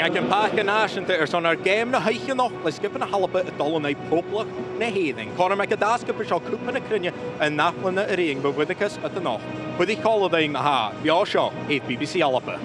Ik heb pakken naast en er zijn er game na heitje nog. Les skippen een halve het dollar na popelig na heding. Kan ik het daskip is al kopen een krinje en nachlene ring bewiddikus at de nog. But ik call ding ha. Ja show. Het BBC halve.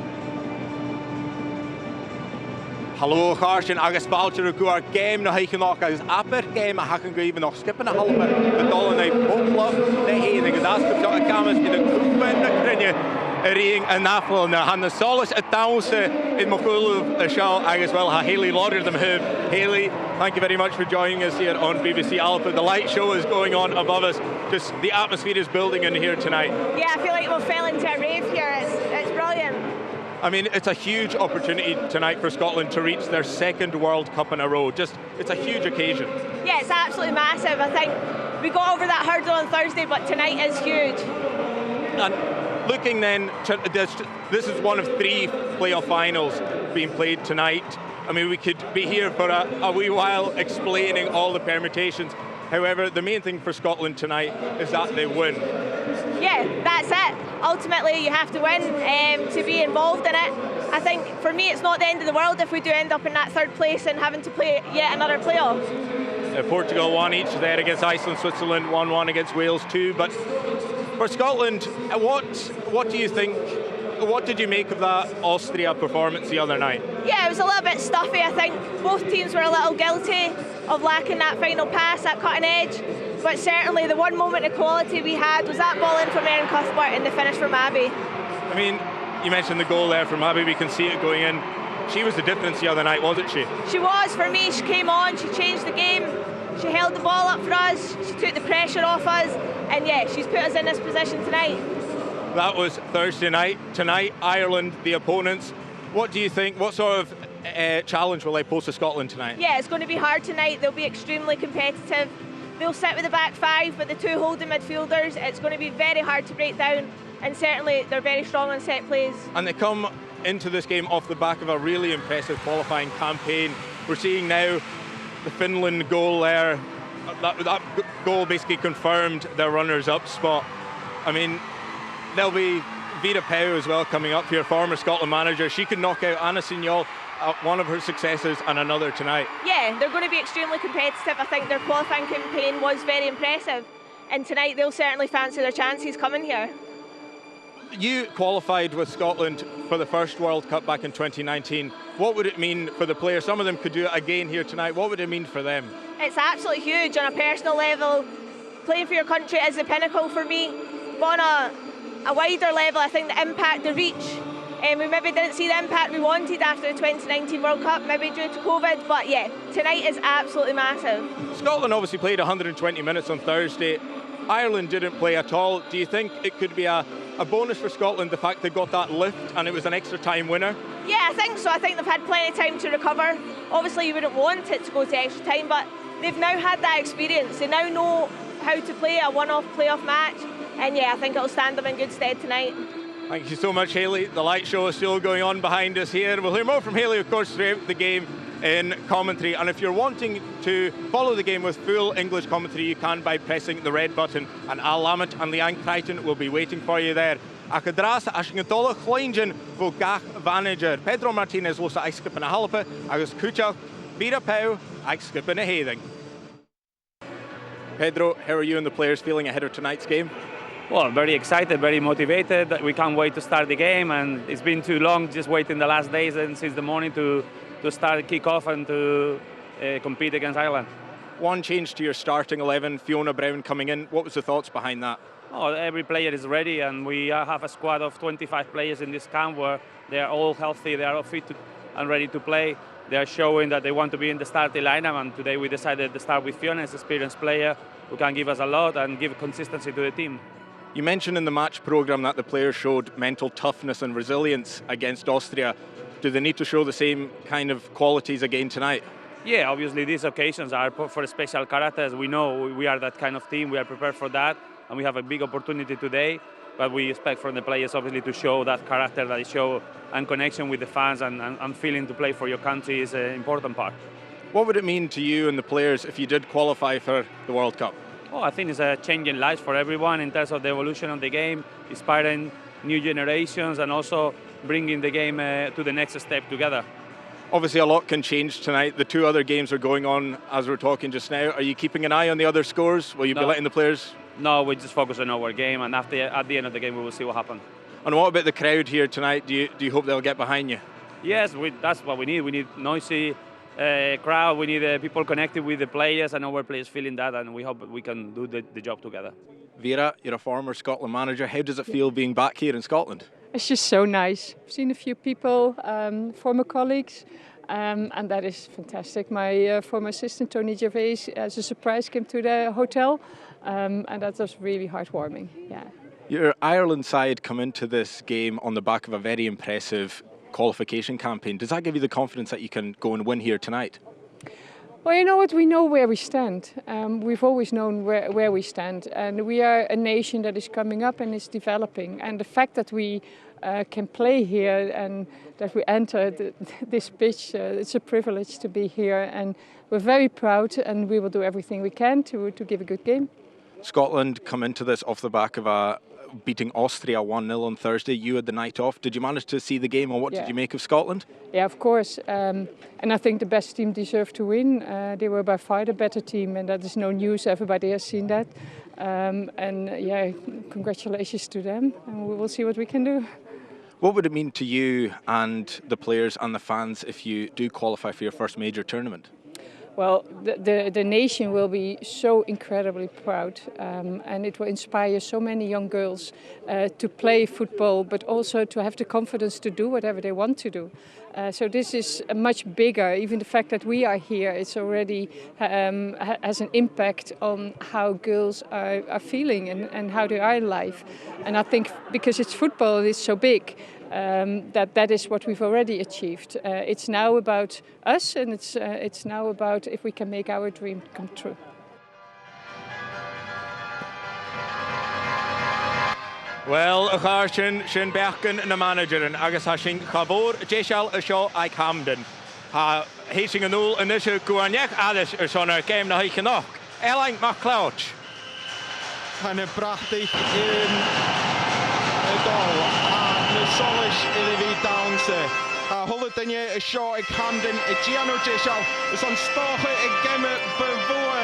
Hallo gaartje agus baltje er goar game na heitje nog agus upper game hakken even nog skippen een halve het dollar na popelig na heding. Daskip zo een kamers in de kopen een krinje. Ring and Nafel and Hannah Solis at Dowse in Machulu show as well. Haley Lauder them have. Haley, thank you very much for joining us here on BBC Alpha. The light show is going on above us. Just the atmosphere is building in here tonight. Yeah, I feel like we fell into a rave here. It's brilliant. I mean, it's a huge opportunity tonight for Scotland to reach their second World Cup in a row. It's a huge occasion. Yeah, it's absolutely massive. I think we got over that hurdle on Thursday, but tonight is huge. And looking then, this is one of 3 playoff finals being played tonight. I mean, we could be here for a wee while explaining all the permutations. However, the main thing for Scotland tonight is that they win. Yeah, that's it. Ultimately, you have to win to be involved in it. I think, for me, it's not the end of the world if we do end up in that 3rd place and having to play yet another playoff. Portugal won each there against Iceland, Switzerland 1-1 against Wales 2. But for Scotland, what do you think? What did you make of that Austria performance the other night? Yeah, it was a little bit stuffy. I think both teams were a little guilty of lacking that final pass, that cutting edge. But certainly the one moment of quality we had was that ball in from Erin Cuthbert and the finish from Abby. I mean, you mentioned the goal there from Abby. We can see it going in. She was the difference the other night, wasn't she? She was, for me. She came on, she changed the game. She held the ball up for us, she took the pressure off us, and yeah, she's put us in this position tonight. That was Thursday night. Tonight, Ireland, the opponents. What do you think? What sort of challenge will they pose to Scotland tonight? Yeah, it's going to be hard tonight. They'll be extremely competitive. They'll sit with the back 5, but the 2 holding midfielders, it's going to be very hard to break down, and certainly they're very strong on set plays. And they come into this game off the back of a really impressive qualifying campaign. We're seeing now the Finland goal there. That goal basically confirmed their runners-up spot. I mean, there'll be Vera Pauw as well coming up here, former Scotland manager. She could knock out Anna Signol, one of her successes, and another tonight. Yeah, they're going to be extremely competitive. I think their qualifying campaign was very impressive, and tonight they'll certainly fancy their chances coming here. You qualified with Scotland for the first World Cup back in 2019. What would it mean for the players? Some of them could do it again here tonight. What would it mean for them? It's absolutely huge on a personal level. Playing for your country is the pinnacle for me. But on a wider level, I think the impact, the reach, we maybe didn't see the impact we wanted after the 2019 World Cup, maybe due to COVID, but yeah, tonight is absolutely massive. Scotland obviously played 120 minutes on Thursday. Ireland didn't play at all. Do you think it could be a bonus for Scotland, the fact they got that lift and it was an extra time winner? Yeah, I think so. I think they've had plenty of time to recover. Obviously you wouldn't want it to go to extra time, but they've now had that experience. They now know how to play a one-off playoff match, and yeah, I think it'll stand them in good stead tonight. Thank you so much, Haley. The light show is still going on behind us here. We'll hear more from Haley, of course, throughout the game in commentary. And if you're wanting to follow the game with full English commentary, you can by pressing the red button. And Al Lamont and Leanne Crichton will be waiting for you there. Ac y dras a syngdola chloengen fo gach manager. Pedro Martinez los a skip yn a halpa, agus Kuchel, Vera Pauw, a skip yn a heading. Pedro, how are you and the players feeling ahead of tonight's game? Well, very excited, very motivated. We can't wait to start the game, and it's been too long just waiting the last days and since the morning to start kick-off and to compete against Ireland. One change to your starting 11, Fiona Brown coming in. What was the thoughts behind that? Oh, every player is ready, and we have a squad of 25 players in this camp where they are all healthy, they are all fit and ready to play. They are showing that they want to be in the starting lineup, and today we decided to start with Fiona as an experienced player who can give us a lot and give consistency to the team. You mentioned in the match programme that the players showed mental toughness and resilience against Austria. Do they need to show the same kind of qualities again tonight? Yeah, obviously these occasions are for special characters. We know we are that kind of team, we are prepared for that, and we have a big opportunity today, but we expect from the players obviously to show that character, that they show and connection with the fans and feeling to play for your country is an important part. What would it mean to you and the players if you did qualify for the World Cup? Oh, I think it's a changing life for everyone in terms of the evolution of the game, inspiring new generations and also bringing the game to the next step together. Obviously, a lot can change tonight. The two other games are going on as we're talking just now. Are you keeping an eye on the other scores? Will you be letting the players? No, we just focus on our game, and at the end of the game, we will see what happens. And what about the crowd here tonight? Do you hope they'll get behind you? Yes, that's what we need. We need noisy crowd. We need people connected with the players and our players feeling that, and we hope we can do the job together. Vera, you're a former Scotland manager. How does it feel being back here in Scotland? It's just so nice. I've seen a few people, former colleagues, and that is fantastic. My former assistant, Tony Gervais, as a surprise came to the hotel, and that was really heartwarming. Yeah. Your Ireland side come into this game on the back of a very impressive qualification campaign. Does that give you the confidence that you can go and win here tonight? Well, you know what? We know where we stand. We've always known where we stand. And we are a nation that is coming up and is developing. And the fact that we can play here and that we enter this pitch, it's a privilege to be here. And we're very proud, and we will do everything we can to give a good game. Scotland come into this off the back of beating Austria 1-0 on Thursday. You had the night off. Did you manage to see the game, and what did you make of Scotland? Yeah, of course. And I think the best team deserved to win. They were by far the better team, and that is no news. Everybody has seen that. Congratulations to them, and we will see what we can do. What would it mean to you and the players and the fans if you do qualify for your first major tournament? Well, the nation will be so incredibly proud, and it will inspire so many young girls to play football, but also to have the confidence to do whatever they want to do. So this is much bigger. Even the fact that we are here, it's already has an impact on how girls are feeling and how they are in life. And I think because it's football, it's so big. That is what we've already achieved. It's now about us, and it's now about if we can make our dream come true. Well, sin bechgan na managerin agus ha sin chabór déisial a seo ag Camden. Ha héising an úl inisio gúarneach adis son game na haichanach. Elang MacLeod. Hanna brachtig in dol na solis iddi fi dawnse. Hullet dinne a seo ag Camden a Giano déisial is an stocha ag gemme bevua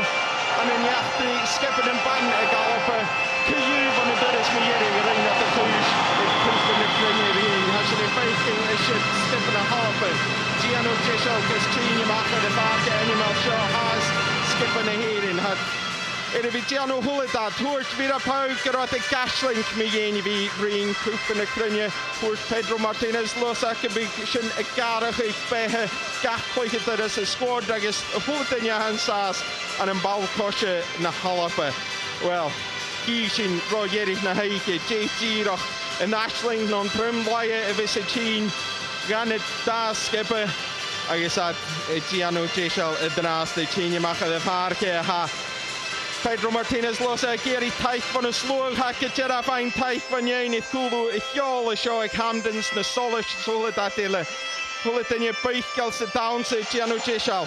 an in jachti skippen yn ban ag galopa. Cyw van y dyrys mi ieri i reina dy cwys ag cwpan y gryni'r un. Has yn effeithing a shit skippen a halopa. Giano déisial gys trin i machar y barca animal seo has skippen a herin. Iddi fi Giano Hulledad, hwrt fyr a pawb gyda'r y gaslink mi ien I fi rin cwpan y gryniau. Hwrt Pedro Martinez los ac y byg sy'n y garach eich behe gachloich y dyrys y sgwrd agos y hwlt yn iawn sas an yn bal cosio na halapa. Wel, hi sy'n roi erich na heike, J.G. yn asling non trymlaie y fys y tîn gan y da sgipa agos ad Giano déisial y dras y tîn I machad y farge ha Pedro Martinez los a geri taith van y slwg ac y gyrra fain taith van iein I thwlw I chiol y sio ag Hamdens na solis sŵlyd adile. Hwlyd yn y bych gael sy'n dawn sy'n Giano déisial.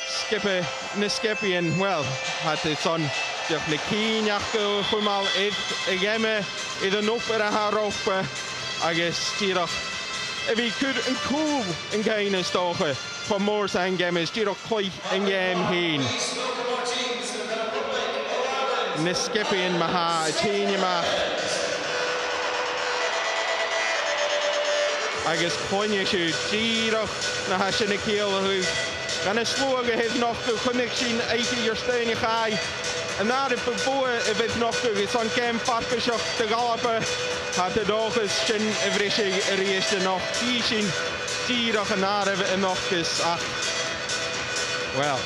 Skippe na skipian, wel, had y son diolch na cyn ach go chwymal y gemme iddo nŵper a haropa agos dirach. Y fi cwr yn cwl yn gain y stocha pa môr sa'n gemmes, dirach cloich yn gem hyn. Na skipian ma ha, y tîn yma. Agos cloinia siw, dirach na ha sy'n y ciel y hwg. Gan y slwg y hydd noch chymig sy'n eithaf i'r stein I chai. Yn ar y befwa y fydd noch it's on gem farfysioch dy galaba. Ha dy dochus sy'n y frysig yr eist y noch. Di sy'n dirach yn ar y nochus ach. Wel,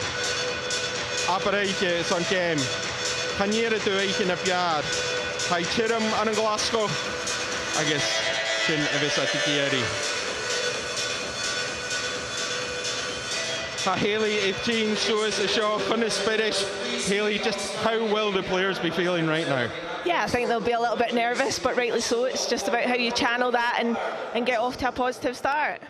abereitje is on gem. Caniere dy eich yn y biad. Hai tyrym an y Glasgow. Agos sy'n y fys at y gieri. Haley, if team shows a show on the Spanish, Haley, just how will the players be feeling right now? Yeah, I think they'll be a little bit nervous, but rightly so. It's just about how you channel that and get off to a positive start.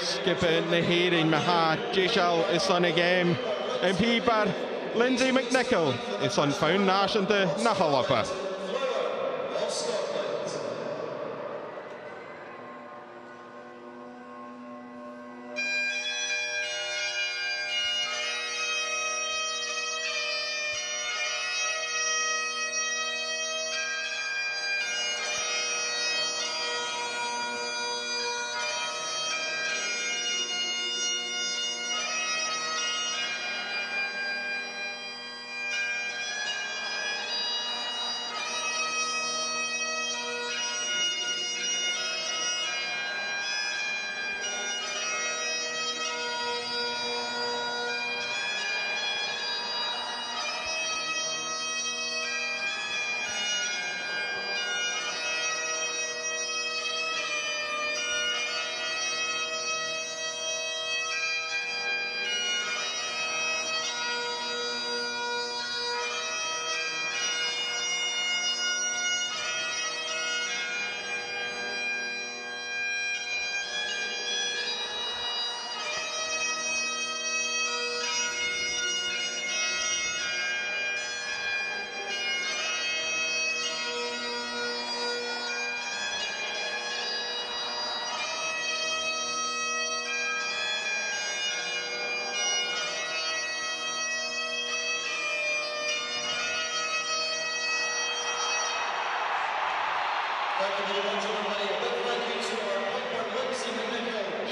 skippen na héirin me ha Jishal is on a game and Pibar Lindsay McNichol is on phone náisianta na Hallapa.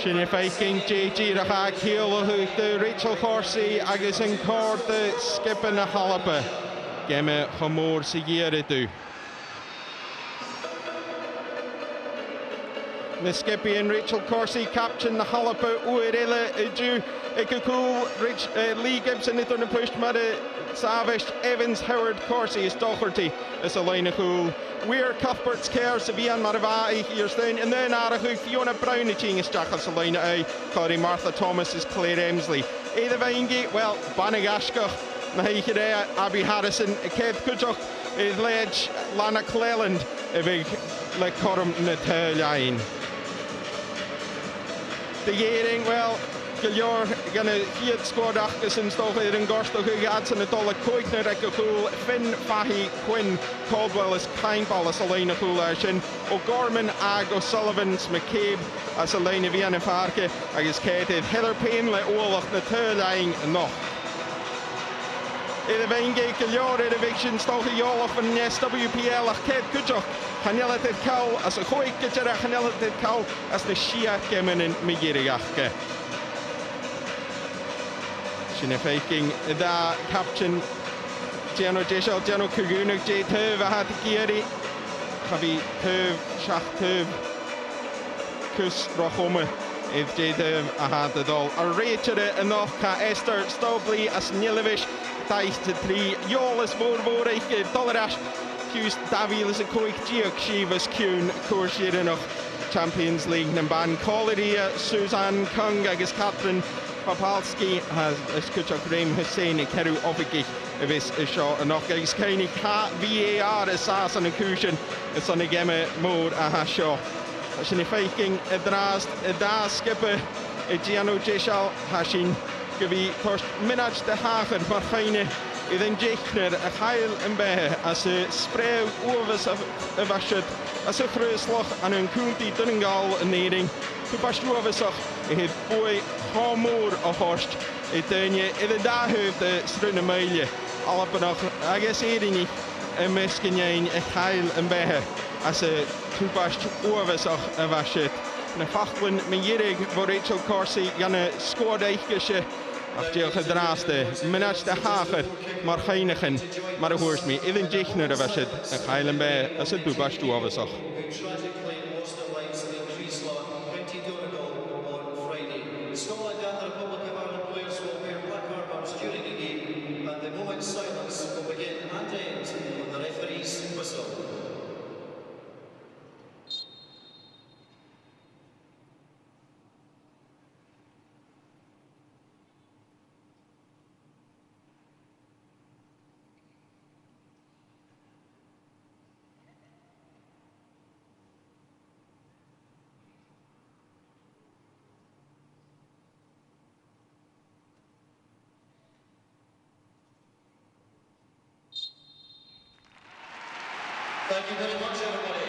Sinna Viking JG Racha Keelahu the Rachel Horsey agus an cord the skippen na Hallapa. Gemme Hamor Sigiridu. The skippy and Rachel Corsi captain the Hallapa Uirilla Idu Ikakul Rich Lee Gibson it on the push Mada Savish Evans Howard Corsi is Doherty is a line of cool. We're Cuthbert's care Savian Maravai here staying and then Arahu Fiona Brown the Ching is Jackal Salina A Clary Martha Thomas is Claire Emsley. Ada Vaingi well Banagashka Mahikidea Abby Harrison Kev Kujok is Ledge Lana Cleland a big like Corum Nataline. The Yering well Gilyor gonna heat squad achtes in stoch in Gorsto who adds in a dollar Coigner Ekakul, Finn Fahy Quinn Caldwell is Kleinball as Elena Coolation, O'Gorman Ag O'Sullivan's McCabe as Elena Viana Farke, agus Kated Heather Payne le Olaf na Turlying noch. In the Venge Gilyor in eviction stoch Yolaf and SWPL ach Ked Kujok, Hanelated Cow as a Hoik Gajera Hanelated Cow as the Shia Gemen in Migiriachke. Sinna Viking da captain Giano Jeshal Giano Kugunuk J Tuv Ahat Giri Havi Tuv Shach Tuv Kus Rochome if J Tuv Ahat the Dol a Rachel enough Ka Esther Stogley as Nilevish Dice to 3 Yolis Vorvorich Dollarash Hughes Davil is a Koik Giok Shivas Kuhn Korsir enough Champions League Namban Colleria Suzanne Kung agus Catherine Papalski has Escucha Graham Hussein and Keru Opiki of his shot and knock against Kani Cat VAR Assas and Cushion it's on the game mode a hasho. Sinna Viking Drast Da Skipper Giano Jeshal Hashin Gavi first minutes the Hager Marfine then Jechner a Heil and Bear as a spray overs of Ashut as a Frusloch and an Kunti Dunningal and needing to Bashrovesach it boy Hamor a Horst it Dunye it da have the Struna Maile Alapanoch I guess Edini a Meskinyain a Heil and Bear as a Tubash Ovesach of Ashut na Fachlin Mirig for Rachel Corsi Janne scored Eichgesche After gedraaste, minach de hager, maar geinigen, maar hoort me, even Jechner was het, en heilen bij, als het doebast toe was ook.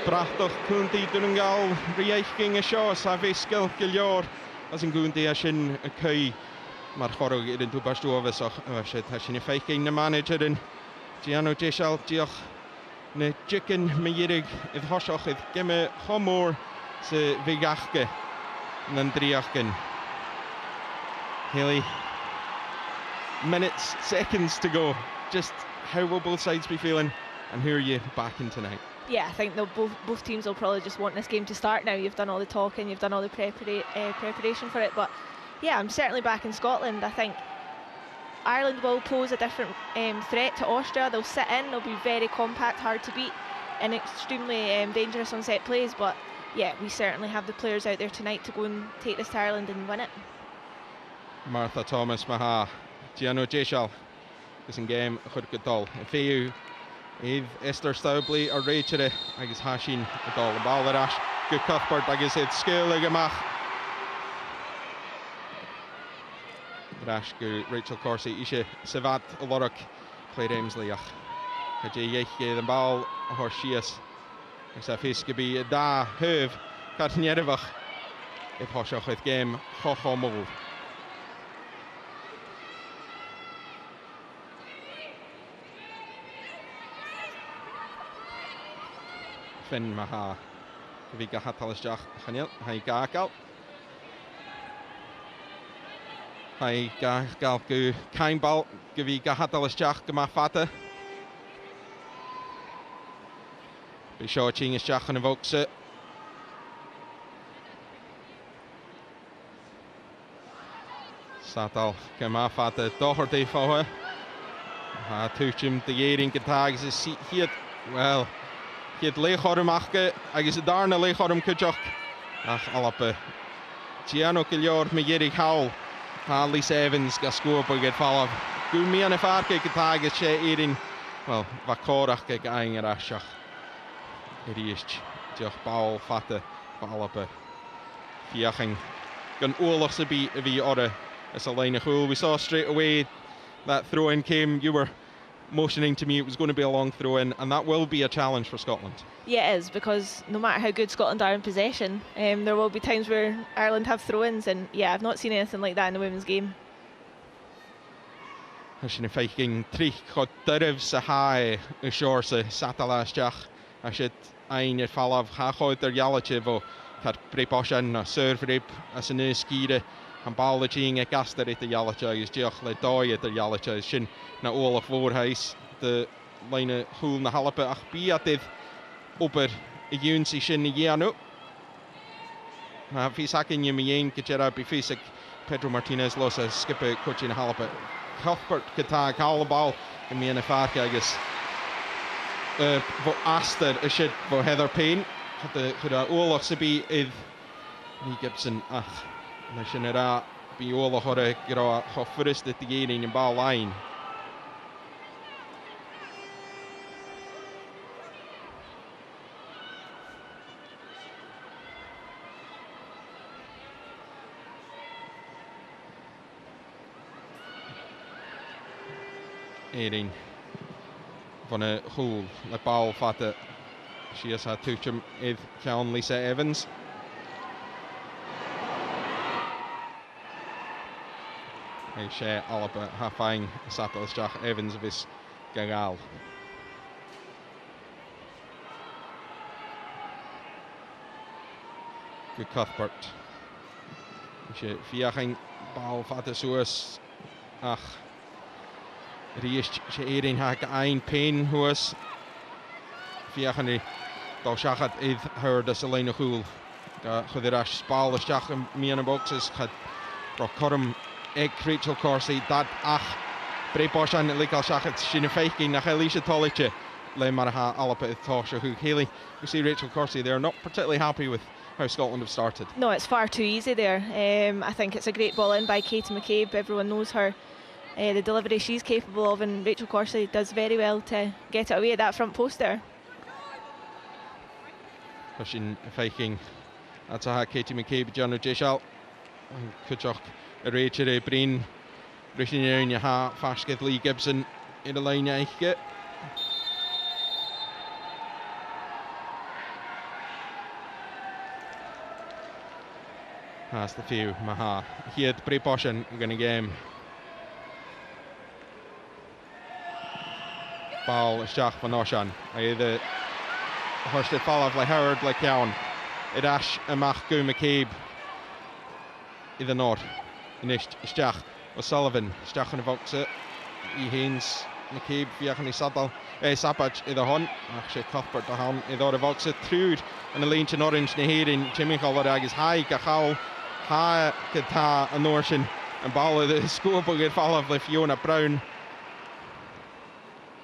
Brachtoch cwnti dyn nhw'n gael rhieithgyn y sio, sa fisgol gilior as yn gwndi a sy'n y cwy. Mae'r chorwg i'r dwy bas dwofus o'ch eisiau ta sy'n effeithgyn y manager yn Giano Jesal, diolch na chicken meirig idd hosioch idd gyma chomor sy figachge na'n driachgyn. Haley, minutes, seconds to go. Just how will both sides be feeling? And who are you backing tonight? Yeah, I think both teams will probably just want this game to start now. You've done all the talking, you've done all the preparation for it, but yeah, I'm certainly backing Scotland. I think Ireland will pose a different threat to Austria. They'll sit in, they'll be very compact, hard to beat, and extremely dangerous on set plays, but yeah, we certainly have the players out there tonight to go and take this to Ireland and win it. Martha Thomas maha Giano Jesal is in game chud godol. Fiú Eve Esther Staubli or Rachel agus Hashin godol. Ball arash good Cuthbert agus it skill agamach. Rash go Rachel Corsi ishe Savat Lorok played Emsliach. Kaje yech the ball Horshias. Sa fiske be da Huv Katniervach. It hoshach with game Hochomol. Finn maha gyfi gahatalisjach chanil hai gagal hai gagal gu kainbal gyfi gahatalisjach gyma fata be sure chingisjach yn y vokse Satal gyma fata dohor de fohe ha tuchim de yerin getag is hier well Kiet leechorm achge, agus darna leechorm kujok. Ach alape. Giano Gilior me Yerig Howell. Ha Lisa Evans gascoor by get fall. Gu me an farke getag is she erin. Well, vakorach ge gaing arashach. Irisch. Joch ball fatte alape. Fiaching. Gun oorlog se be vi orre as a line of goal. We saw straight away that throw in came. You were motioning to me it was going to be a long throw in, and that will be a challenge for Scotland. Yeah, it is, because no matter how good Scotland are in possession, there will be times where Ireland have throw-ins, and yeah, I've not seen anything like that in the women's game. Hashin feiking tri chod dyrf sa hai y sior sa satalasjach asit ein i'r falaf ha chod yr ialache fo car breposian na surfrib as yn ysgire an ball y ching e gaster it y ialache is diolch le doi it y ialache is sin na all of voorhuis de line hul na halape ach biatydd ober y yw'n si sin y ianu. Na fys hacyn ym i ein gyda bi fysig Pedro Martinez los a skipper coaching halape. Cuthbert gyda cael y bal yn mi yn y ffarc agos fo aster y sydd fo Heather Payne gyda ôl o sybi idd ni Gibson ach na sy'n yr a bi ôl o hore gyda hoffyrist y digeirin yn bal lain. Erin van een goal, de bal vatten. She has had toetjem with Jan Lisa Evans. Hij share allebei hafang Sattelsjach Evans of his gagal. Good Cuthbert. She viaging bal vatten zoals ach. Riest ze erin ha ein Payne hoes fiachan ni dal shachat id her de Selena Goul da choderash spal de shach mi an boxes had ro korm ek Rachel Corsi dat ach brepashan likal shachat shin faking na Elisha Toliche le mar ha alape tosha who Haley you see Rachel Corsi they're not particularly happy with how Scotland have started. No, it's far too easy there. I think it's a great ball in by Katie McCabe. Everyone knows her. The delivery she's capable of, and Rachel Corsi does very well to get it away at that front post there. Pushing faking. That's a Katie McCabe, John O'Jeshal. Kuchok, Rachel Breen, Rishin ha Fashketh Lee Gibson in the line. has the few maha. Here the pre-potion gonna game. Ball isteach van Oshan. The Horsted fall of like Howard like Yown. Idash amach go McCabe. Either not. Inish isteach O'Sullivan. Isteach in the boxe. Haynes McCabe fiachan I Saddle. Sapach either hon. Actually Cuthbert the hon. Either the boxe. Trude and the lynch in orange. Neherin. Jimmy Colorag is high. Gachal. High Gata and Norshin. And ball of the scorebook get fall of like Fiona Brown.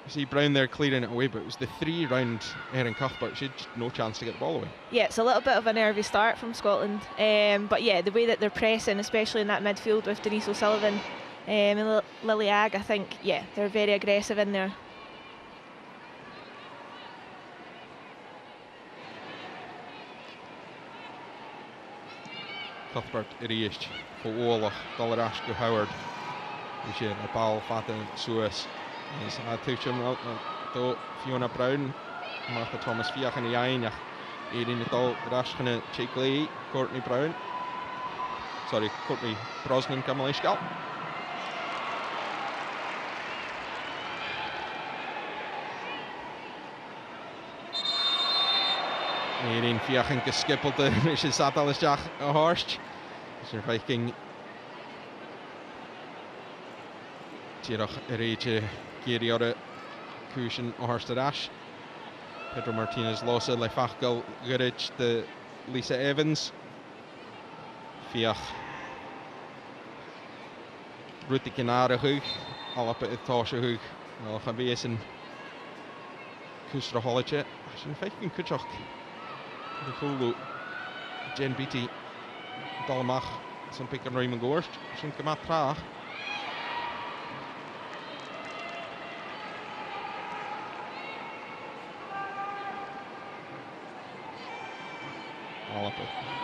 You see Brown there clearing it away, but it was the 3 round Erin Cuthbert. She had no chance to get the ball away. Yeah, it's a little bit of a nervy start from Scotland. But yeah, the way that they're pressing, especially in that midfield with Denise O'Sullivan and Lily Agg, I think, yeah, they're very aggressive in there. Cuthbert erased for Olaf, Dollarash go Howard. We see a ball fatten Suez. Is a touchum to Fiona Brown, Martha Thomas Fiach in the Einach, Erin the Dol Rash in the Chigley, Courtney Brown. Sorry, Courtney Brosnan Kamalishgal. Erin Fiach in geskippeld, Mrs. Satalisjach a Horst. Is Viking Tirach Erege. Geriore Cushion Horst Ash. Pedro Martinez Losa Lefachgal Gurich de Lisa Evans. Fiach Ruti Kinare Hug. Alape Tasha Hug. Wel geweest in Kusra Holletje. Zijn Viking Kutschach. De Fulu Jen Beatty Dalmach. Zijn pikken Raymond Gorst. Zijn Kamat Traag.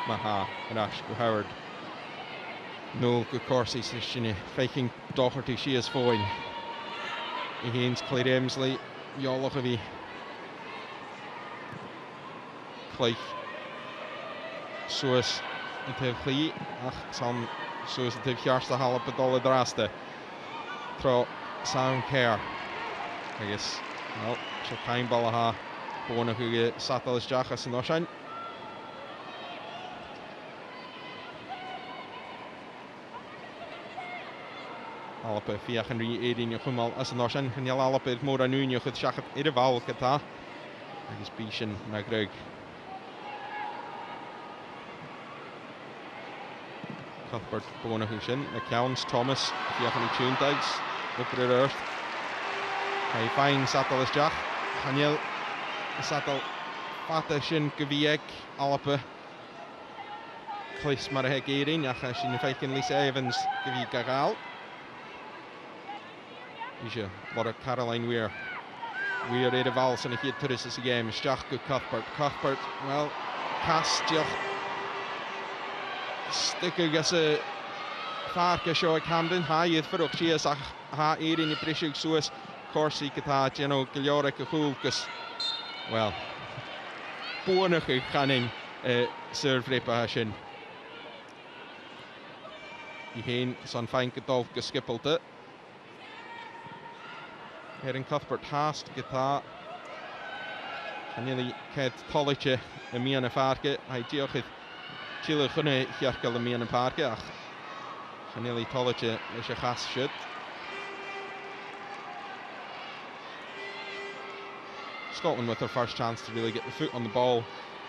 Maha Rash go Howard. No go Corsi Sishini. Faking Doherty she is fine. Haynes Claire Emsley. Yolochavi. Clay Suez until Clay. Ach, some Suez until Kjarsta Halep Bedolle Draste. Throw sound care. I guess. Well, so time Ballaha. Bona who Satalis Jachas and Oshan. Alape Fiach and Erin Yukumal as an Oshan, and Yalape Mora Nuno could shack at Idaval Kata. And his Bishan Nagreg. Cuthbert Bona Hushin, accounts Thomas, Fiach and Tuntags, Upper Earth. He finds Satalis Jack, Daniel Satal Fatashin Gaviek, Alape. Clis Marahek Erin, Yachashin Fakin Lisa Evans, Gavi Gagal. Isha, what a Caroline Weir. Weir Eda Vals and a hit to this game. Stach go Cuthbert. Cuthbert, well, cast Joch. Sticker gets a Farka show at Camden. High yet for Oxias. Ha Erin, you pressure Suez. Corsi Kata, Geno Gilioric, Hulkus. Well, Bornach Canning, serve Repahashin. Heen, Son Fine Kadolf, Skippelt. Erin Cuthbert has to get that. And nearly Ked Toliche, a Miana Farke. I deal with Chile Hune, Hierkel, a Miana Parke. And nearly Toliche, is a has shit. Scotland with their first chance to really get the foot on the ball.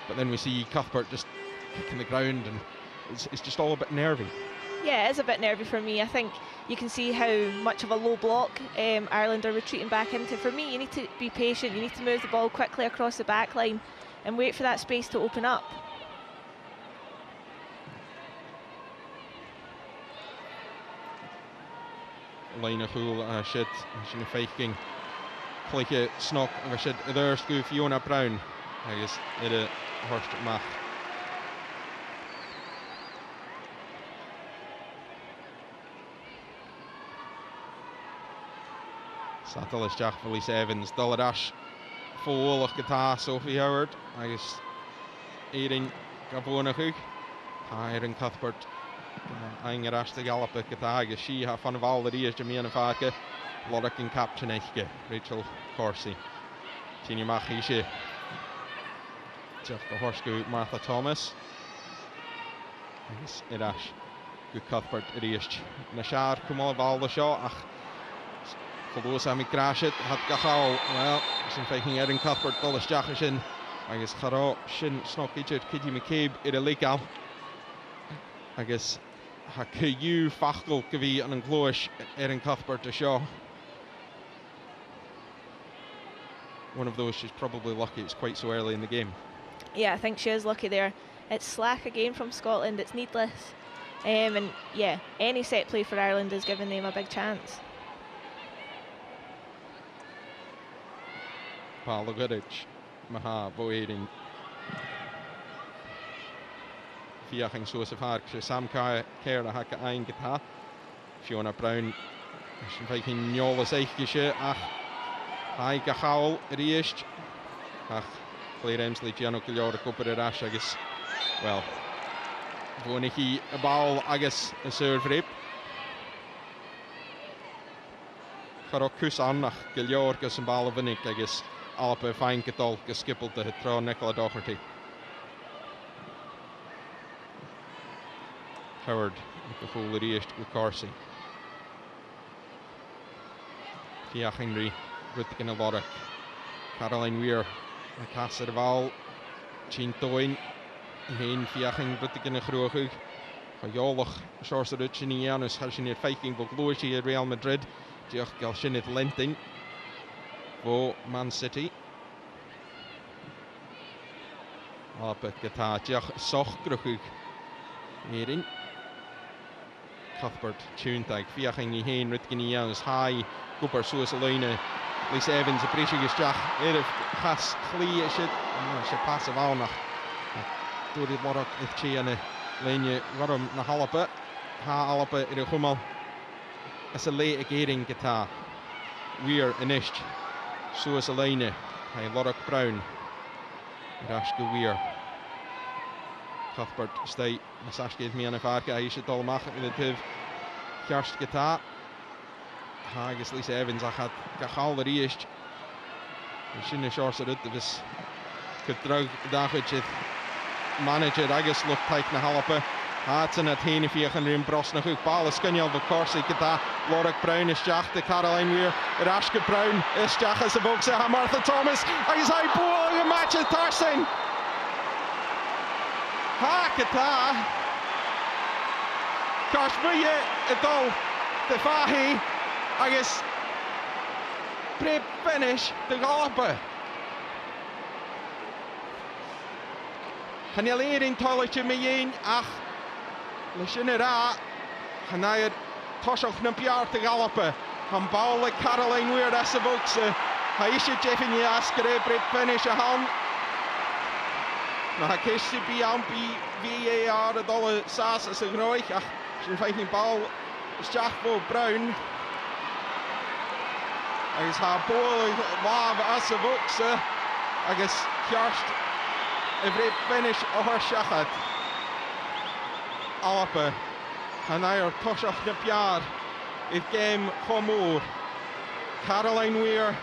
But then we see Cuthbert just kicking the ground, and it's just all a bit nervy. Yeah, it is a bit nervy for me. I think you can see how much of a low block Ireland are retreating back into. For me, you need to be patient. You need to move the ball quickly across the back line and wait for that space to open up. Lena Hool, shit, she's faking. Click it, snock, and shit, there's go Fiona Brown. I guess it a Horst Mach. Satalis Jack Felice Evans, Dollarash, Full of Guitar, Sophie Howard, I guess Erin Gabonachug, Erin Cuthbert Ainger Ashta Galapa Kataga, she have fun of all the Dias Jamina Faka, Lodok and Captain Echke, Rachel Corsi, Tini Machishi, Jeff the horse go Martha Thomas. I guess Irash, good Cuthbert, Irish, Nashar, Kumal of all the shot. Volgens hem crash it, had Gachal, well, zijn faking Erin Cuthbert, Dollis Jachishin, I guess Haro, Shin, Snock Egypt, Kitty McCabe, Irilegal. I guess Haku Fachel Kavi and Encloish, Erin Cuthbert to show. One of those, she's probably lucky it's quite so early in the game. Yeah, I think she is lucky there. It's slack again from Scotland, it's needless. And yeah, any set play for Ireland is giving them a big chance. Paolo Guric, Maha, Boeing. Fiaching Soos of Hark, Sam Kara Haka Aingata, Fiona Brown, Viking Nyolas Eichgische, Ach, Hai Gachal, Riest, Ach, Claire Emsley, Giano Kilora, Cooper Rash, I guess, well, Voniki, a ball, I guess, a serve rip. Karokus Annach, Gilor, Gus and Ball Vinik, I guess. Alpe fine Ketol, geskippeld de trouw Nicola Doherty. Howard, with the full Riest with Corsi. Fia Henry, Rutgen Lodder. Caroline Weir, Casa de Val, Jean Toin, Heen Fiaching, Rutgen Groegug. Gejolig, Sjors Rutgenianus, Harshinir Viking, Bogloishi, Real Madrid, Diach Galshinit Lenting. For Man City. Alpe Gata, Diach Soch Grugug. Hierin. Cuthbert, Tuntag, Fiaching Heen, Rutgenianus, High, Cooper, Suasalina, Lisa Evans, Abrishig Jach, Erif, Has, Klee, Shit, she pass of Alnach. Dori Lorok, Itchiana, Lenya, Rodham, Nahalapa, Ha Alapa, Irihumal. As a late again Gata. Weir, Inisht. Suasalina, Hey Lorok Brown, Rashka Weir. Cuthbert, State, Masash gave me an Afarka, Aisha Dolmach, in the Piv, Kjarst Gata. I guess Lisa Evans, I had Gachal the Riest. Shouldn't have shorted it, this could drug Dachit manager, I guess, look tight na Halapa. Haatsen at heen if je gaan erin bros nog ook bal Skunjal van Corsi Gata. Lorik Brown is jacht de Caroline Weir. Rashke Brown is jacht as a box Martha Thomas. Hij is hij boel een match at Tarsing. Ha Gata. Kashbuye etol de Fahi. I guess pre finish de Galape. Gaan je leren tolletje mee een ach. Lishinera, Hanayad Toshok Nampiar to Galape, Hambala Caroline Weir Asavoxa, Haisha Jeffini Askare, Brett finish a hand. Nahakeshi Biampi, VAR, a dollar Sas as a Groich, she's fighting ball, Schachbo Brown. I guess Harbol, Wav Asavoxa, I guess Kjarst, a Brett finish of her Shachat. Alpe, Hanair Toshach Napiar, if game Homoor, Caroline Weir,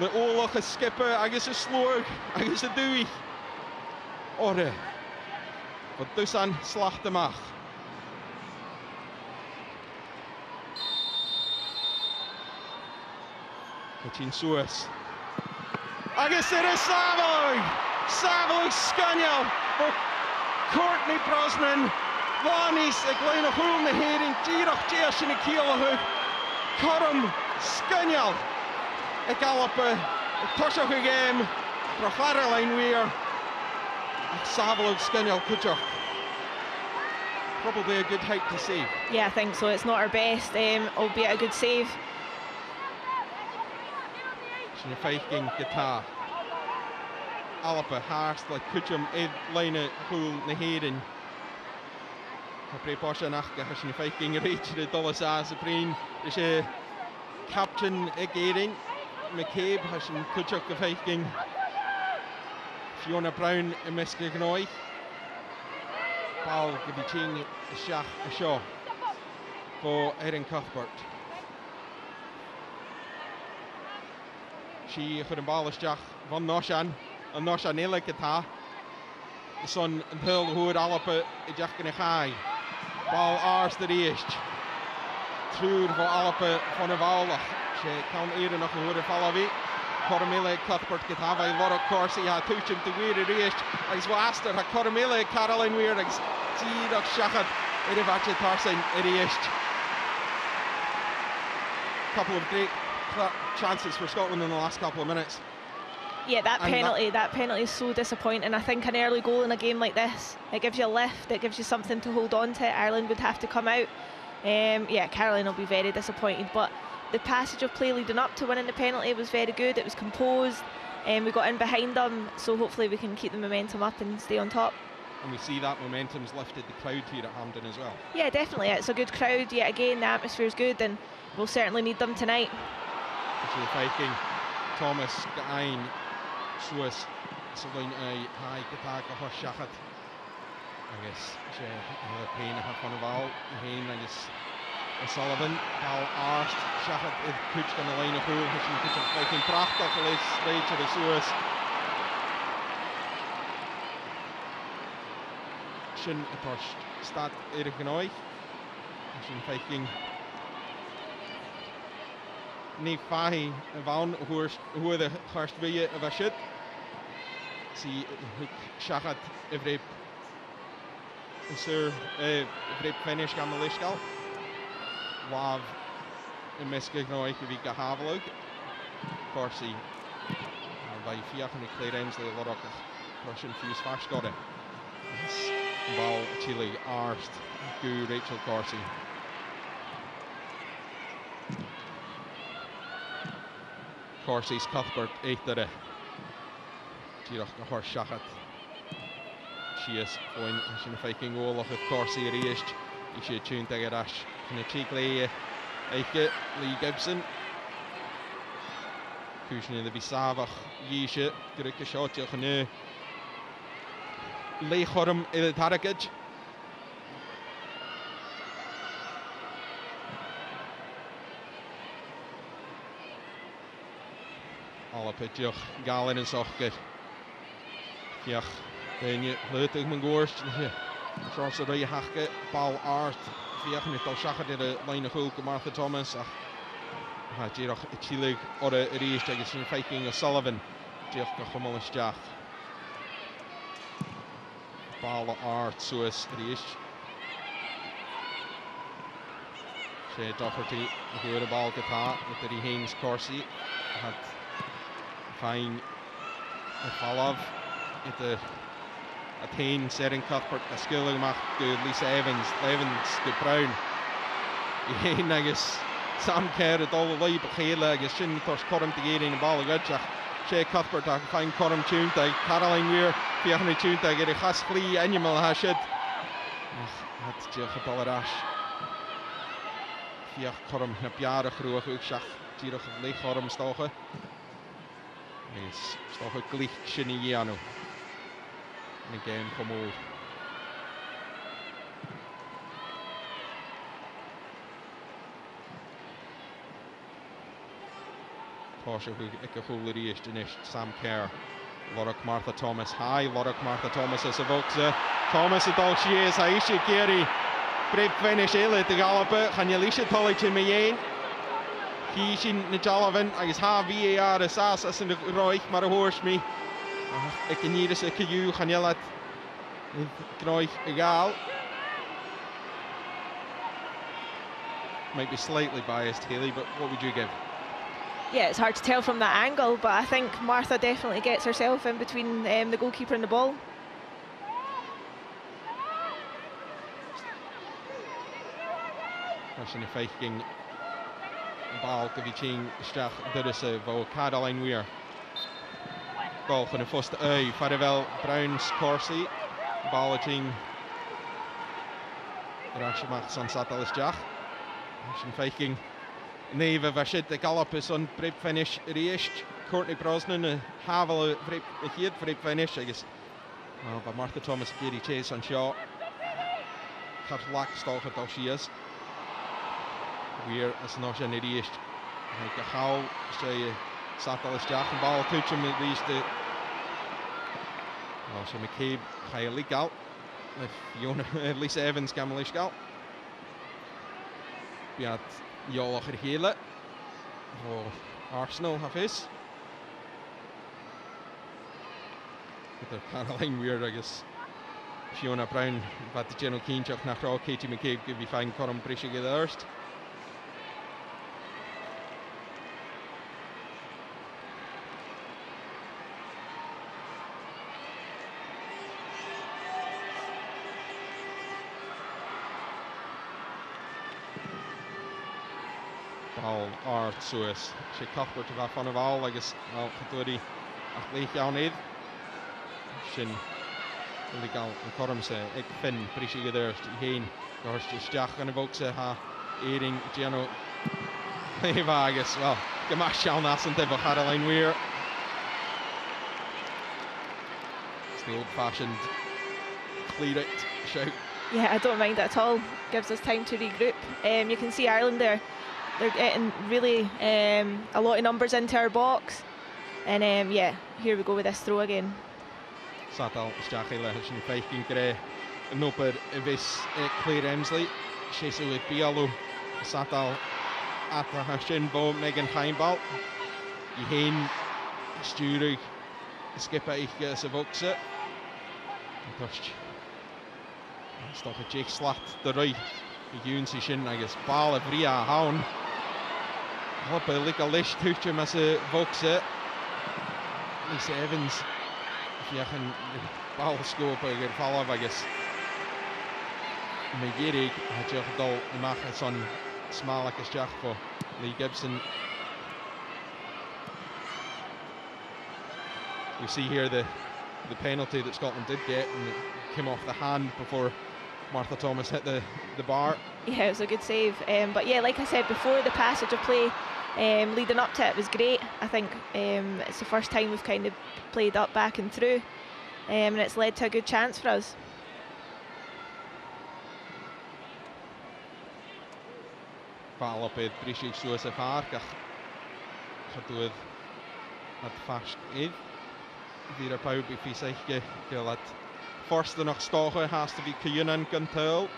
the Olach a skipper, I guess a Slorg, I guess a Dewey, Ore, but Dusan Slachtemach. Between Suez. I guess it is Savalog Skunjal for Courtney Brosnan, Lonnie's a Glen of Huln, the Heading, Girach Jash in a Keelahug, Corum, Skunjal, a Gallapa, a Toshach game, for Caroline Weir, Savalog Skunjal Kutchach. Probably a good height to save. Yeah, I think so. It's not our best, albeit a good save. She's fighting guitar. Alpa, Harst, like Kutchum, Ed, Lina, Pool, Naheden. Pre Posha Nachka, has she fighting reach the Dollas as a brain. Is a captain again. McCabe has she Kutchuk the fighting. Fiona Brown, a Miska Gnoy. ball gyda Siach a sio for Erin Cuthbert. Si chyd yn ball ysdiach von Noshan, yn Noshan ilig gyda. Son yn hyl hwyr alap y diach gan y chai. Ball ars dy riest. Trwy'r fo alap von y fawlach. Si cawn eir yn o'ch hwyr y ffala fi. Cormile Cuthbert gyda fe lor o corsi a tŵchyn dy wir y riest. Agos fo aster ha Cormile Caroline wir agos tîd o'ch siachad i'r efallai tarsyn y riest. Couple of great chances for Scotland in the last couple of minutes. Yeah, that penalty is so disappointing. I think an early goal in a game like this, it gives you a lift, it gives you something to hold on to. Ireland would have to come out. Yeah, Caroline will be very disappointed, but the passage of play leading up to winning the penalty was very good. It was composed, and we got in behind them, so hopefully we can keep the momentum up and stay on top. And we see that momentum's lifted the crowd here at Hampden as well. Yeah, definitely. It's a good crowd yet again. The atmosphere's good, and we'll certainly need them tonight. Actually, fighting Thomas Gain Swiss Sylvain High Gitag a Hoshachat. I guess she had a pain of one of all. Hain, I guess Sullivan, Bal Arst, Shachat, Kuch on the line of Hool, which is fighting Prachtach, is right to the Swiss. Shin a touch start Eric Gnoy. Shin fighting. Ní fahi van hoe de garst wil je was het. Zie Shachat every sir every finish gaan de lischal. Wav in miske nooit wie gehavelig. Corsi. Bij Fiach en de Clarence de Lodok Russian fuse vast got it. Bal Chile Arst. Gu Rachel Corsi. Corsi's Cuthbert 8 at a Girach a horse shachat. She is going in a faking all of Corsi reached. She tuned to get Ash in a cheek lay Eike Lee Gibson. Cushion in the Bisavach Yisha Gricka shot you canoe. Lay Horum in the Taragage. Alle pitjoch Galen en Sochke. Fiach, ben je leutig mijn goorst. Zoals er je hakke, Paul Art. Fiach niet al zagen in de line of hulk Martha Thomas. Ha, Jirach Chilig orde reis tegen zijn Viking Sullivan. Jirach gewoon eens jaag. Paul Art zoals reis. Ze Doherty de bal gehad met de Haynes Corsi. Had fine Falov at the attain Erin Cuthbert a skill gemacht good Lisa Evans good Brown Ian agus Sam Kerr at all the live beghele agus sin tos Corum to get in the ball gutach Shea Cuthbert a fine Corum tunta Caroline Weir fiachna tunta get a chas flea animal hashid hat Jill Ballarash fiach Corum na biara groeg uksach Jirach leeg Corum stoge is toch een glichtje in Jano. In de game from all. Porsche ik een goede eerste is Sam Kerr. Lorok Martha Thomas high. Lorok Martha Thomas is a Voxe. Thomas het al she is. Hij is je Kerry. Break finish hele te galopen. Gaan je liefst tolletje mee heen. Kieshin na Jalavan, agus ha VAR is as in de roich maar hoors me. Ik kan hier dus ik ju gaan jelat. Knoich egal. Might be slightly biased, Haley, but what would you give? Yeah, it's hard to tell from that angle, but I think Martha definitely gets herself in between the goalkeeper and the ball. That's in the Viking. Bal Kavichin Strach Durusse voor Caroline Weir. Bal van de first ui. Farewell Browns Corsi. Bal Ching. Rashmach Sansatal Strach. Zijn Viking. Neve Vashit de Gallop is on prep finish reached. Courtney Brosnan Havel prep hier prep finish. I guess. Well, but Martha Thomas Gary Chase on shot. Carlac stoch at Dalshias. We're as not an idiot. Like how say Satal is Jack and ball touch him at least. So McCabe highly gal. If Fiona at least Evans gamelish gal. Biat Jolach er hele. For Arsenal have his. But Caroline Weir, I guess. Fiona Brown, but the General Keenchuk nach Raw, Katie McCabe give you fine Coram Brisha get first. Ball Art Suez. She Cuthbert to van of all, I guess. Well, Kaduri, Achleich Jaunid. Shin. Illegal en Cormse, ik vind Brisje gedurst heen. Dorst is Jack en Vokse ha Ering Geno Vagus. Well, Gemash al Nassent hebben Caroline Weir. It's the old-fashioned clear it shout. Yeah, I don't mind it at all. Gives us time to regroup. You can see Ireland there. They're getting really a lot of numbers into our box. And yeah, here we go with this throw again. Satal Stachela has in 15 kere een upper vis Claire Emsley. She's with Bialu. Satal at the Hashin Bo Megan Heimbal. Je heen sturig skipper ik ze vokse. Torst. Stoch a Jake Slacht de rui. Die Junsi Shin I guess ball of Ria Hound. Hope a lick a lish tuchtje met ze vokse. Lisa Evans. Je can bal scoop I get follow I guess. Megirig had je gedal mag het son smaller as Jack for Lee Gibson. We see here the penalty that Scotland did get and it came off the hand before Martha Thomas hit the bar. Yeah, it was a good save. But yeah, like I said before, the passage of play leading up to it was great. I think it's the first time we've kind of played up, back and through, and it's led to a good chance for us. Ball up with Brishig Suez of Arkach. Geduld het vast in. Weer op uit bij Fisechke. Geel het voorste nog stogen haast te wie kunnen control.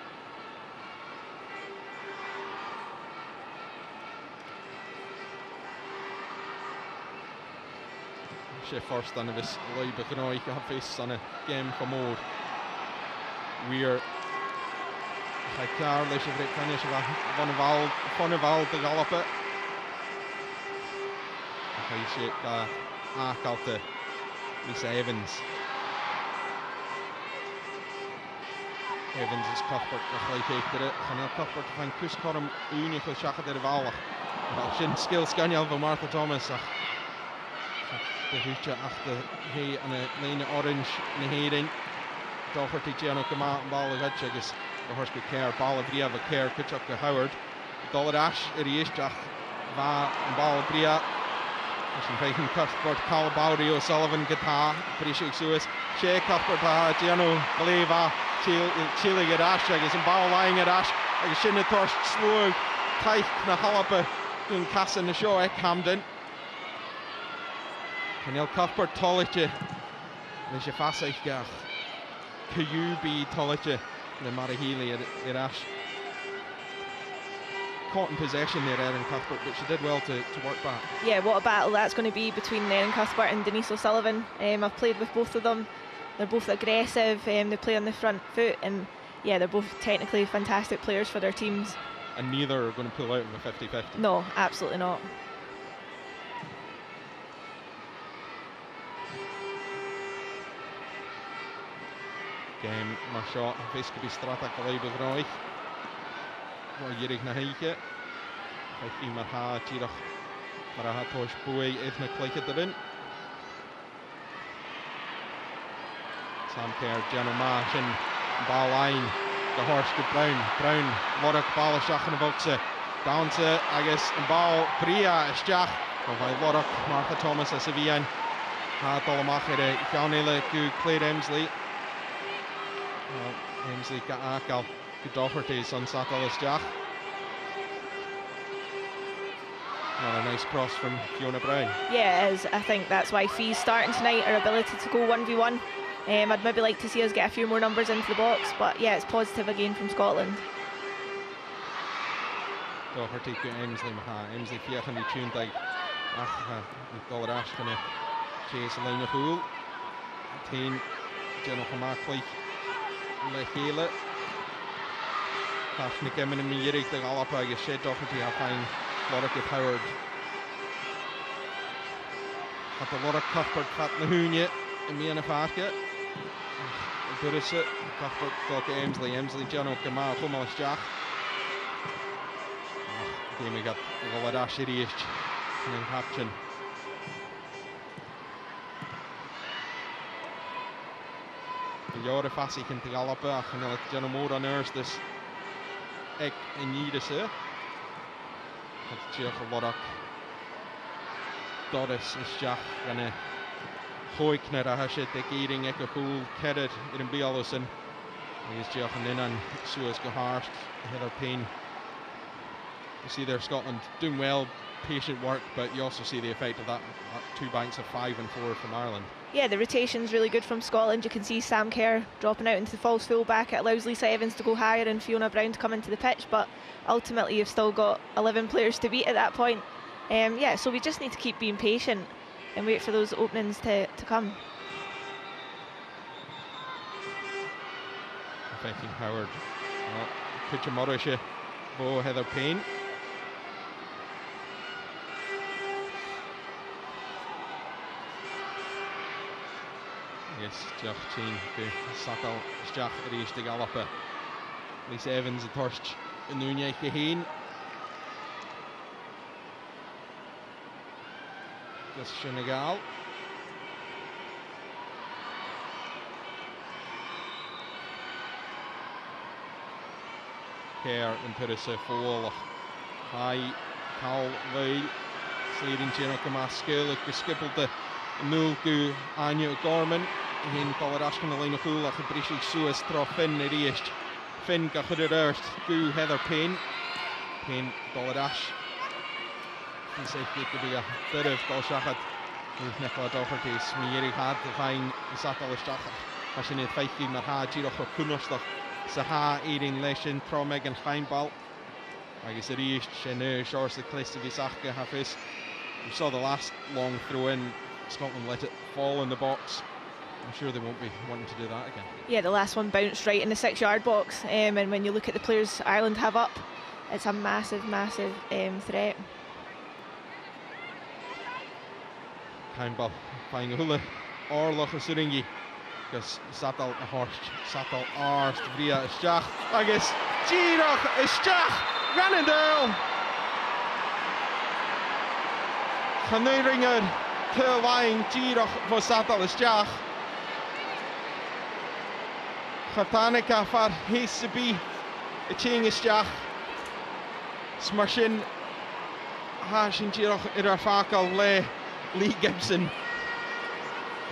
She first on this live begnooi face on a game for more. We're hij klaar is het finish van de Val te galoppen. Hij zit daar aankalte Lisa Evans. Evans is Cuthbert gelijk heeft er. Gaan Cuthbert van Kuskorm unieke schacht de Val. Wel zijn skills kan je al van Martha Thomas. De hoedje achter hij aan de lane orange in de hering. Toch wordt hij nog gemaakt een bal uit. Dus de horse care bal of Bria care pitch up to Howard. Dollar Ash is Jack va een bal Bria. Dus een vijfde Cuthbert Calabaudio O'Sullivan guitar. Pretty Suez. Shea Cuthbert Giano Galeva Chile Gadash. Dus een bal lying Gadash. Ik zie het torst slow. Tijd naar Halappe. Doen kassen in de show at Camden. Canel Cuthbert tolletje. Dus je vast ik ga. Kuyubi tolletje. The Marahili Irash. Caught in possession there, Erin Cuthbert, but she did well to work back. Yeah, what a battle that's going to be between Erin Cuthbert and Denise O'Sullivan. I've played with both of them. They're both aggressive, they play on the front foot, and yeah, they're both technically fantastic players for their teams. And neither are going to pull out of a 50-50. No, absolutely not. Game maar shot Viskebi Strata Kalebe Grooi. Waar Jirig naar Heike. Heike maar haar Jirig. Maar haar Tosh Boei even een klikje erin. Samkeer Jenna Marsh en ballijn. De Horst Brown. Brown wordt ook ballen schach in de boksen. Downse, I guess, een bal Bria is schach. Of hij wordt ook Martha Thomas en Sevilla. Gaat allemaal de Janelle Claire Emsley. Emsley got Akal. Doherty's on Satal Isteach. Another nice cross from Fiona Brown. Yeah, it is. I think that's why Fee's starting tonight, our ability to go 1v1. I'd maybe like to see us get a few more numbers into the box, but yeah, it's positive again from Scotland. Doherty go Emsley Maha. Emsley Fiachan the tune like Dollar Ash gonna chase a line of pool. Tain General Hamakli Le Hele. Hafni Gemmin and Mirik the Galapa I guess Shed Doherty I find Lorica Howard. Had the Lorica Cuthbert Cat Nahunya and me and a Farka. Burissa, Cuthbert Doc Emsley, Emsley General Gama Humal Jack. We got the Ladash Irish and Hapchin. Jaren Fassi can take all back and let General Moore on earth this egg in need of sir. That's Jeff Lodak. Doris is Jack and a Hoikner a hashet the eating echo pool, Kerrid in Bialison. He's Jeff and then on Suez Goharst, Heather Payne. You see there Scotland doing well, patient work, but you also see the effect of that 2 banks of 5 and 4 from Ireland. Yeah, the rotation's really good from Scotland. You can see Sam Kerr dropping out into the false full-back. It allows Lisa Evans to go higher and Fiona Brown to come into the pitch, but ultimately you've still got 11 players to beat at that point. Yeah, so we just need to keep being patient and wait for those openings to come. Affecting Howard. Kucha Morrisha, Bo Heather Payne. Yes, Jeff Chain, Satal, Jack Rees de Galapa. Lisa Evans, the Torch, Nunya Kaheen. This Senegal. Kerr and Teresa Fall. High, Cal Vai, Sliding Chino Kamaskil, Skippel the Mulgu, Anya Gorman. Hen Dollar Ash can the line of fool, like a British Suez Tro Finn, Eriecht. Finn got hooded earth, Goo Heather Payne. Payne Dollar Ash. He said it could be a bit of Dolshachat. With Nicola Doherty, Smieri had to find the Satal Shachat. As in the fight game, Maha, Giroch or Kunostoch, Saha, Eating Leshin, Tro Megan Feinball. I guess Eriecht, Chenu, Shores the Clist of Isaka, Hafiz. We saw the last long throw in, Scotland let it fall in the box. I'm sure they won't be wanting to do that again. Yeah, the last one bounced right in the 6-yard box, and when you look at the players Ireland have up, it's a massive, massive threat. Campbell, flying Hula, Orloch and Suringi, because Satal a horse, Satal Arst, Vria Ischach, I guess, Giroch Ischach, Rannendale, Chanuringer, Terline, Giroch for Satal Ischach. Chatanica for Hesabi, a Ching Ischach, Smashin, Hashin Giroch, Irafakal, Lee Gibson.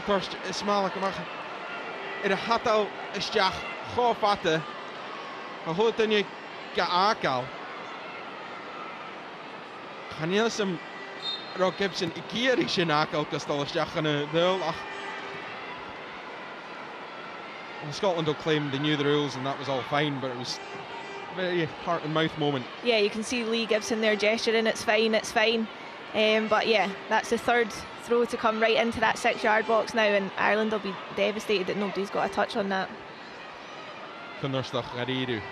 First, Ismail Kamach. In a Hatal Ischach, Hofate, a Hotanya Gaakal. Hanelism Rock Gibson, Ikiri Shinakal, Castellischach, and a Dulach. Scotland will claim they knew the rules and that was all fine, but it was a very heart and mouth moment. Yeah, you can see Lee Gibson there gesturing, it's fine, it's fine. But yeah, that's the third throw to come right into that 6-yard box now, and Ireland will be devastated that nobody's got a touch on that. Kunnerstach Gariru,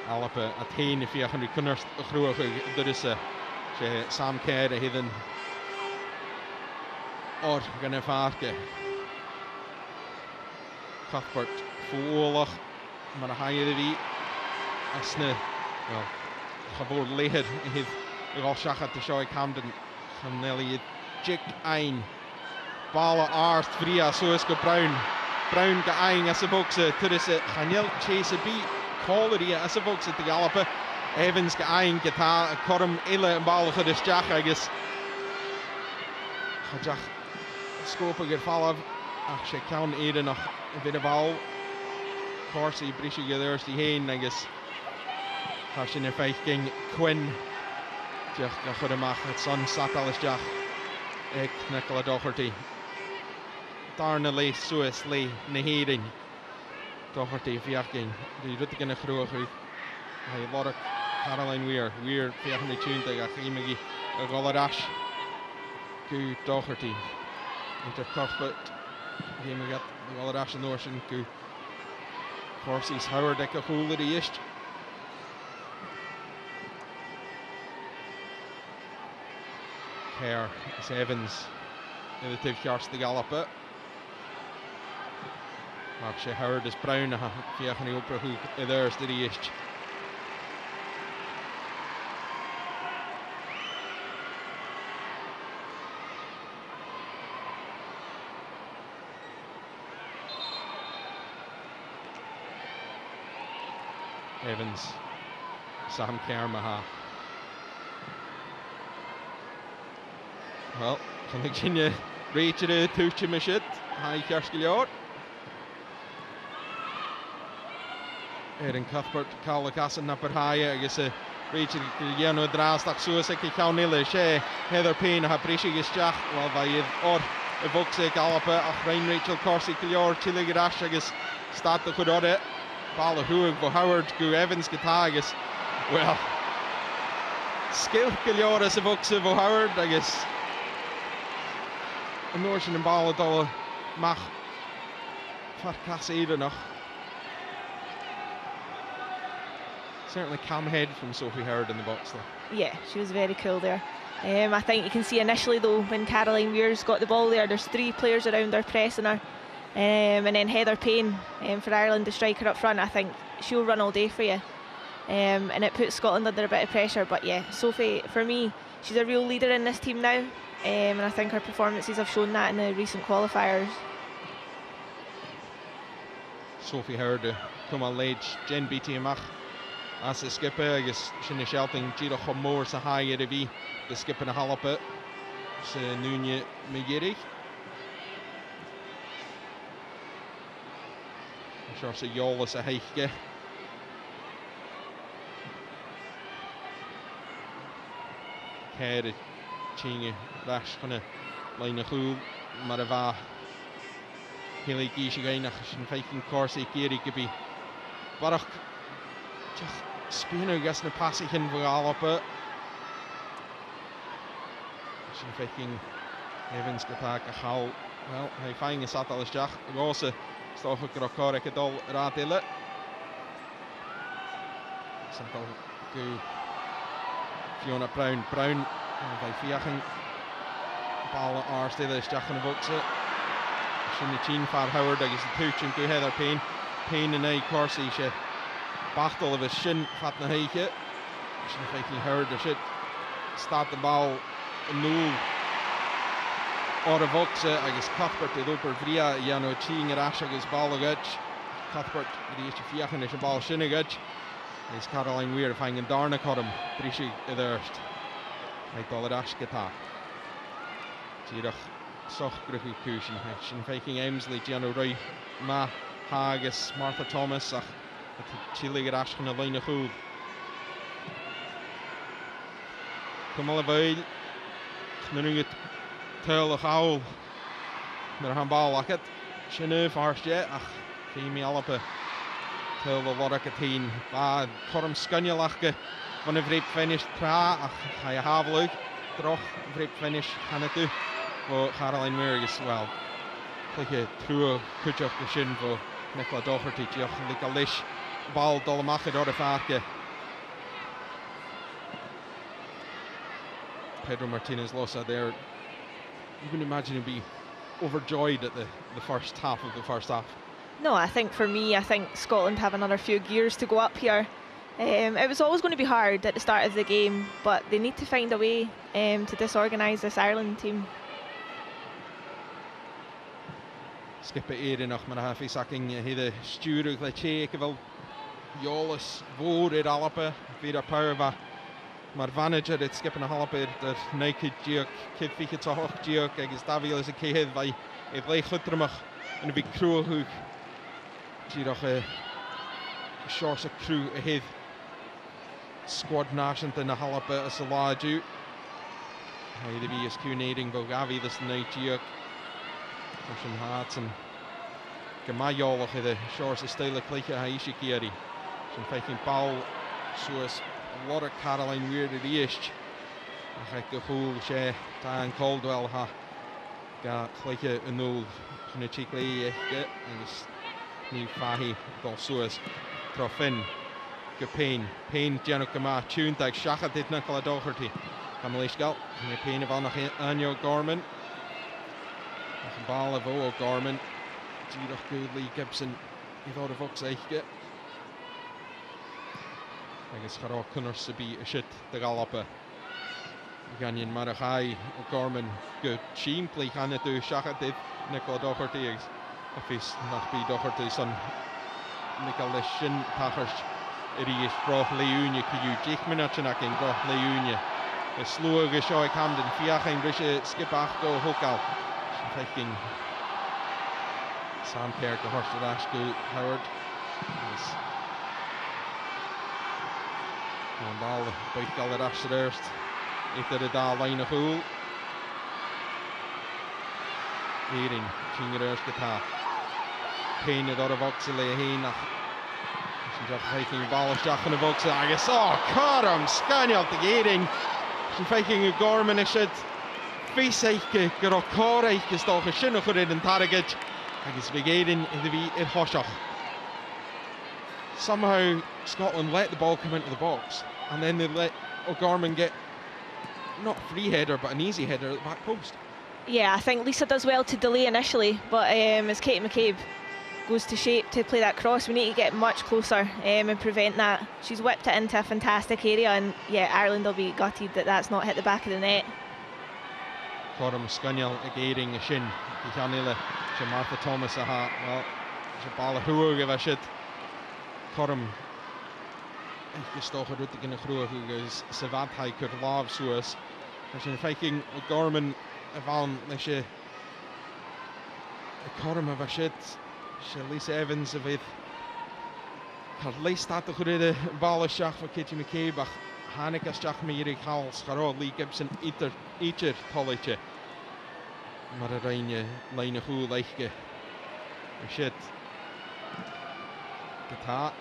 Alapa, Attain, if you have Kunnerst, Gruach, Durissa, Sam Kerr, Hidden, or Ganefarke. Cuthbert, Fuolach, Marahayri, Asne, well, Chabor Lehed, his Roshachat to Shoy Camden, Nelly Jik Ein, Bala Arst, Vria, Suesko Brown, Brown Gaing, Asavoxa, Turissa, Hanil, Chase a beat, Collery, Asavoxa to Galapa, Evans Gaing, Gata, Corum, Illa, and Bala for this Jack, I guess. Hajach, Scope of Gerfalav, Achse Count Eden, a bit of all. Corsi, Brishy, Gersti Hain, I guess. Harshin Faking Quinn. Diolch gachod ymach at son Satalis Diach. Eg Nicola Doherty. Darna le Suis le Nahirin. Doherty Fiachgin. Die Rutte gonna groeig u. Hij Lork Caroline Weir. Weir Fiachni Tunte ach imigi a Golarash. Gu Doherty. Inter Cuthbert. Imigi a Golarash and Norshin gu. Corsi's Howard eka hula di ist. Kerr is Evans. The two yards the gallop it. Mark Howard is Brown. Fiachni Opera who there's the ist. Evans, Sam Kermaha. Well, can Virginia reach it to Chimishit? High Kerskiliot. Erin Cuthbert, Carla Casson, Napper High, I guess reach it Yano Drastak Suicek, Kaunilla, Shea, Heather Payne, Haprishi Jach, well, by or a Voxe Galapa, Rain Rachel Corsi, Kilior, Chiligarash, I guess, start the Kudore. Ball Huig for Howard, Gu Evans Gatagas. Well, skill Kilioris of Voxe for Howard, I guess. A notion and ball dollar Mach Farkas either noch. Certainly calm head from Sophie Howard in the box there. Yeah, she was very cool there. I think you can see initially though when Caroline Weir's got the ball there, there's 3 players around her pressing her. And then Heather Payne for Ireland, the striker up front, I think she'll run all day for you. And it puts Scotland under a bit of pressure. But yeah, Sophie, for me, she's a real leader in this team now. And I think her performances have shown that in the recent qualifiers. Sophie Howard, come on, Lage, Jen Beatty Mach. As a skipper, I guess Shinny Shelting, Giro Homor, Sahaya Revi, the skipper in a halapet. Nunya Megiri. Sure, so Yolas a Heiche. Kere Chingy Rash kind of line of Hul Marava Hilly Gishigainach and Faking Corsi Kiri could be Barak just Spino gets the passing in for all up it. Shin Faking Evans Gatak a Hal. Well, I find a Satalis Jack. Also. Stoch Grokor Kedol Radille. Simple go Fiona Brown by Fiaching. Ball Arstille is Jack and Voxe. Shinny Chin Far Howard, I guess the Touch and go Heather Payne. Payne and I Corsi she battle of a shin fat na heike. Shin Faking Howard the shit. Start the ball null. Or a Voxe, I guess Cuthbert did over Vria, Jano Ching Rash agus Ballagach. Cuthbert, the issue Fiachan is a ball Shinigach. Is Caroline Weir finding Darna Codum, Brishi Ederst. Like Balladash Gata. Girach Soch Griffy Cushion, Shin Faking Emsley, Jano Roy, Ma Haggis, Martha Thomas, Chili Rash and a line of Hood. Kumalavail, Knurring Tuil Howl, Merhan Ball Locket, Shinu Forst Jet, Kimi Alapa, Tuil the Lorakateen, Bad Corum Scunyalachke, when a vrip finished Pra, I have look, Droch, vrip finish, Hanatu, for Caroline Weir as well. Like a true Kuchok the Shin for Nicola Doherty, Joch, like a Lish, Ball Dolomachid or the Farke. Pedro Martinez Losa there. You can imagine he'd be overjoyed at the first half of the first half. No, I think for me, I think Scotland have another few gears to go up here. It was always going to be hard at the start of the game, but they need to find a way to disorganise this Ireland team. Skipper Erin nog maar hafi sacking hede stuurug le check wel Jolis voor Alpe weer power maar manager het skippen een halve der naked Geok kid fiche toch Geok is Daviel is a keer bij het leeg goed terug en een big crew hoek Geok short crew ahead squad náisiúnta na Hallapa as a láidú. Haid a bhí is cúnéing bó gaví this náitiíoch. Ars an háat an gomaeolach iad a seoir sa stéile clíche a eisi géirí. Sin feikin ball suas lot of Caroline Weir a ríist. A chaid go chúl sé tá an Caldwell ha ga clíche an núl chuna tí lí eiche agus ní fahí dul suas tro fin go Payne Gianno Gama tún ag seacha dit na cala dóchartí Camilís gal ní Payne a bhá nach Anio Gorman nach ball a bhó ó Gorman díadach go Lee Gibson I ddod a bhocs eiche agus chará cynnar sa bí a sit de galapa Ganyan mar a chai ó Gorman go tíim plí channa dú seacha dit na cala dóchartí agus a fís nach bí dóchartí san Nicol leis sin tachart is broch leúne cuú 10 minút nach in broch leúne. Is slú agus seo ag Camden fiachain brise skipach go hocal. Sin feiking Sam Kerr go horst go Howard. An ball buit gal ar as erst. Either a dá line a húl. Éirin tíngir erst gotá. Payne a dod a bhox le hí nach Sin feiking ball steach an a bhox agus carm scanealt a géiring. Sin feiking a Gorman is it fís eiche gur cór eiche stocha sin a chur an target agus bhí géirin in the bhí it hoiseach. Somehow Scotland let the ball come into the box and then they let O'Gorman get not a free header but an easy header at the back post. Yeah, I think Lisa does well to delay initially, but as Katie McCabe goes to shape to play that cross, we need to get much closer and prevent that. She's whipped it into a fantastic area, and yeah, Ireland will be gutted that that's not hit the back of the net. Corum Scunnell a géiring a sin I Janile to Martha Thomas a ha well it's a ball a húg a bheit Corum is stocha rutig in a chrúach agus sa bhadthaid chur láb suas sin feiking Gorman a bhain leis a Corum a bheit se Lisa Evans a bheit Car leis dat a chur a ball a seach for Katie McCabe ach hánig as teach mé irig háls chará Lee Gibson ítir tollaite mar a raine leine hú leiche a shit Gotá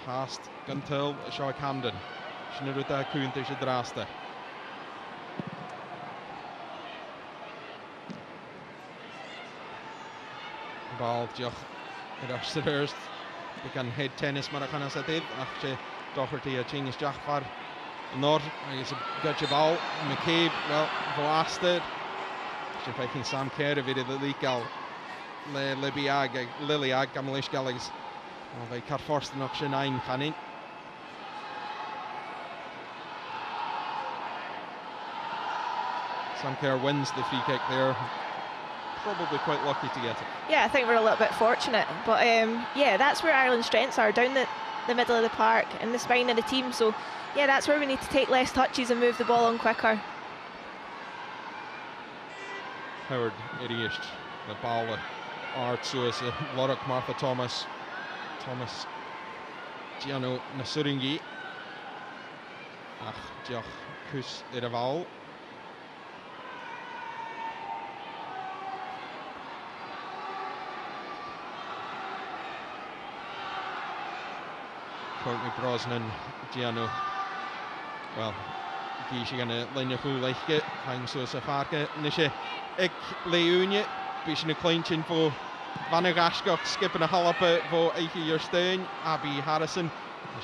Haast Guntil a seo Camden sinna ruta cúnta sé drásta ball deoch ar as sa first gan head tennis mar a chana sa did ach sé dochirtí a tínis deach far nor agus a gutje ball McCabe well bhasta sin feiking Sam Kerr a bhíad le lígal le Libiag Liliag Camilís Gallagher bheith car forstanach sin ein chanin Sam Kerr wins the free kick there. Probably quite lucky to get it. Yeah, I think we're a little bit fortunate, but yeah, that's where Ireland's strengths are, down the middle of the park and the spine of the team, so yeah, that's where we need to take less touches and move the ball on quicker. Howard iriist the ball art suas Lorach Martha Thomas Gianno Nasuringi ach deoch cús ar a bhall Courtney Brosnan Gianno well gí sé gan leine chuú leiche haing suas a farca nishe ag leúne bhí sin na cleintin fó Vanna Gashcock skipping a Hallapa fó eiche Jorstein Abby Harrison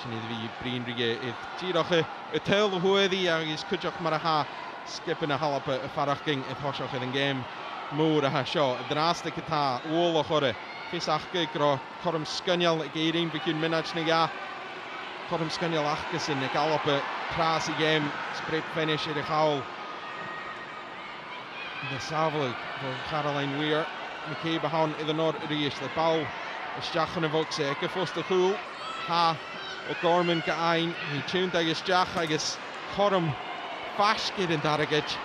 sin iad bhí bríonrige iad tíracha a tel huaidí agus cuideach mar a ha skipping a Hallapa a farachking iad thoiseach in an game mór a ha seo drásta catá óla chore físachca gra Corum Scunnell ag éirín bhíún minach na ga Corum Scunnell achgus in ag Hallapa crasí game sprint finish ar a chawl the Savlig for Caroline Weir McCabe a hán iad an nor ríist le ball isteach an a bhog sé ag go fósta chúl ha O'Gorman go ein hí túnt agus deach agus Corum fascid an daragid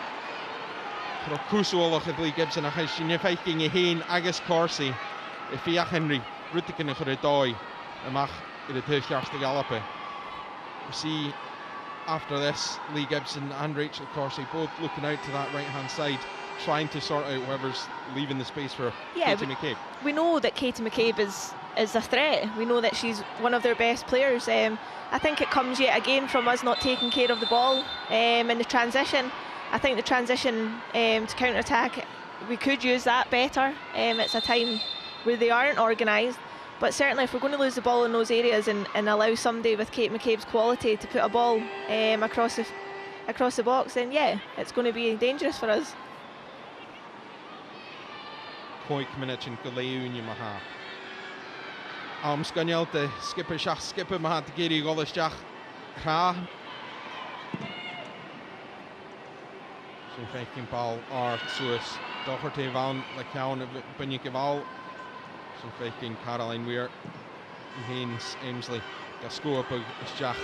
Cro cúsúlach a Lee Gibson a chais sin feiking a héin agus Corsi I fiach Henry ruticin a chur a dói amach I the tuiscearsta Galapa. Sí after this, Lee Gibson and Rachel Corsie both looking out to that right-hand side, trying to sort out whoever's leaving the space for Katie McCabe. We know that Katie McCabe is a threat. We know that she's one of their best players. I think it comes yet again from us not taking care of the ball in the transition. I think the transition to counter-attack, we could use that better. It's a time where they aren't organised, but certainly if we're going to lose the ball in those areas and allow somebody with Kate McCabe's quality to put a ball across the box, then yeah, it's going to be dangerous for us. Poik minute in Galeun maha. Sgoniel de skipper Shach skipper maha de geri Golishach Ra. Zijn faking bal Art Suez. Doherty van the count of Bunyakival. Zijn faking Caroline Weir. Haynes Amesley. Gascoa Bug Shach.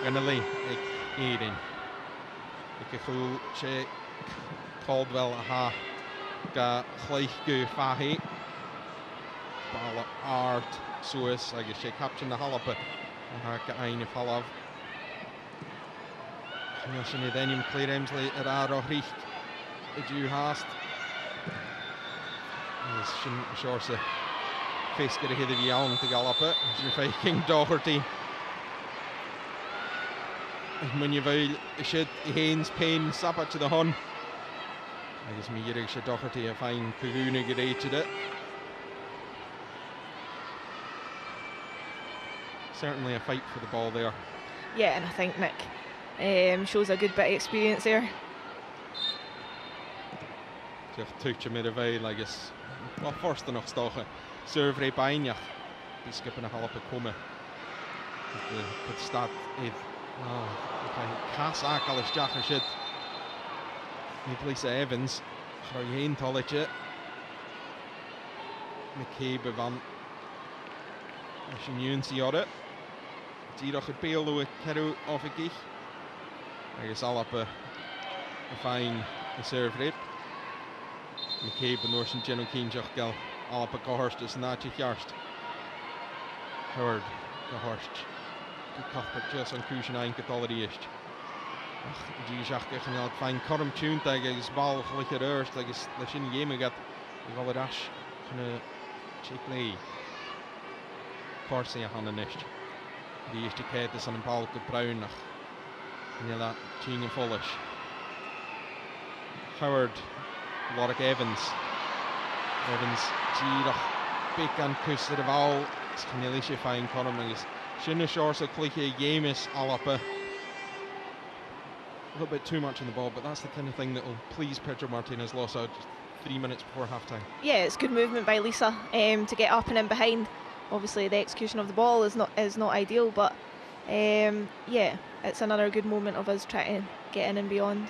Ganali. Ik Eden. Ik gevoel Che Caldwell aha. Ga gleich go fahi. Ball Art Suez. I guess she captured the Halappe. Ga eine fall of. Als je niet in je Claire Emsley er richt, het je haast. Dus je shortse fisker de hele aan te galoppen. Je Viking Doherty. When je wil, je Haynes Payne sapper to the hun. I guess me hier je Doherty a fine Kaguna gereed it. Certainly a fight for the ball there. Yeah, and I think Nick shows a good bit of experience there. Zeg tuchtje met de veil, I guess. Wel first nog stochen. Serve bijnjach. Die skippen nog halve komen. Het staat even. Ik ga zaak alles jachen shit. Met Lisa Evans. Ga je heen tolletje. McCabe van. Als je nu zie hadden. Zie dat het peel hoe Kero of ik. I guess all up a fine serve rate. McCabe and Orson General Keen Jachgal all up a Gahorst is not Jarst. Howard Gahorst. Good Cuthbert just on Crucian Ein Catholic East. G Jach and I'll find Currum Tune tag is ball like it erst like it's the shin game got the all dash gonna check play. Corsi on the nest. The eerste keer is aan een bal te bruinig. En dat Gene Follish. Howard, Warwick Evans. Evans, G-dag, big and kussen de bal. Het kan heel erg fijn komen. Het is schöne chance, klikke game is all up a little bit too much in the ball, but that's the kind of thing that will please Pedro Martinez lost out 3 minutes before half-time. Yeah, it's good movement by Lisa to get up and in behind. Obviously the execution of the ball is not ideal, but yeah, it's another good moment of us trying to get in and beyond.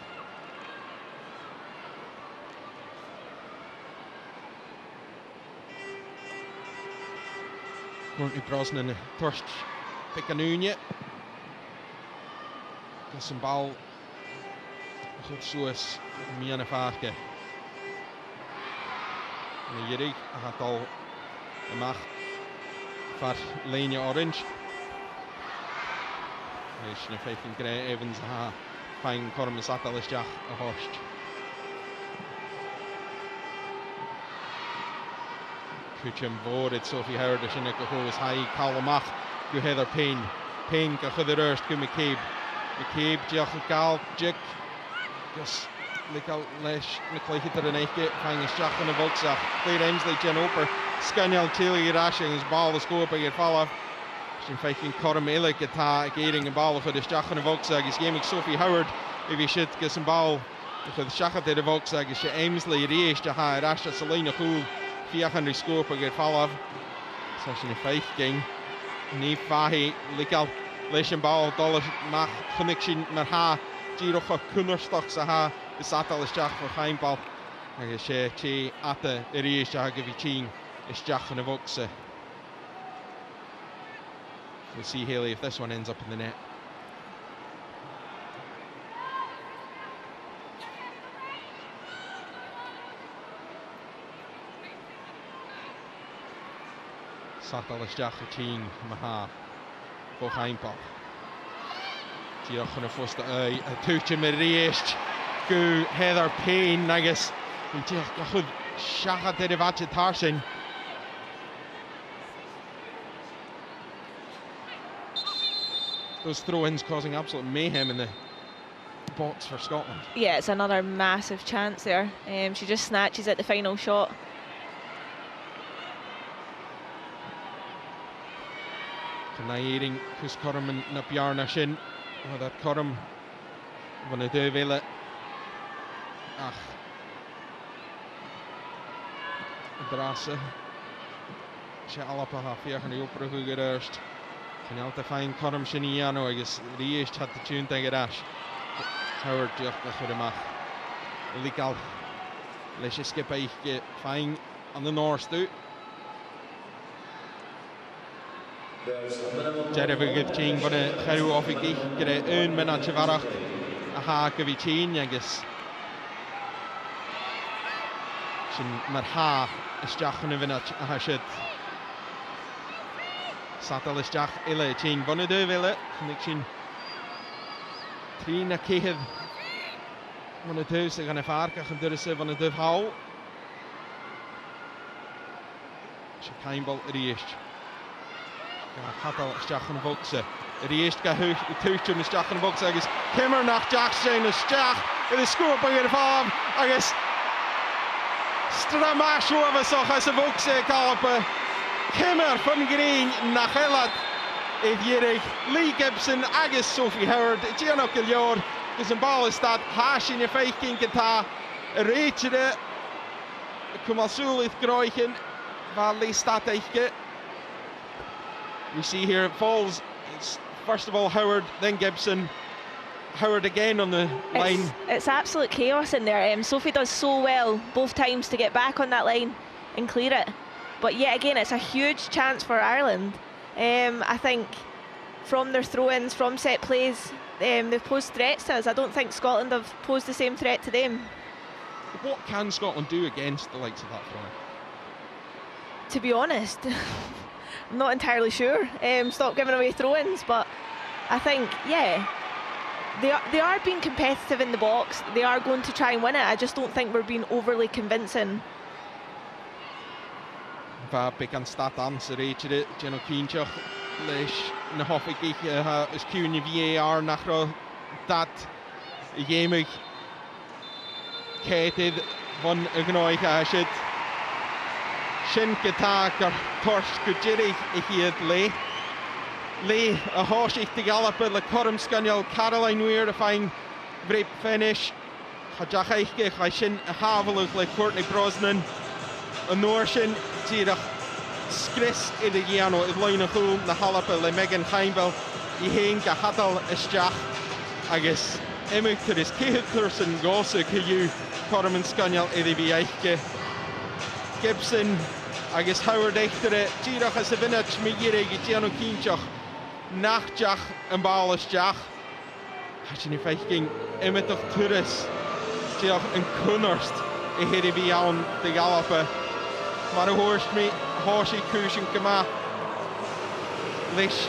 Courtney Brosnan in first pick a noonje. Dat is een bal goed zo is meer naar vaartje. En hier gaat al de macht van Lenia Orange. Is een faking Gray Evans ha fine Corm is at alles Jack a horst. Kuchum voted Sophie Howard is in a goes high Calamach go Heather Payne go the first go McCabe Jack Gal Jick just like out lesh McClayton to the night fine is Jack on the Volkswagen Claire Emsley Jen Oper Scannell Tilly rashing his ball is go up and fall off. Zijn faking Corm Illik het gering een bal voor de Jack on the Volkswagen is game Sophie Howard if he should get some ball for the Jack at the Volkswagen is Emsley race to ha rash at Selena Cool 400 scope and fall off. Session in 5 game. Nee Fahi Likal Leshen ball dollar mag connection met ha Giro Kunnerstock sa ha de Satal is Jack voor Heimbal. En is che at the race Jack give you is Jack on the Volkswagen. We'll see Haley if this one ends up in the net. Satalis Jachatine Maha Boheimbal. Díach chun fust a túte me réist go Heather Payne agus díach go chud seachad de bhaite tar sin. Those throw-ins causing absolute mayhem in the box for Scotland. Yeah, it's another massive chance there. She just snatches at the final shot. Canaíring cos Corm na Bjarna sin. Dat Corm van de dövele. Ach. Drase. Se alapa ha fiach an opruhu gerust. Can alta fine Corm sin iano agus riist hat de tune tegen rash. Howard diolch chud amach. Legal. Leis skip eich fine an the north do. Jerry gyda ti'n bod y cherw off i gych gyda 1 minut farach a ha gyda ti'n agos sy'n mae'r ha ysdiach yn y fynnach a ha sydd sadal ysdiach ile ti'n bod y dyfyle chynnig sy'n 3 na cyhydd bod y dyw sy'n gan y ffarc ac yn dyrus y bod y dyf hawl sy'n cael bol yr eist. Hadal ysdiach yn y bwgse. Yr eist ga tŵtwm ysdiach yn y bwgse agos Cymr nach Jackson ysdiach yn y sgwp yn gyda ffab agos stramash o efo as y bwgse galop Cymr ffyn green nach elad i ddierig Lee Gibson agos Sophie Howard Gianno Gilior gys yn bal ystad hasin y ffeichyn gyda y reitire cwmal sŵlydd groechen fel le stad eichge. We see here it falls. It's first of all Howard, then Gibson. Howard again on the line. It's absolute chaos in there. Sophie does so well both times to get back on that line and clear it. But yet again, it's a huge chance for Ireland. I think from their throw-ins, from set plays, they've posed threats to us. I don't think Scotland have posed the same threat to them. What can Scotland do against the likes of that throw? To be honest, I'm not entirely sure. Stop giving away throw-ins, but I think, yeah, they are being competitive in the box. They are going to try and win it. I just don't think we're being overly convincing. Va big an stat answer each Geno Keenchach leis na hoffig ich is cún VAR nach ro dat géimig Kated van ugnoich ashit Shin Gata gur Torsh Gujiri ichiad le a hoshich the galloped le Corm Scaniel Caroline Weir a fine grape finish Hajachaiche Hashin a Haveluch le Courtney Brosnan a Norshin Tirach Skris in the Giano is line of home the Halapa le Megan Heimbel I heen ga hadal isjach agus emig to this Kihturson Gosse you Corm and Scaniel Edibi Eiche Gibson agus Howard Eichtere Tirach as a vinach Migire Giano Keenchach Nachjach and Balasjach Hashin Feichking Emmetach Turis Tirach and Kunnerst I Edibi on the Gallapa Maar hoorst me Hoshi Kushin Kama Lish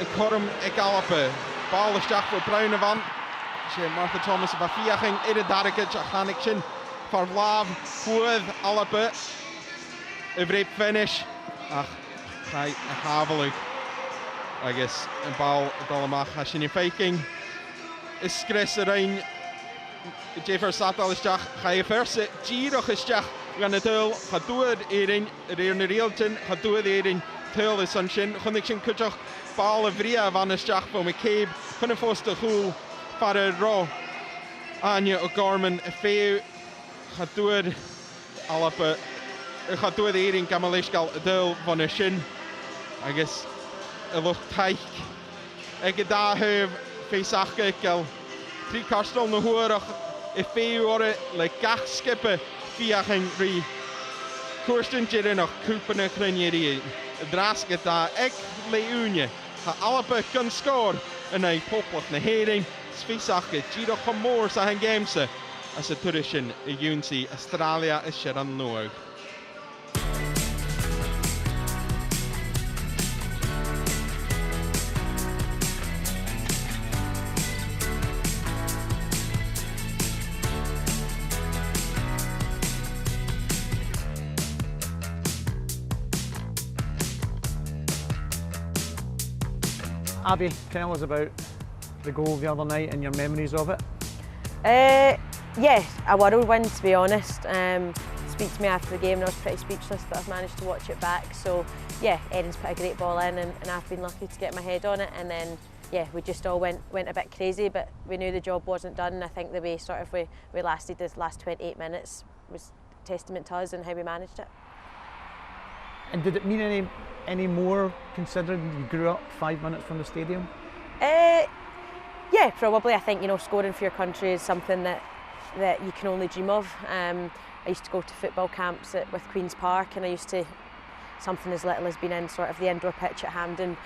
en Corm en Gallopе Ballenstach voor Bruine van Martha Thomas of Afiaching in de Darike Jachaniction for Vlav Footh Allepe a great finish ach Kai a Haveluch I guess en bal Dollamach Hashin Faking is Skris Rein Jeffer Satal is Jach Kai Verse Giroch is Jach gan y tyl, chadwyd eirin, yr ein reiltyn, chadwyd eirin, tyl y sunshin, chynnig sy'n cydioch bal y fria fan ysdiach fo me ceib, chyn y ffost y chwl, far y ro, anya o gorman y ffew, chadwyd alap y chadwyd eirin gamal eisgal y tyl fan y shin, agos y lwch taich, ag y da hyf, ffeisach gael, tri carstol na hwyrach, y ffew o'r le gach skippe, Fiaching ri Kirsten Jirin och Kupene Krenieri Drasket da ek leunje ha allepe kan score en ei poplach na hering Svisake Giro Komor sa hen gamese as a turishin I Unsi Australia is Sharon Noog. Abby, tell us about the goal the other night and your memories of it. Yeah, a whirlwind to be honest. Speak to me after the game and I was pretty speechless, but I've managed to watch it back. So yeah, Erin's put a great ball in and I've been lucky to get my head on it, and then yeah, we just all went a bit crazy, but we knew the job wasn't done, and I think the way sort of we lasted this last 28 minutes was testament to us and how we managed it. And did it mean any more considering you grew up 5 minutes from the stadium? Yeah, probably. I think, you know, scoring for your country is something that you can only dream of. I used to go to football camps with Queen's Park, and I used to, something as little as being in sort of the indoor pitch at Hampden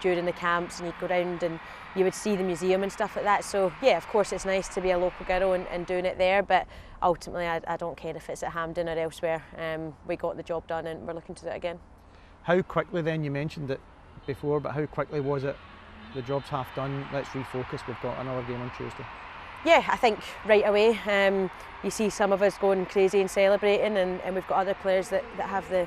during the camps, and you'd go round and you would see the museum and stuff like that. So yeah, of course it's nice to be a local girl and doing it there, but ultimately I don't care if it's at Hampden or elsewhere. We got the job done and we're looking to do it again. How quickly then, you mentioned it before, but how quickly was it, the job's half done, let's refocus, we've got another game on Tuesday? Yeah, I think right away. You see some of us going crazy and celebrating, and we've got other players that have the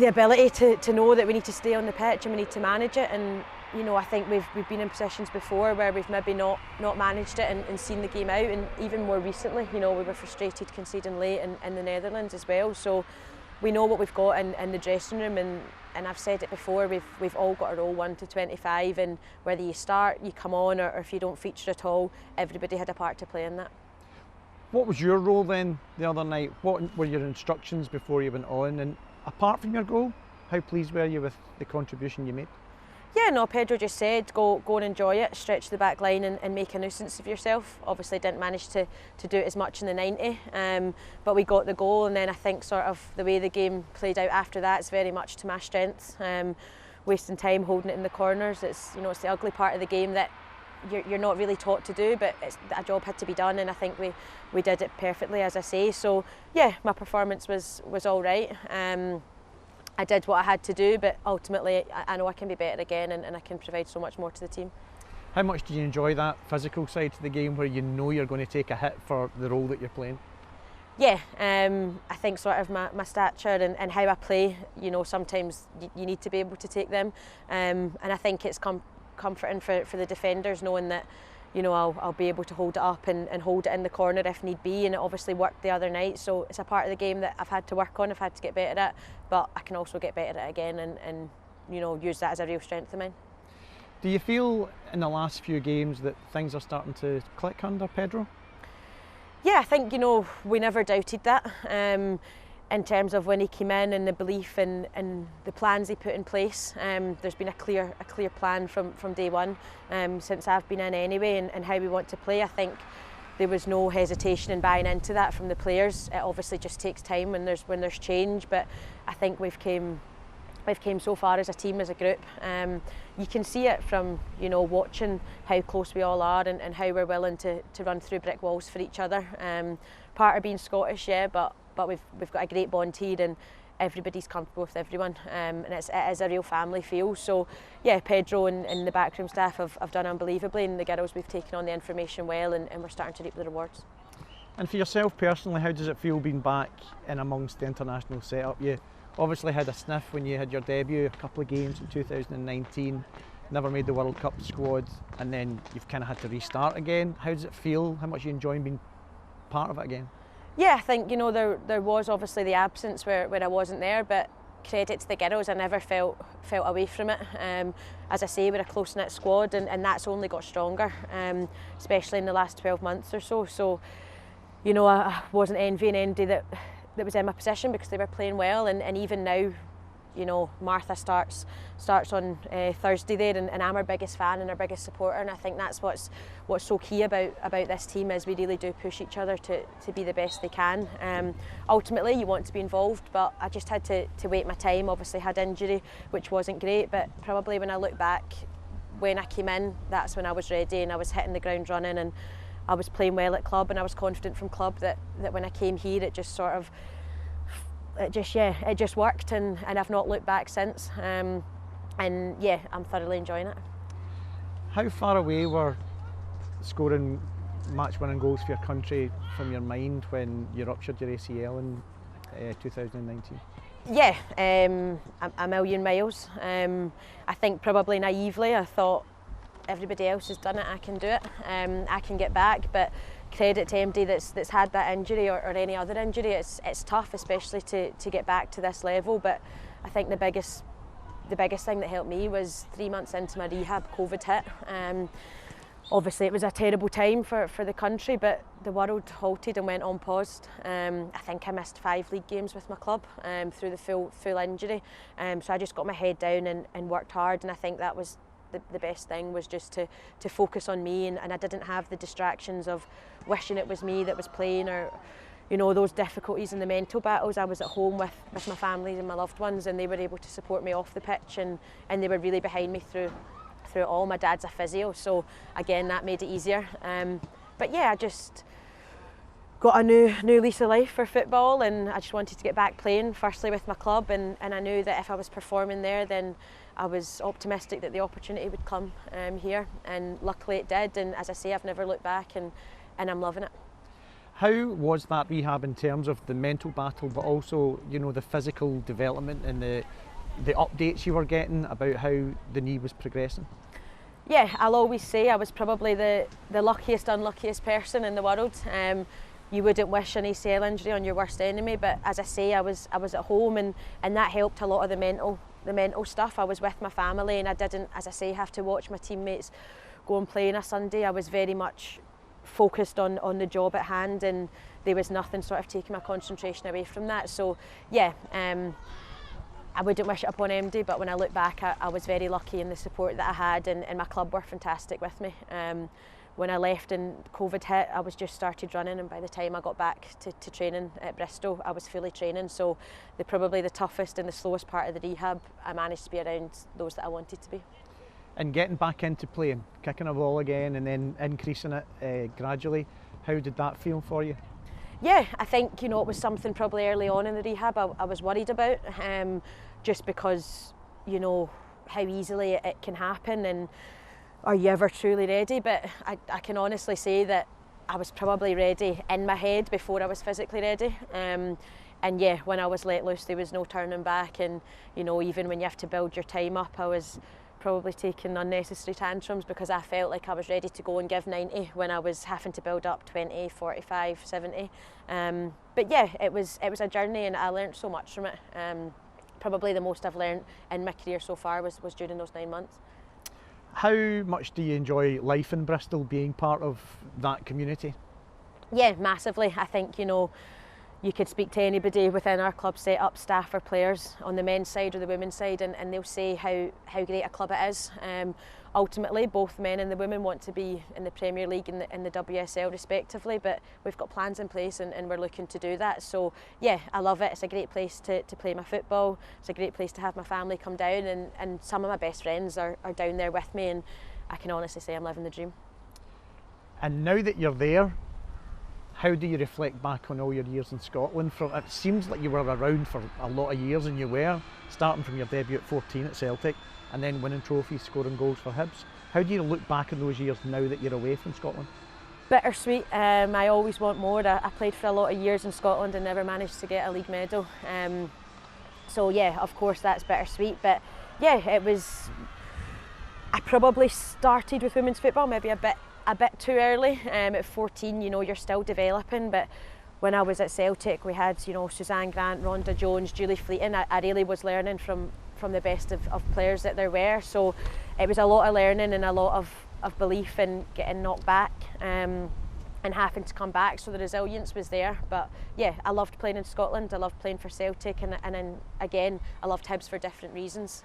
ability to know that we need to stay on the pitch and we need to manage it. And you know, I think we've been in positions before where we've maybe not managed it and seen the game out, and even more recently, you know, we were frustrated conceding late in the Netherlands as well. So we know what we've got in the dressing room, and I've said it before, we've all got a role 1 to 25, and whether you start, you come on, or if you don't feature at all, everybody had a part to play in that. What was your role then the other night? What were your instructions before you went on? And apart from your goal, how pleased were you with the contribution you made? Yeah, no, Pedro just said go and enjoy it, stretch the back line and make a nuisance of yourself. Obviously didn't manage to do it as much in the 90, but we got the goal, and then I think sort of the way the game played out after that is very much to my strengths. Wasting time holding it in the corners, it's, you know, it's the ugly part of the game that you're not really taught to do, but a job had to be done, and I think we did it perfectly, as I say. So yeah, my performance was all right. I did what I had to do, but ultimately I know I can be better again, and I can provide so much more to the team. How much do you enjoy that physical side to the game where you know you're going to take a hit for the role that you're playing? Yeah, I think sort of my stature and how I play, you know, sometimes you need to be able to take them, and I think it's comforting for the defenders knowing that, you know, I'll be able to hold it up and hold it in the corner if need be, and it obviously worked the other night. So it's a part of the game that I've had to work on, I've had to get better at, but I can also get better at it again and you know, use that as a real strength of mine. Do you feel in the last few games that things are starting to click under Pedro? Yeah, I think, you know, we never doubted that. In terms of when he came in and the belief and the plans he put in place, there's been a clear plan from day one, since I've been in anyway, and how we want to play. I think there was no hesitation in buying into that from the players. It obviously just takes time when there's change, but I think we've came so far as a team, as a group. You can see it from, you know, watching how close we all are and how we're willing to run through brick walls for each other. Part of being Scottish, yeah, but we've got a great bond here, and everybody's comfortable with everyone, and it is a real family feel. So yeah, Pedro and the backroom staff have done unbelievably, and the girls, we've taken on the information well, and we're starting to reap the rewards. And for yourself personally, how does it feel being back in amongst the international setup? You obviously had a sniff when you had your debut, a couple of games in 2019, never made the World Cup squad, and then you've kind of had to restart again. How does it feel? How much are you enjoying being part of it again? Yeah, I think, you know, there was obviously the absence where I wasn't there, but credit to the girls, I never felt away from it. As I say, we're a close-knit squad, and that's only got stronger, especially in the last 12 months or so. So, you know, I wasn't envying anybody that was in my position because they were playing well, and even now, you know, Martha starts on Thursday there, and I'm our biggest fan and our biggest supporter, and I think that's what's so key about this team, is we really do push each other to be the best they can. Ultimately you want to be involved, but I just had to wait my time. Obviously had injury, which wasn't great, but probably when I look back, when I came in, that's when I was ready and I was hitting the ground running, and I was playing well at club, and I was confident from club that when I came here it just sort of it just worked, and I've not looked back since, and yeah, I'm thoroughly enjoying it. How far away were scoring match-winning goals for your country from your mind when you ruptured your ACL in 2019? Yeah, a million miles. I think probably naively I thought everybody else has done it, I can do it, I can get back, but credit to MD that's had that injury or any other injury. It's tough, especially to get back to this level, but I think the biggest thing that helped me was 3 months into my rehab, COVID hit. Obviously it was a terrible time for the country, but the world halted and went on pause. I think I missed 5 league games with my club through the full injury. So I just got my head down and worked hard, and I think that was the best thing, was just to focus on me, and I didn't have the distractions of wishing it was me that was playing, or those difficulties and the mental battles. I was at home with my family and my loved ones, and they were able to support me off the pitch, and they were really behind me through it all. My dad's a physio, so again that made it easier. But yeah, I just got a new lease of life for football, and I just wanted to get back playing, firstly with my club, and I knew that if I was performing there, then I was optimistic that the opportunity would come here, and luckily it did, and as I say, I've never looked back, and I'm loving it. How was that rehab in terms of the mental battle, but also the physical development and the updates you were getting about how the knee was progressing? Yeah, I'll always say I was probably the luckiest, unluckiest person in the world. You wouldn't wish an ACL injury on your worst enemy, but as I say, I was at home, and that helped a lot of the mental stuff. I was with my family, and I didn't, as I say, have to watch my teammates go and play on a Sunday. I was very much focused on the job at hand, and there was nothing sort of taking my concentration away from that. So yeah, I wouldn't wish it upon MD, but when I look back, I was very lucky in the support that I had, and my club were fantastic with me. When I left and COVID hit, I was just started running, and by the time I got back to training at Bristol, I was fully training. So probably the toughest and the slowest part of the rehab, I managed to be around those that I wanted to be. And getting back into playing, kicking a ball again and then increasing it gradually, how did that feel for you? Yeah, I think it was something probably early on in the rehab I was worried about, just because how easily it can happen, and are you ever truly ready? But I can honestly say that I was probably ready in my head before I was physically ready. And yeah, when I was let loose, there was no turning back, and even when you have to build your time up, I was probably taking unnecessary tantrums because I felt like I was ready to go and give 90 when I was having to build up 20, 45, 70. But yeah, it was a journey, and I learned so much from it. Probably the most I've learned in my career so far was during those 9 months. How much do you enjoy life in Bristol, being part of that community? Yeah, massively. I think you could speak to anybody within our club set-up, staff or players on the men's side or the women's side, and they'll say how great a club it is. Ultimately, both men and the women want to be in the Premier League and the WSL respectively, but we've got plans in place, and we're looking to do that. So yeah, I love it. It's a great place to play my football. It's a great place to have my family come down, and some of my best friends are down there with me, and I can honestly say I'm living the dream. And now that you're there, how do you reflect back on all your years in Scotland? It seems like you were around for a lot of years, and you were, starting from your debut at 14 at Celtic, and then winning trophies, scoring goals for Hibs. How do you look back on those years now that you're away from Scotland? Bittersweet. I always want more. I played for a lot of years in Scotland and never managed to get a league medal. So yeah, of course that's bittersweet. But yeah, I probably started with women's football maybe a bit too early. At 14, you're still developing, but when I was at Celtic, we had Suzanne Grant, Rhonda Jones, Julie Fleeting. I really was learning from the best of players that there were. So it was a lot of learning and a lot of belief in getting knocked back and having to come back. So the resilience was there. But yeah, I loved playing in Scotland. I loved playing for Celtic, and then again, I loved Hibs for different reasons.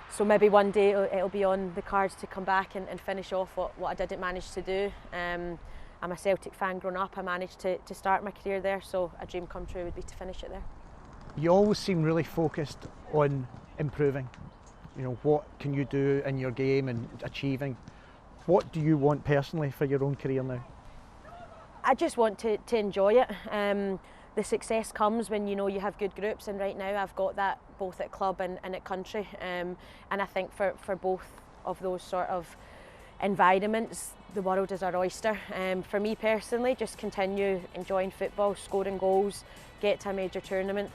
So maybe one day it'll be on the cards to come back and finish off what I didn't manage to do. I'm a Celtic fan growing up. I managed to start my career there, so a dream come true would be to finish it there. You always seem really focused on improving. What can you do in your game and achieving? What do you want personally for your own career now? I just want to enjoy it. The success comes when you have good groups, and right now I've got that both at club and at country, and I think for both of those sort of environments, the world is our oyster. For me personally, just continue enjoying football, scoring goals, get to a major tournament,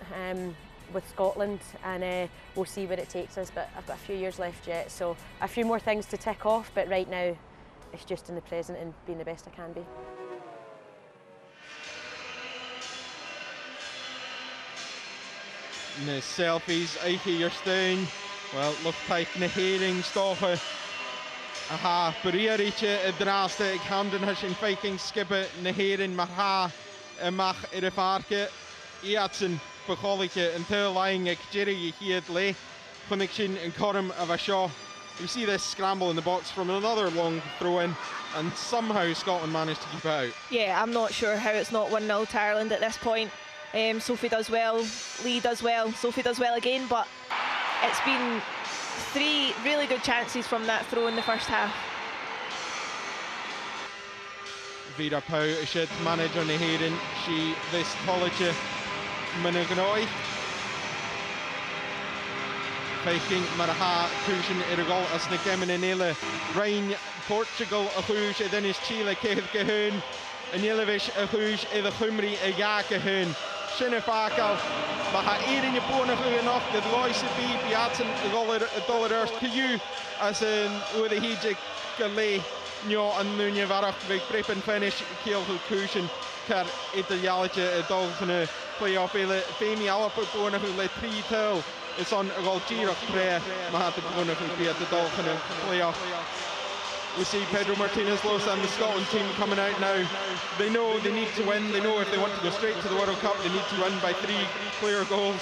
with Scotland, and we'll see where it takes us, but I've got a few years left yet, so a few more things to tick off, but right now it's just in the present and being the best I can be. De selfies eigen Jerstein. Wel, lucht tegen de hering stochen. Aha, Berierietje draaste. Ik handen has in faking skippen de hering, maar ha mag in de vaarke. Iatsen begolletje en te lying ik Jerry hier het lee. Connection and Corum of a shaw. You see this scramble in the box from another long throw in, and somehow Scotland managed to keep it out. Yeah, I'm not sure how it's not 1-0 to Ireland at this point. Sophie does well, Lee does well, Sophie does well again, but it's been 3 really good chances from that throw in the first half. Vera Pauw is het manager in de heren. She this college Minneganoi. Viking Maraha Kuchen Irgol as the Gemin in Ile Rain Portugal a Huge then is Chile Kev Gehun and Yelevish a Huge in the Humri a Yakahun Shinnefakal Maha Erin Yapona enough the voice of B Piatzen a dollar to you as in with the Hijik Gale Nyo and Nunya Varach big prep and finish Kiel Kuchen Ker Italialetje a dolphin playoff Femi Alapona who let 3-2. It's on a goal Girach prayer. Mahat Bona who be at the Dolphin playoff. We see Pedro Martinez Losa and the Scotland team coming out now. They know they need to win. They know if they want to go straight to the World Cup, they need to win by 3 clear goals.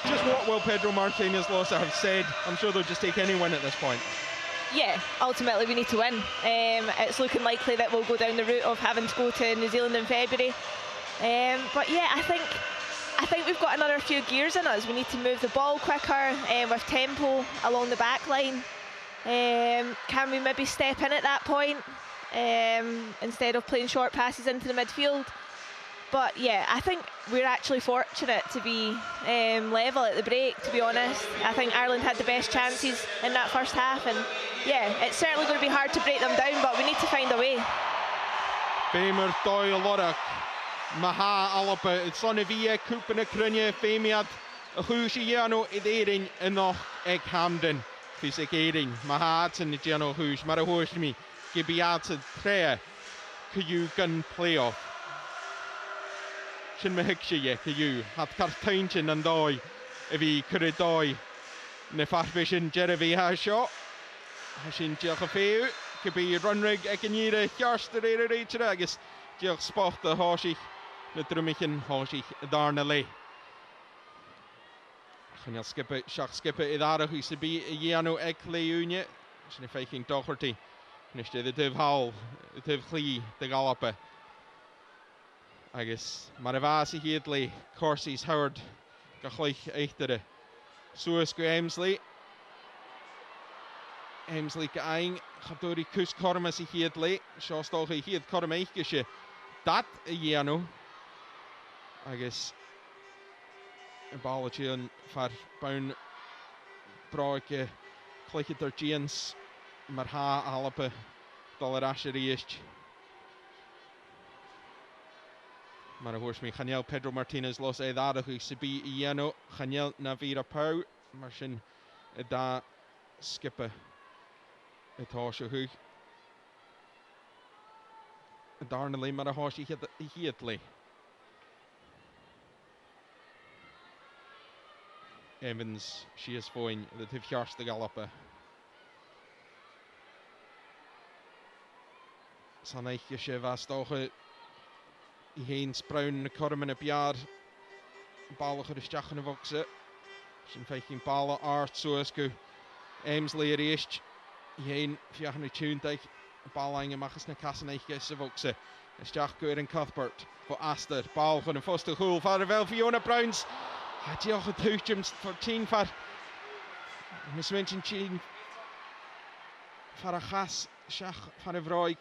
Just what will Pedro Martinez Losa have said? I'm sure they'll just take any win at this point. Yeah, ultimately we need to win. It's looking likely that we'll go down the route of having to go to New Zealand in February. But yeah, I think we've got another few gears in us. We need to move the ball quicker with tempo along the back line. Can we maybe step in at that point instead of playing short passes into the midfield? But yeah, I think we're actually fortunate to be level at the break, to be honest. I think Ireland had the best chances in that first half, and yeah, it's certainly going to be hard to break them down, but we need to find a way. Famer Doyle Lorach. Maha Alapa, it's on a via Coupe na Crunje, Femiad, a Hujiano, Idering, and noch Egg Hamden, Fisik Ering, Mahats and the Giano Huj, Marahoshmi, Gibiata Trea, Kuyu Gun Playoff. Shin Mahikshi, Kuyu, Hat Cartainchen and Doi, if he could have died. Nefarvision, Jerevi has shot, Hashin Jacafeu, could be run rig, Ekanira, Yarster, Reachragus, Jill Spot the Hoshi. De Drummichen Hoshi Darneley. Gaan skippen, Shach skippen idarig is to be Jano Ekle Unie. Zijn faking Docherty. Nishte de Div Hall, de Div Clee, de Galappe. I guess Maravasi Headley, Corsi's Howard, Gachlich Echtere. Suesco Emsley. Emsley Gaing, Gadori Kus Kormasi Headley. Shawstochi Head Kormeichgesche. Dat Jano. I guess a balletje for Boun Broike Clicket or Giants Marha Alpe Dollarasheriist Marahorsmi Chanel Pedro Martinez Los Edada who Sibi Iano Chanel Navira Pau Martin Da Skipper Etasha who Darnley Marahoshi Hiatley Evans, she is fine. The Tivjars the Gallopper. Saneiche Shevas Doge. Heen Brown, de Korm en een jaar. Ballige de Stachen of Oxe. Zijn 15 palen, Art, Soesku. Emsley eerst. Heen, 24. Ballangen mag eens naar Kasseneiche Sevoxe. Stachkeur en Cuthbert. Voor Aster. Bal van een vaste goal. Vader wel Fiona Browns. Had je al getuigd voor 10 voor misschien 10 voor een gas schach van een vrouw. I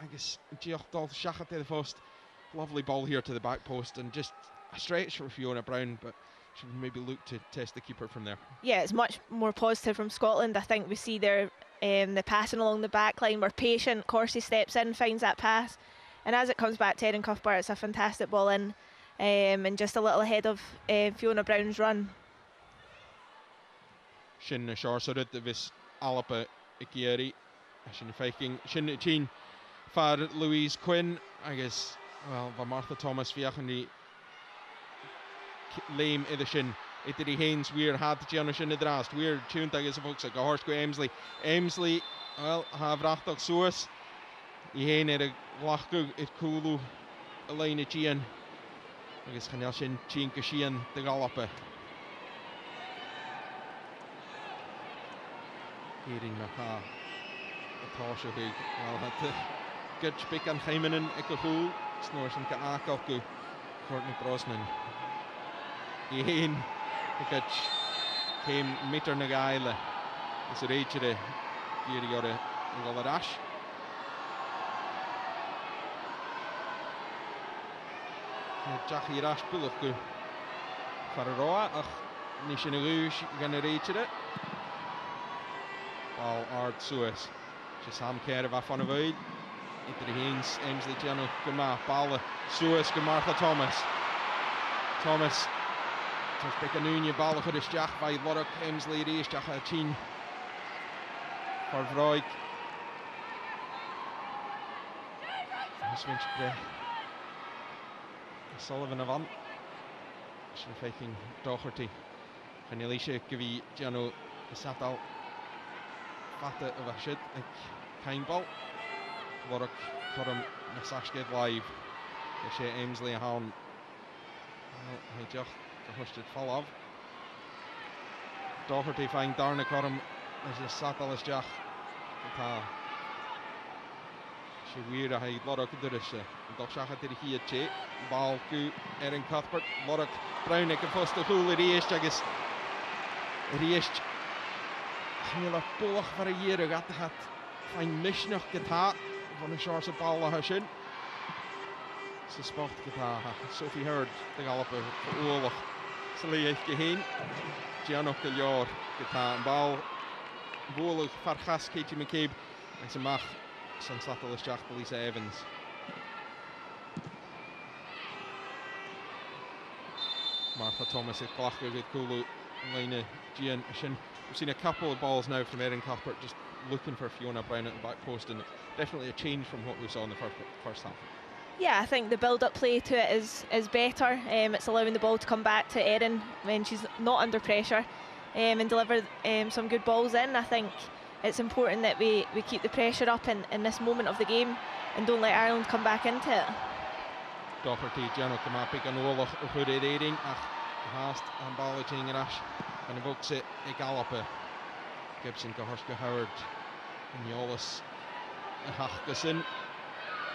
guess Giochdol schach at the first. Lovely ball here to the back post and just a stretch for Fiona Brown, but should maybe look to test the keeper from there. Yeah, it's much more positive from Scotland. I think we see their the passing along the back line. We're patient. Corsi steps in, finds that pass, and as it comes back to Erin Cuthbert, it's a fantastic ball in. and just a little ahead of Fiona Brown's run. Sin seársúid a bhís alpa I géirí sin féiking sin tín far Louise Quinn agus well bha Martha Thomas fiachan í léim idir sin idir í héins weir had Gianna sin I drast weir túnt agus a bhogsa go háirs go Aimsley well ha bhrachtach suas I héin a glachgu I cúlú a leine Gian agus chaneal sin tín go sían de galapa Héring na ha atá se chuig well hat good spic an chaiminan I go húl snóir sin go ácach go Courtney Brosnan I héin I good céim mitar na gaile is a réitere géirí ora I gáil arás Jack I arás bulach go far a roa ach ní sin a rúis gan a réitere Ball ard suas just ham care of fan of oil into the hands Aimsley Gianno Gama ball suas go Martha Thomas just pick a nunya ball for the Jack by Lorrock Aimsley race Jack a chin for Vroig switch Sullivan of on she's faking Doherty and Alicia give Gianno the saddle Fatte of a shit ag Kainball Lorrock chum na sascéad live go sé Aimsley a hán deach go thuistead fallabh Doherty fein darna chum is a satal is deach tá sé weir a haid Lorrock durise doch seacha idir hiad sé ball go Erin Cuthbert Lorrock Brown ag an posta chúil a réist agus réist Níl a bólach far a dhéar a gata hat fein misneach gotá van a seáir sa ball a sin sa sport gotá Sophie Hurd de galapa ólach sa léich go héin Giannoch go leor gotá an ball bólach far chas Katie McCabe agus amach san satal isteach Lisa Evans Martha Thomas ag glachgu go cúlú leine Gian sin We've seen a couple of balls now from Erin Cuthbert just looking for Fiona Brown at the back post and definitely a change from what we saw in the first half. Yeah, I think the build-up play to it is better. It's allowing the ball to come back to Erin when she's not under pressure and deliver some good balls in. I think it's important that we keep the pressure up in this moment of the game and don't let Ireland come back into it. Doherty, Gianno Kamapik and Olach Hood Edding, Haast and Ballaching and Ash. And evokes it I galapa Gibson go Horska Howard and Yolas a Hachgason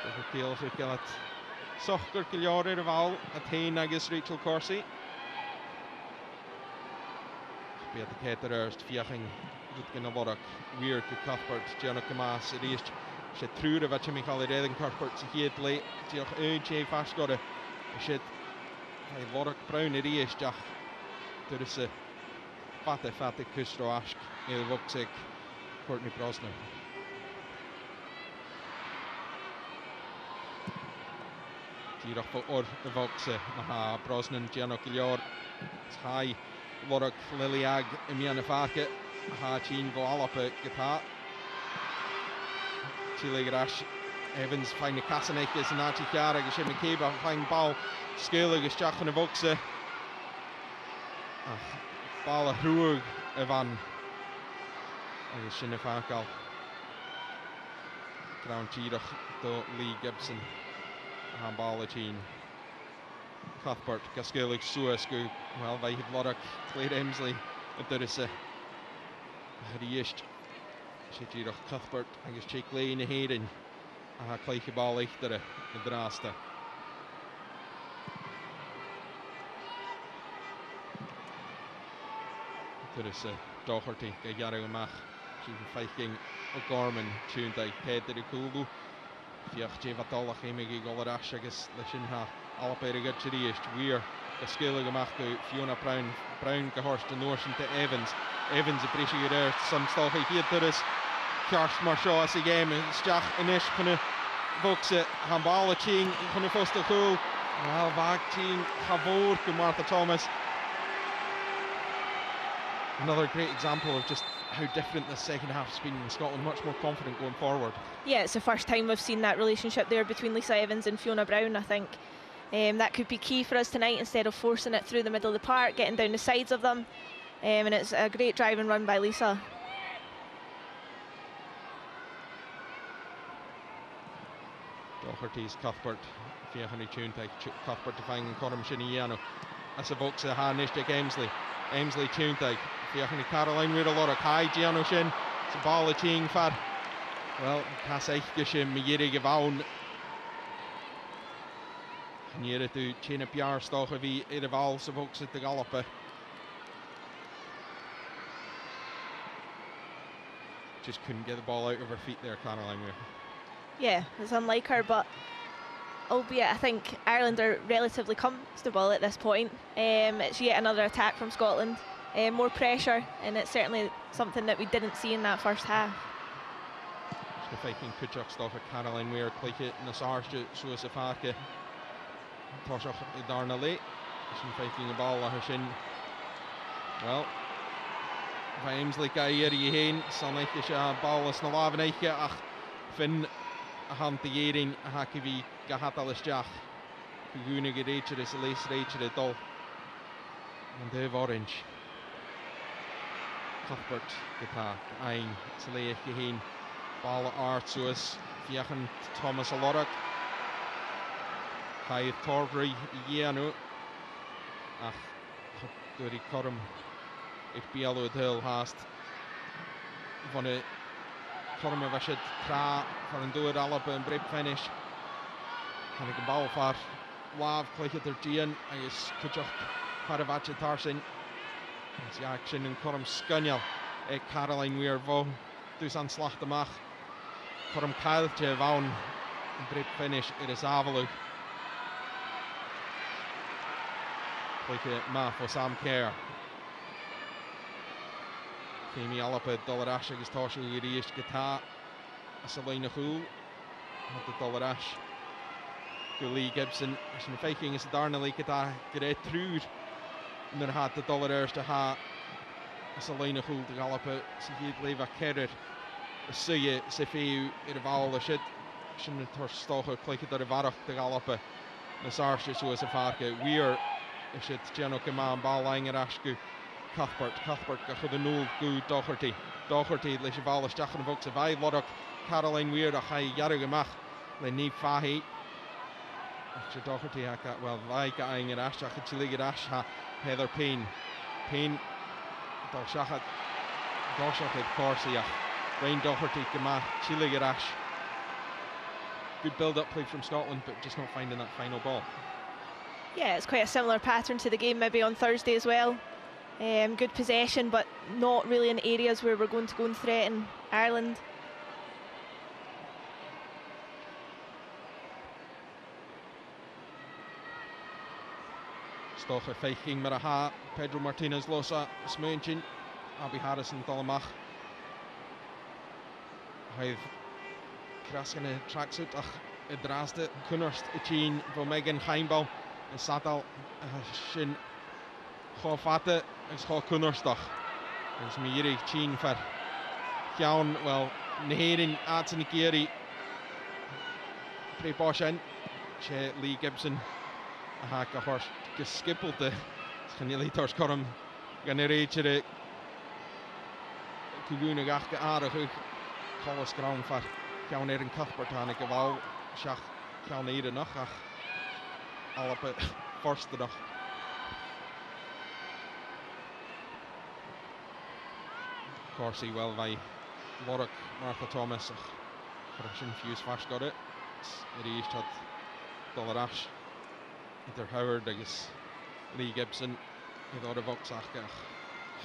the Kiel for Killet Sochgur Killiore of Al at Hain agus Rachel Corsi be at the caterers fiaching Lutgen of Lorrock weird to Cuthbert Gianna Kamas it is she true of a Chimical Redden Cuthbert so he had late Gioch J fast got a shit Lorrock Brown it is Jack there is a Fatte Kustro Ask il Voksik Courtney Brosnan Tírach fo or the Vokse Maha Brosnan Gianno Gilior High Lorrock Liliag Imiana Fake Ha Chin go Alapa Gata Chile Grash Evans find the Casanekis and Archie Chiara Gishim Keba find ball Scale Gishach and the Vokse Ball a hrúg a bhan agus sin a fácal Ground tíirech do Lee Gibson a ball a tín Cuthbert gascéalaigh suas go well bheith Lorrock Claire Aimsley a durise a ríist sé tíirech Cuthbert agus sé léi na héireann a ha cleiche ball éitere na drásta There is a Doherty go Yarrow Mach she's fighting O'Gorman tuned like head to the Kubu Fiach Jevatala Hemigi Golarash agus Lishinha Alapere good Chiriist Weir the skill of Mach go Fiona Brown go Horst the Notion to Evans a pretty good earth some stuff here there is Charles Marshall as a game Stach Inish kinda Vokse Hambala Ching kinda first of all Wel, fag ti'n chafwr to Martha Thomas. Another great example of just how different the second half's been in Scotland, much more confident going forward. Yeah, it's the first time we've seen that relationship there between Lisa Evans and Fiona Brown. I think that could be key for us tonight, instead of forcing it through the middle of the park, getting down the sides of them. And it's a great drive and run by Lisa. Doherty's Cuthbert, Fiachani Tuntag, Cuthbert defying Corum Shiniano. As a box a hand Ishtik Emsley. Emsley Tuntag, Fiachani Caroline Weir a lot of high Giano Shin. It's a ball of Ching Far. Well, Casaichishim, Miyiri Gavaun. Here to China PR stoch of the Eval Savox at the Galloper. Just couldn't get the ball out of her feet there, Caroline Weir. Yeah, it's unlike her, but albeit I think Ireland are relatively comfortable at this point. It's yet another attack from Scotland, more pressure, and it's certainly something that we didn't see in that first half. Fighting Kutchuk stoch of Caroline Weir, click it, Nasarja, Suasafaka. Toshach Darna late. She's fighting the ball of Shin. Well, Emsley Gairi Hain, Sanakisha ball Snalavanike, ach Finn a hand the Yerin, a Hakivi Gahatalis Jach. Kuguna Geracher is a lace rager at all. And Dave Orange. Cuthbert Gata, Ein, Saleh Hain, ball of Artsuas, Fiachan Thomas Alorak. High Torbury Ianu. Ach, Dori Corum. Ik Bielo Hill haast. Van de Corum was het tra van een door Alp en breed finish. En ik een bal voor Wav klik het er Gian. En is Kutchuk Paravatje Tarsin. Het is action en Corum Skunjal. Ik Caroline Weir vo. Dus aan slag te mag. Corum Kailtje woon. Een breed finish. Het is Avelu. Like Math or Sam Kerr. Femi Alapa, Dollarash, agus Tosha, Yurish, Gata, Selena Hool, had the Dollarash, Lee Gibson, and faking is Darna Lee Gata, Gret Trude, and then had the Dollarash to ha Selena Hool, the Alapa, Sihid Leva Kerr, Suya, Sifu, Irval, the shit, Shin Torstocha, Click the Varach, the Alapa, Nasarsha, so as a Farka, Weir. Is het Geno Kaman bal langer Ashku Cuthbert gaat de nul goed Doherty lees je bal is jachen ook ze wij Lodok Caroline Weir dat hij jaren gemaakt le niet fahi als je Doherty gaat wel wij gaan Ash dat het liggen Ash ha Heather Payne dat zag het Corsia Wayne Doherty gemaakt Chile Ash good build up play from Scotland but just not finding that final ball. Yeah, it's quite a similar pattern to the game maybe on Thursday as well. Good possession, but not really in areas where we're going to go and threaten Ireland. Stocha feiking maar ha Pedro Martinez losa Smunchin Abby Harrison Dolmach. Hij krasken in tracksuit ach het draaste kunnerst Etienne van Megan Heimbal. En Sadal Shin Gofate is Go Kunnerstag. Dus Miri Chin ver Jaun wel Nehering Atsenikeri Preboshen Che Lee Gibson Haka horse geskippelde Genili Tors Corum Generate Kuguna Gachke aardig Collis Crown ver Jaun er in Cuthbert aan ik wou Schach Jaun er nog al op het voorste dag. Corsi wel bij Warwick, Martha Thomas. Correction Fuse vast got it. Het eerst had Dollarash. Peter Howard, agus Lee Gibson. Het oude Voxach.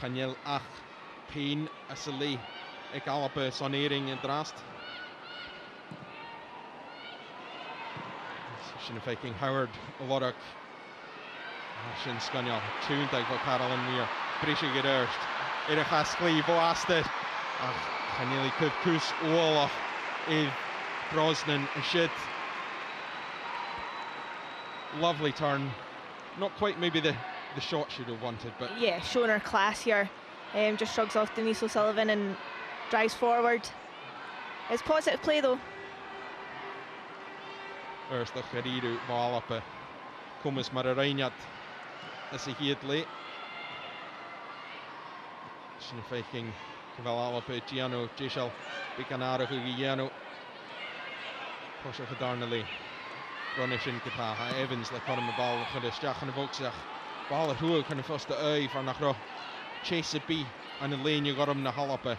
Daniel Ach. Payne Asselie. Ik al op sanering en draast. Shin faking Howard, Warwick. Shin Skunjal. Tuntag voor Caroline Weir. Brisje gedurst. In een gasklie boaste. Ganili Kus Ola. Brosnan shit. lovely turn. Not quite maybe the shot she'd have wanted, but yeah, showing her class here. Just shrugs off Denise O'Sullivan and drives forward. It's positive play though. There's the Chariru Valapa. Comes Mararainat as a Hiedley. Shinfaking Kavalapa Giano Jishal Bicanara Hugiano. Posha Hadarnali. Ronishin Kataha Evans le kan de bal voor de Stach en de Volksdag. Bal het hoe kan de vaste ui van naar Chase B en de lane got hem naar Halappe.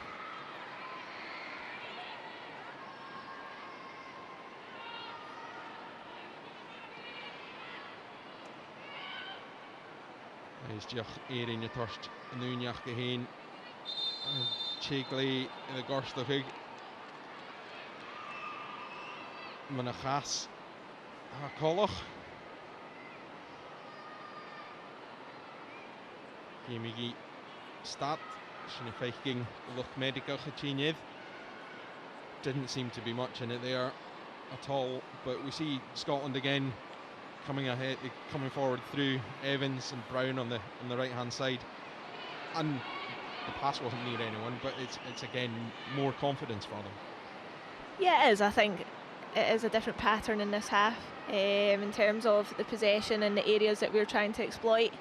Hij is Jach in je torst en nu Jach geheen. Chegli in de gorstig hug. Met een gas. Kolach. Giemigi Stat. Shinifeking look medical Hachinyev. Didn't seem to be much in it there at all, but we see Scotland again coming ahead, coming forward through Evans and Brown on the right hand side, and the pass wasn't near anyone, but it's again more confidence for them. Yeah, it is. I think it is a different pattern in this half in terms of the possession and the areas that we're trying to exploit.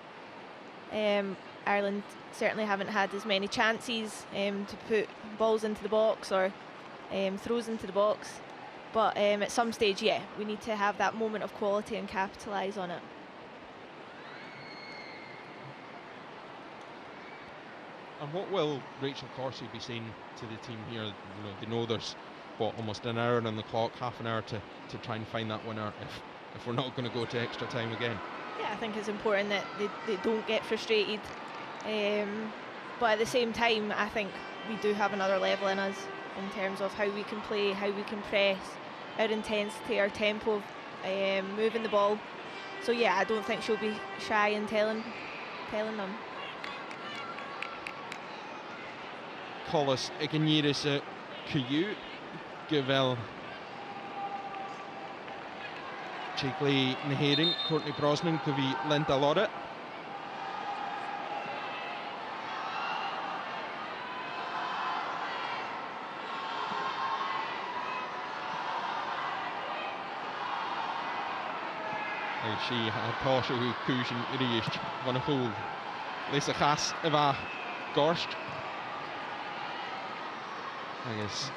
Ireland certainly haven't had as many chances to put balls into the box or throws into the box, but at some stage, yeah, we need to have that moment of quality and capitalise on it. And what will Rachel Corsie be saying to the team here? You know, they know there's almost an hour on the clock, half an hour to try and find that winner if we're not going to go to extra time again. Yeah, I think it's important that they don't get frustrated, but at the same time I think we do have another level in us in terms of how we can play, how we can press, our intensity, our tempo, moving the ball. So yeah, I don't think she'll be shy in telling them. Collis Ignirisse Kuyu Gavel Cheekley Nehering Courtney Brosnan Kuvi Lenta Lorre. She had Tasha who Kujan Irish van a Hoel. Lisa Gas Eva Gorst. I guess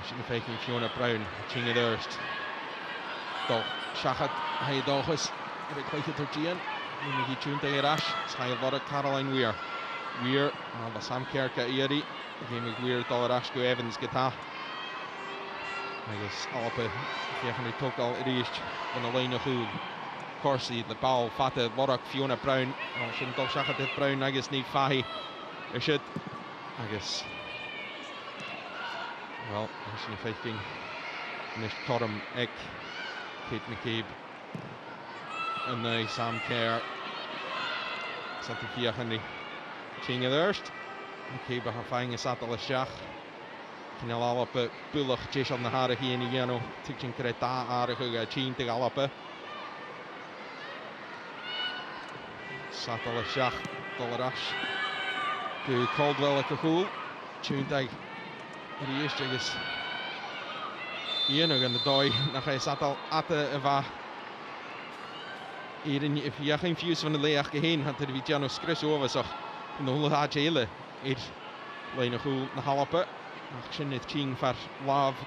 she's faking Fiona Brown, Chinga Durst. Doch Shachat Hay Dogus, Eric Clayton Turgian, Mimi Tunte Rash, Sky Lorra Caroline Weir. Weir, the Sam Kerka Erie, game of Weir Dollarashko Evans Gita. I guess Alpe, Fiachani Tokal Irish, on the line of who Corsie, the ball, Fata, Lorra, Fiona Brown, shouldn't Dol Shachat Brown, I guess need Fahy. It should, I guess. Well, actually fighting Nish Coram Ek, Kate McCabe, and now Sam Kerr. Santifia Henry Chinga Durst. McCabe have finding a Satal Shach. Kinalapa Bullock, Jason Nahara Hieniano, teaching Creta Arahuga, Chin Tigalapa. Satal Shach, Dollarash. To Caldwell at the Hool, Tuntag. Die is dus hier nog aan de dooi. Dan ga je Satal Atte Eva. Hier in je geen views van de leeg heen had de Vigiano Scrus over zag. In de hele haatje hier lijn nog goed naar Halappe. Action het Ching voor Love.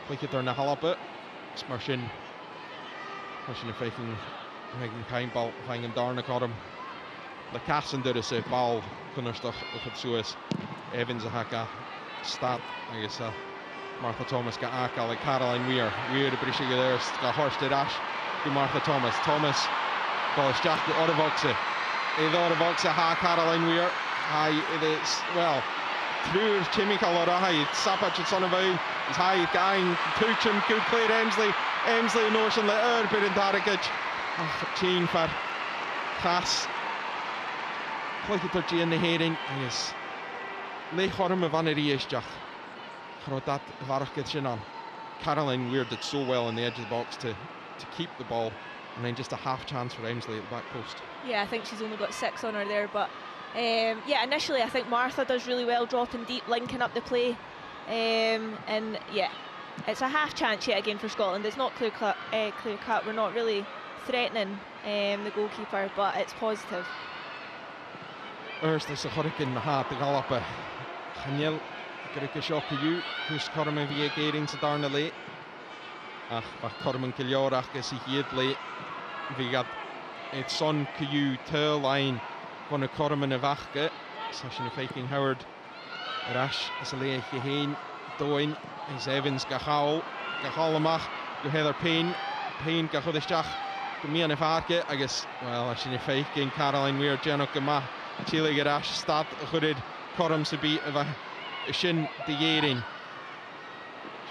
Klik het er naar Halappe. Smarshin. Als je een vijfing geen bal vangen daar naar hem. De kassen dus bal kunnen toch op het zo is. Evans Haka. Stat, I guess Martha Thomas got Akal like Caroline Weir the British there, got Horsted Ash to Martha Thomas. Ball Jack the Orevoxe. The Orevoxe ha Caroline Weir. Hi it is well through Chimical or high Sapach and Sonavau is high gang Tuchum good clear Emsley notion the Urbit and Darigage. Chain for Cass. Click it to in the heading, I guess. Le Horm van Riesjach. Grodat Varket Shinan. Caroline Weir did so well on the edge of the box to to keep the ball, and then just a half chance for Emsley at the back post. Yeah, I think she's only got 6 on her there, but yeah, initially I think Martha does really well dropping deep, linking up the play, and yeah, it's a half chance yet again for Scotland. It's not clear cut. We're not really threatening the goalkeeper, but it's positive. Eerst is de Hurricane gaat de galoppen. Geniel, Grike Shokayu, Kus Korman via Gering to Darnley. Ach, maar Korman Kilyorach is hier late. We got it's son Kayu tail line van de Korman of Achke. Session of Viking Howard. Rash is a leegje heen. Doin is Evans Gahal. Gahalamach. Go Heather Payne. Payne Gahodishach. Go me and Varke. I guess, well, I should Viking Caroline Weir Janok Gamah. Chile Garash stad goeded Korm to beat of a shin de Yering.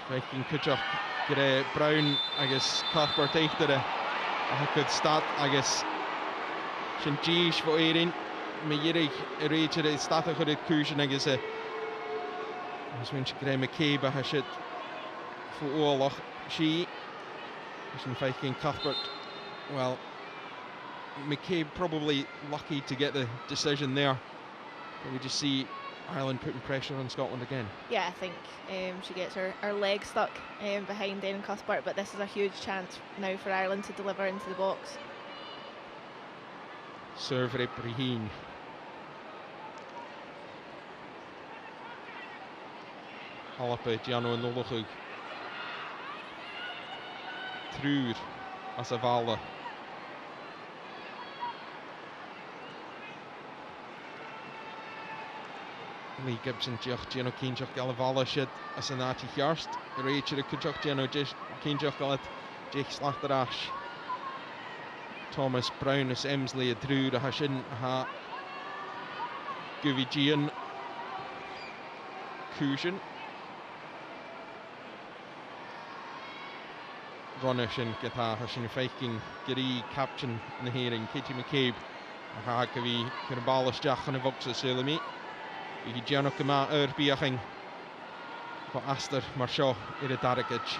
Viking Kutchok get Brown, I guess Cuthbert after a good start, I guess. Shin Jish for Yering. Me Yirig reach it stad goeded Cushion, I guess. As when she get McCabe has shit for all she Shin Viking Cuthbert. Well, McCabe probably lucky to get the decision there. But we just see Ireland putting pressure on Scotland again. Yeah, I think she gets her leg stuck behind Erin Cuthbert, but this is a huge chance now for Ireland to deliver into the box. Serve Repriheen. Halappe, Giano Nolochug. Truur as a Valde. Lee Gibson, Gino Keenjoch, Galavala shit as a Nachi Hjarst. Rachel Kujoch, Gino Keenjoch, Galat, Jake Slachterash. Thomas Brown as Emsley, a Drew, a Hashin, ha Guvi Gian Cushion. Ronishin, Gata, Hashin Viking, Giri, Captain, in the hearing, Katie McCabe, ha Guvi, Kirbalis, Jach, and a Voxa Sulami. I Giannoch yma biaching o Aster mar seo i'r dargage.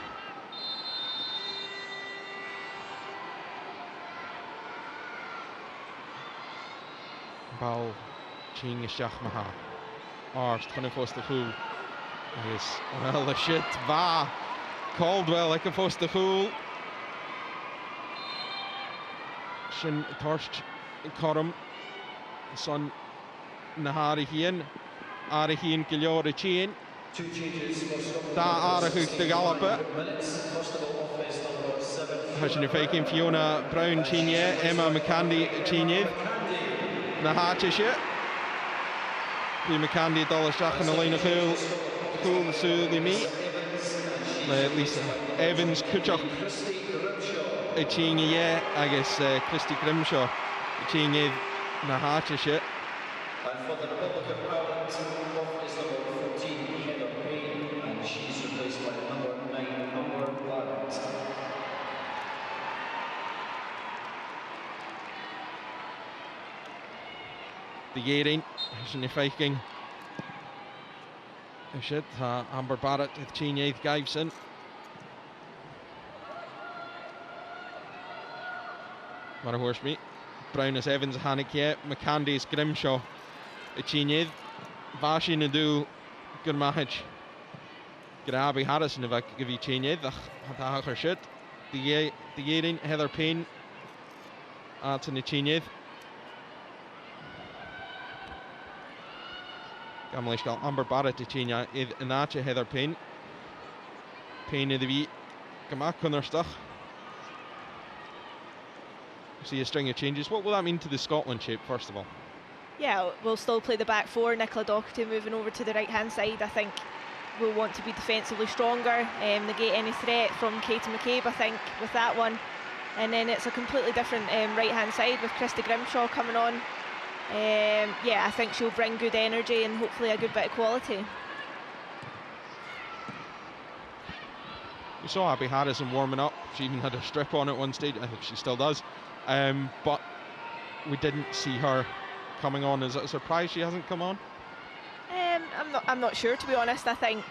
Bal Ching Shach Maha. Arst van Foster Fool. Yes, well the shit va Caldwell like a Foster Fool. Shin Torst Corum son Nahari Hien. Arachien Gilliore Chien. Da Arachuk de Galoppe. Hashin Faking Fiona Brown Chinier, Emma McCandy Chinier. Nahatisha. Lee McCandy Dollarshach and Elena Cool the Suli me. Lisa Evans Kuchok. Chinier, I guess Christy Grimshaw. Chinier Nahatisha. And for the Republic of Ireland, off is number 14, Heather Payne, and she's replaced by number 9, Amber Bland. The Yering, Hashin Viking. Shit, Amber Barrett with Chinier Givson. What a horse meet. Brown is Evans, Haneke, McCandy is Grimshaw. Chinier, Vashi Nadu, Gurmahich, Grabi Harrison, if I could give you Chinier, the her shit. The Yering, Heather Payne, Anthony Chinier. Gamlish got Amber Barrett to Chinier, Inacha Heather Payne. Payne in the V, Gamak on their stuff. See a string of changes. What will that mean to the Scotland shape, first of all? Yeah, we'll still play the back four. Nicola Doherty moving over to the right-hand side. I think we'll want to be defensively stronger, negate any threat from Katie McCabe, I think, with that one. And then it's a completely different right-hand side with Christy Grimshaw coming on. Yeah, I think she'll bring good energy and hopefully a good bit of quality. We saw Abby Harrison warming up. She even had a strip on at one stage. I think she still does. But we didn't see her coming on. Is it a surprise she hasn't come on? I'm not sure, to be honest. I think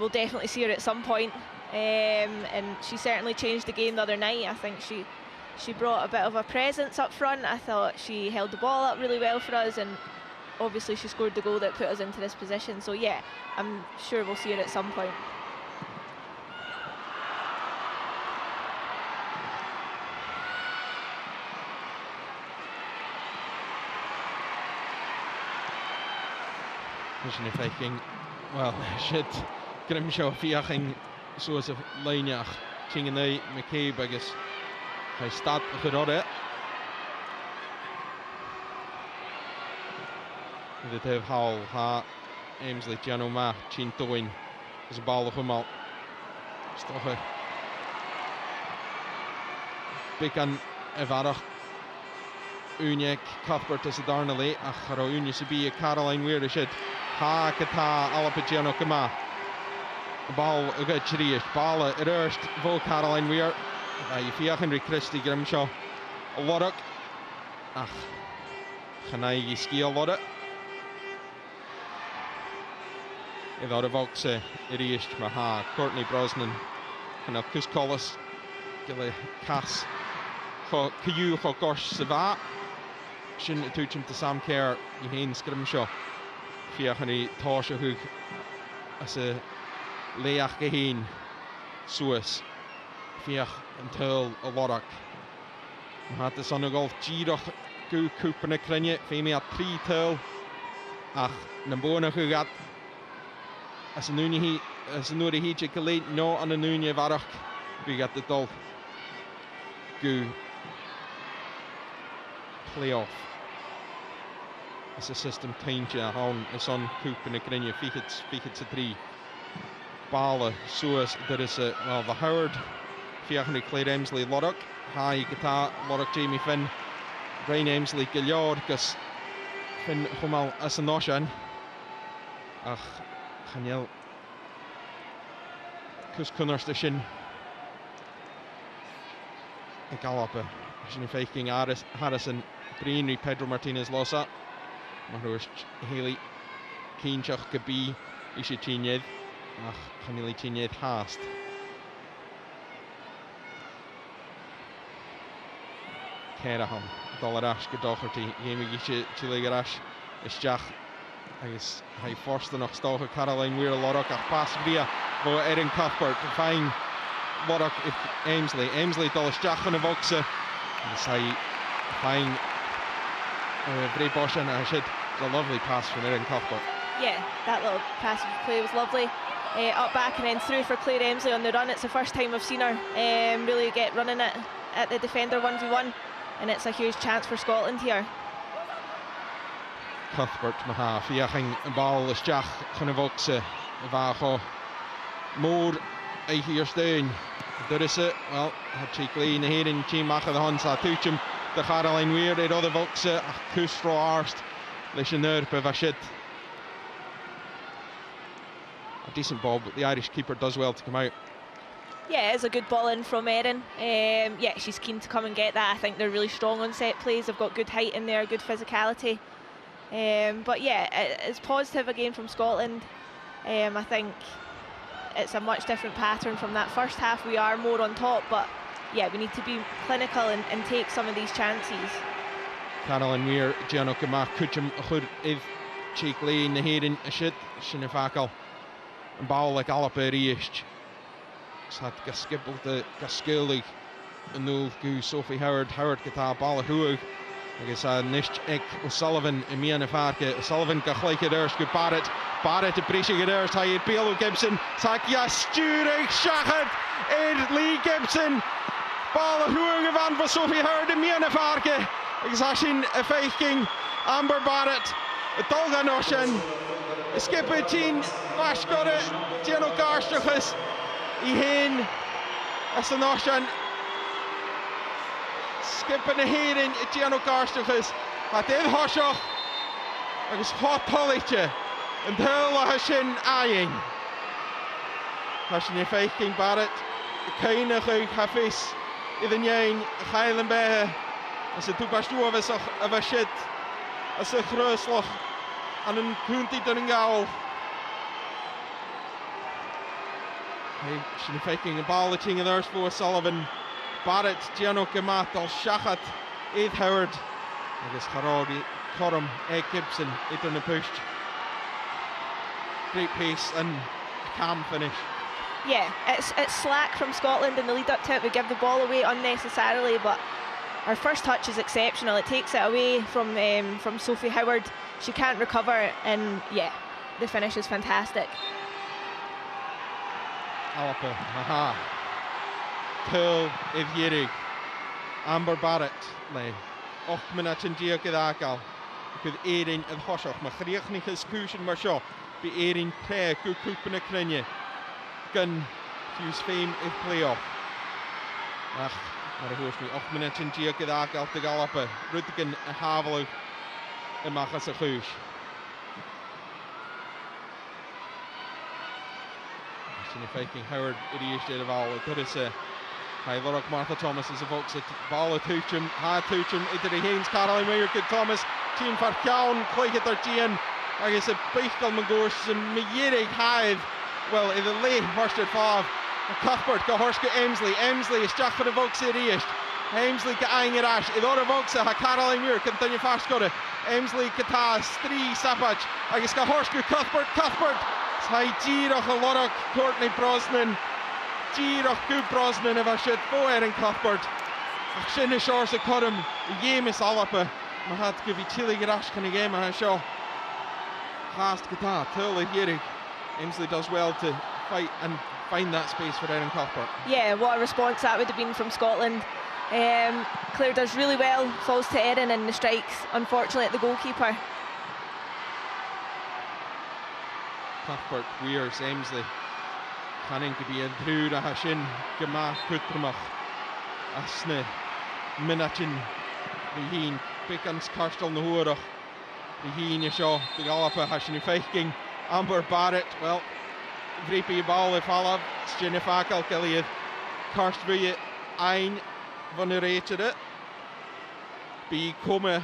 we'll definitely see her at some point. and she certainly changed the game the other night. I think she brought a bit of a presence up front. I thought she held the ball up really well for us, and obviously she scored the goal that put us into this position. So yeah, I'm sure we'll see her at some point. Vision if thinking, well, shit, Grimshaw fiaching so as a lineach, Chinganay, McCabe, I guess. I start gerode. De Tev Hall, ha, Amesley, Jano Ma, Chin Toin, is a ball of Humal. Stoche. Bikan Evarach. Unyek, Cuthbert is a Darnley, Acharo Unya Sabi, Caroline Weir, shit. Ha, Kata, Alapajano Kama. Ball, a good Chirish, ball, it urged, Vo Caroline Weir. You feel Henry Christie, Grimshaw. A Loddock. Ach, Hanai ski a Loddock. Iddo Voxe, Irish, Maha, Courtney Brosnan, and of Cus Collis, Gilly Cass, Cayu, Gosh, Sava. Shouldn't touch him to Sam Kerr, Yahain Grimshaw. Fia Henry Tosha Hook as a Leach Gahin, Suis. Fiach until a Loddock. Had the son of golf Giroch go Cooper na Crinne, Femi at 3 till. Ach, Nambona who got as a Nuni Hijik no on a Nuni Varach. We got the dull go playoff. As a system change on a son Cooper na Crinne, Fichits a 3. Bala, Suis, there is a well the Howard. Fiachni Claire Emsley Loddock, Hi Gata, Loddock Jamie Finn, Brian Emsley Gilliard, Gus Finn Humal Asanoshan. Ach, Haniel Cus Kunnerstation. Gallopper, Shin faking Harrison, Breenry, Pedro Martinez Losa, Mahrus Haley, Keenchach Gabi, Ishi Chinyed, Ach, Hanili Chinyed Hast. Keraham, Dollarash, Gedocherty, Yemigish, Chiligarash, Isjach, I guess, High Forster noch Stoche, Caroline Weir, Loddock, Ach, Pass Via, Bo Erin Cuthbert, Fine, Loddock, Emsley, Dollishjach, and a Voxe, and Sai, Fine, Bray Bosch, and I said, it's a lovely pass from Erin Cuthbert. Yeah, that little passive play was lovely. Up back and then through for Claire Emsley on the run. It's the first time I've seen her really get running it at the defender 1v1. And it's a huge chance for Scotland here. Cuthbert Maha, Fiaching, Ball, Isjach, Chunavoxe, Vacho, Moore, Eichierstein, Durisse, well, Chickley, Nahirin, Chimacha, the Hansa, Tuchum, the Caroline Weir, the other Voxe, Kusro Arst, Lishanur, Pevashit. A decent ball, but the Irish keeper does well to come out. Yeah, it's a good ball in from Erin. Yeah, she's keen to come and get that. I think they're really strong on set plays. They've got good height in there, good physicality. But yeah, it's positive again from Scotland. I think it's a much different pattern from that first half. We are more on top, but yeah, we need to be clinical and take some of these chances. Caroline Weir, Gianno Kamach, Kuchum, Ahud, Iv, Cheekley, Nahirin, Ashit, Shinifakal, and Ball like Alaperiish. Had Gaskibble the Gaskilly, and Nul Gu, Sophie Howard Gata, Ball Huug. I guess Nish Ek, O'Sullivan, and Miana Farke, O'Sullivan, Gachlike Durs, Gu Barrett, to Brisha Durs, Hayed Bielo Gibson, Sakia Sturig, Shachet, Ed Lee Gibson, Ball Huug van for Sophie Howard, and Miana Farke, Exashin, a faking, Amber Barrett, a Dolga Noshan, Skipper Teen, Bashkore, Giano Garstruchus. Ihan Asanoshan skipping a hearing at Giano Garstuchus at Ed Hoshoch agus hot Tolliche and Hurla Hashin Ayin Hashin faking Barrett Kaina Hafis Idan Yain Highland Behe as a Tupastu of a shit as a Grusloch and a Kunti Dunningal. Sin feiking y ball y ting yn ers fo Sullivan. Barrett, Gianno Gamat, al Shachat, Ed Howard. Agus Harari, Corum, Ed Gibson, Ed on the push. Great pace and calm finish. Yeah, it's slack from Scotland in the lead up to it. We give the ball away unnecessarily, but our first touch is exceptional. It takes it away from Sophie Howard. She can't recover, and yeah, the finish is fantastic. Alpa, aha. Tull Ivierig. Amber Barrett, le. 8 minuten yn diog gyda agal. Gyda Erin yn hosioch. Mae chriach ni chysgwysyn mar sio. By Erin Clare, gwyd cwp yn y cryniau. Gyn Hughes Fame i'r play-off. Ach, mae'r hwys ni. 8 minuten yn diog gyda agal dy galapa. Rydgyn y haflw y machas y chwys. Sy'n feiking Howard i'r eistedd y fal. Gwrs y Hai Lorach Martha Thomas is evokes it. Ball at Tuchum, Idri Haynes, Caroline Mayer, good Thomas. Team for Cowan, Cloyget or Gian. I guess a Beistel Mangors and Mierig Hive. Well, in the late Horsted Fav. Cuthbert, Horska Emsley is Jack for the Vokes at East. Emsley Gaang at Ash. Idora Vokes, Caroline Mayer, continue fast got it. Emsley Katas, 3 Sapach. I guess Horska Cuthbert. Hai Girach a Lorach, Courtney Brosnan. Girach Gw Brosnan of a shit fo Erin Cuthbert. Ach sin y siors y corym, Iemis Alapa. Mae had gyfi tili gydash can y game a sio. Last gyda, Tull y Hierig. Emsley does well to fight and find that space for Erin Cuthbert. Yeah, what a response that would have been from Scotland. Claire does really well, falls to Erin in the strikes, unfortunately at the goalkeeper. Cuthbert, Weirs, Emsley. Canning to be a drúr a hasin Gemach Kutramach. Asne Minatin Rihin Pickens Karstel na Húrach. Rihin is seo the Galapa hasin feiking. Amber Barrett, well, Vreepy ball if Alav, Stinefakal Kellyed. Karstvuye ein van de reetere. Be komme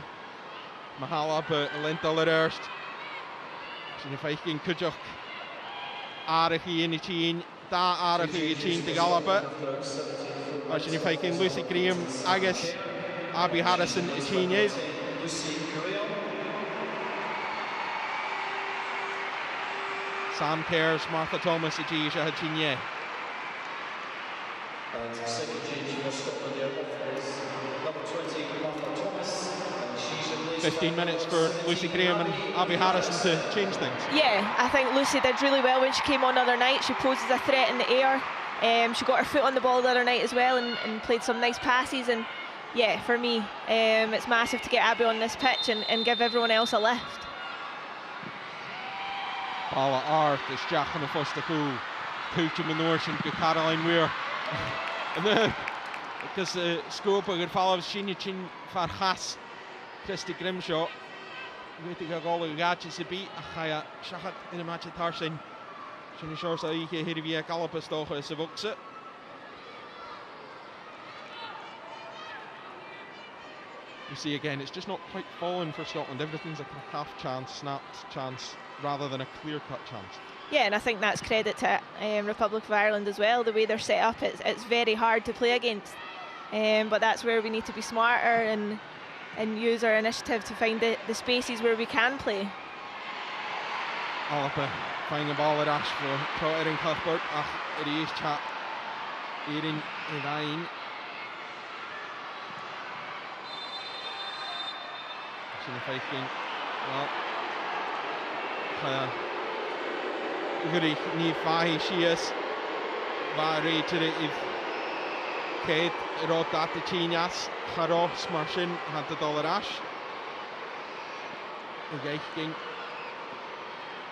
Mahalapa Lental erst. Stinefeiking Kujok. Aardig in de 10, daar aardig in de 10 te galoppen. Als je nu kijkt in Lucy Graham, Agus, Abby Harrison, de 10 is. Sam Cares, Martha Thomas, de 10 is, de 10 is. And the second change for Scotland there is number 20, Martha Thomas. 15 minutes for Lucy Graham and Abby Harrison to change things. Yeah, I think Lucy did really well when she came on the other night. She posed as a threat in the air. She got her foot on the ball the other night as well and played some nice passes. And yeah, for me, it's massive to get Abby on this pitch and give everyone else a lift. Balla Art is Jack on the first of all. Pooch in the north and Caroline Weir. And then, because the scope of it follows Shinya Chin Farhas. Christy Grimshaw. Weet ik al een gaatje te beat. Ga Shachat in een match at Tarsin. Shinya Shores a hier via Galapus toch is vokse. You see again, it's just not quite fallen for Scotland. Everything's like a half chance, snapped chance, rather than a clear-cut chance. Yeah, and I think that's credit to Republic of Ireland as well. The way they're set up, it's very hard to play against. But that's where we need to be smarter and use our initiative to find the spaces where we can play. Alapa finding a ball at Ash for Erin Cuthbert. It is chat. Erin Ryan. Fighting. Well, Guri ni fahi shias. Vari to the Kate wrote that the Chinas. Haro smashing had the dollar Ash. Okay, King.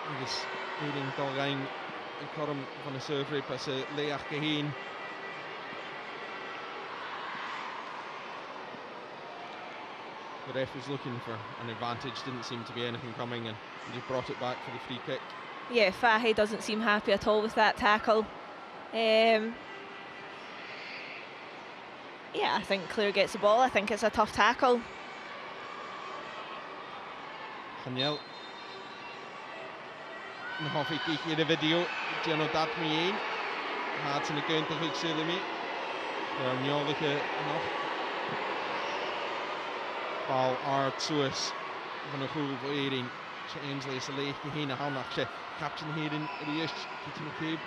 I guess leading Dolgain and Corum van de server pas Leach Geheen. The ref was looking for an advantage, didn't seem to be anything coming, and just brought it back for the free kick. Yeah, Fahy doesn't seem happy at all with that tackle. Yeah, I think Claire gets the ball. I think it's a tough tackle. Daniel. Nog even kijken in de video. Gianno dat mee één. Gaat ze een kunt goed zullen mee. Daar njollige nog. Bal Art Soes van een goal voor Erin. Ze Ainsley is leeg heen en handig. Ze captain hier in de eerste. Kitty McCabe.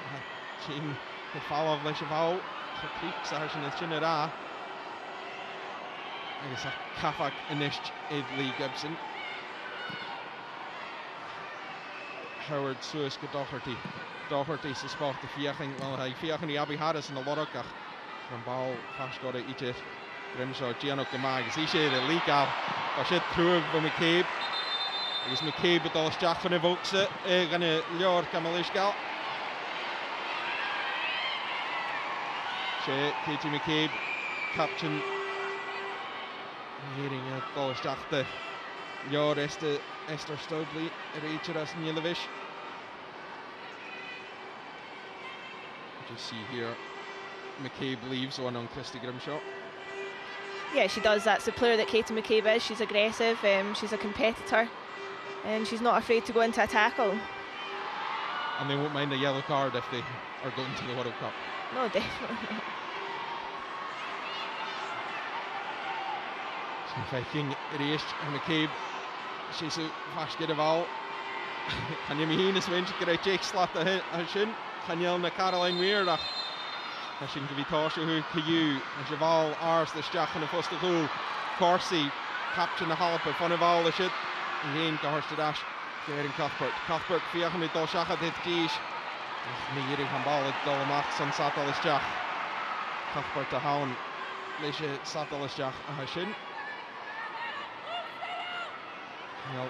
Ze in het val of lesje val. Ze kriegt daar zijn het chinne daar. En ze Kafak inist Lee Gibson. Howard Soes gedochterty. Doherty se sport de viaching. Wel hij viaching die Abby Harris in de lorokach. Een bal vastgorren iets. Grimshaw, Gianno Kamagas. Hier zit de league al. Daar zit terug van McCabe. Is McCabe het al start van de volkse. Gaan de Ljord Kamalishkal. Katie McCabe, captain. Hering het al start de Ljord Esther Stoudley. Reacher as Nielevish. Just see here, McCabe leaves one on Christy Grimshaw. Yeah, she does. That's the player that Katie McCabe is. She's aggressive, she's a competitor, and she's not afraid to go into a tackle. And they won't mind a yellow card if they are going to the World Cup. No, definitely not. She's fighting Reish and McCabe. She's a fast good of all. Can you mean this when she get a Jake slot to Shin? Can you na Caroline Weirach? As she can be tossed who to you. And Javal Ars the Jack and the first goal. Corsi captain the Halp in front of all the shit. And Ian Gahorst the dash. Garen Cuthbert. Cuthbert vier met Dol Shaka dit kies. Niet hier gaan bal het dolle macht van Satalis Jack. Cuthbert te houden. Leesje Satalis Jack aan Shin. Nou,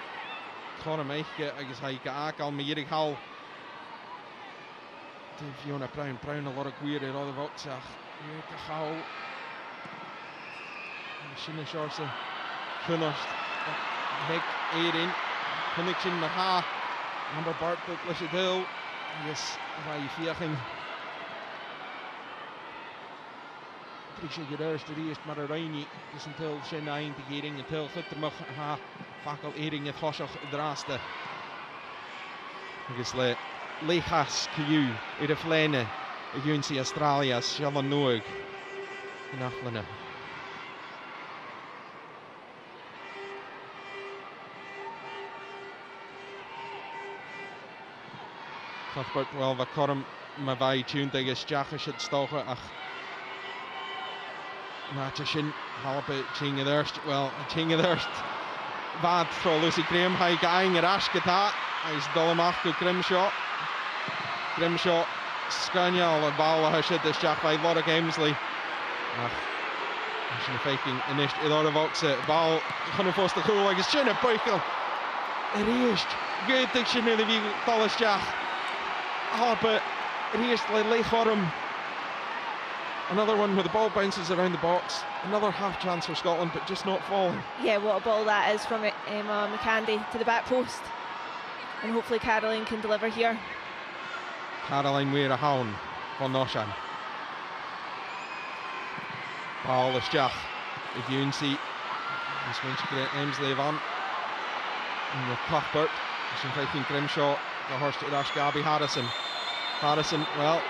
gewoon meisje, ik hij ga al met hier hal. Fiona Brown a lot of queer in other votes. Hier te gauw. Shin Shorse. Kunnost. Nick Erin. Connection met haar. Number Bart dat Lesje Hill. Yes, hij viering. Trisha Gedurst de eerst maar Reini. Dus until Shin eind te gering until Guttermach ha fakkel Erin het Hossach draaste. Dus Legas Q uit de Vlene, Junsie Australias, Shalom Noog in Aflene. Cuthbert wel wat korm maar bij tune tegen Stjachers het stogen ach. Maatjeshin halve Chinge Durst wel Chinge Durst. Wat voor Lucy Graham hij geëindigd rasketa. Hij is dollemach door Grimshaw. Grimshaw Scanial en bal hij zit de Jack bij Lodder Gamesley. Ach, als je een faking en is in orde volkse bal gewoon voor de goal. Hij is schöne Peukel. Eerst goed ik je nu de wie alles Jack. Harper eerst leeg voor hem. Another one where the ball bounces around the box. Another half chance for Scotland, but just not falling. Yeah, what a ball that is from Emma McCandy to the back post. And hopefully Caroline can deliver here. Caroline weer a hound van Noshan. Ball is Jack. If you can see, this one's great Emsley van. And with Cuthbert, some fighting Grimshaw, the horse to dash Gabby Harrison. Harrison, well.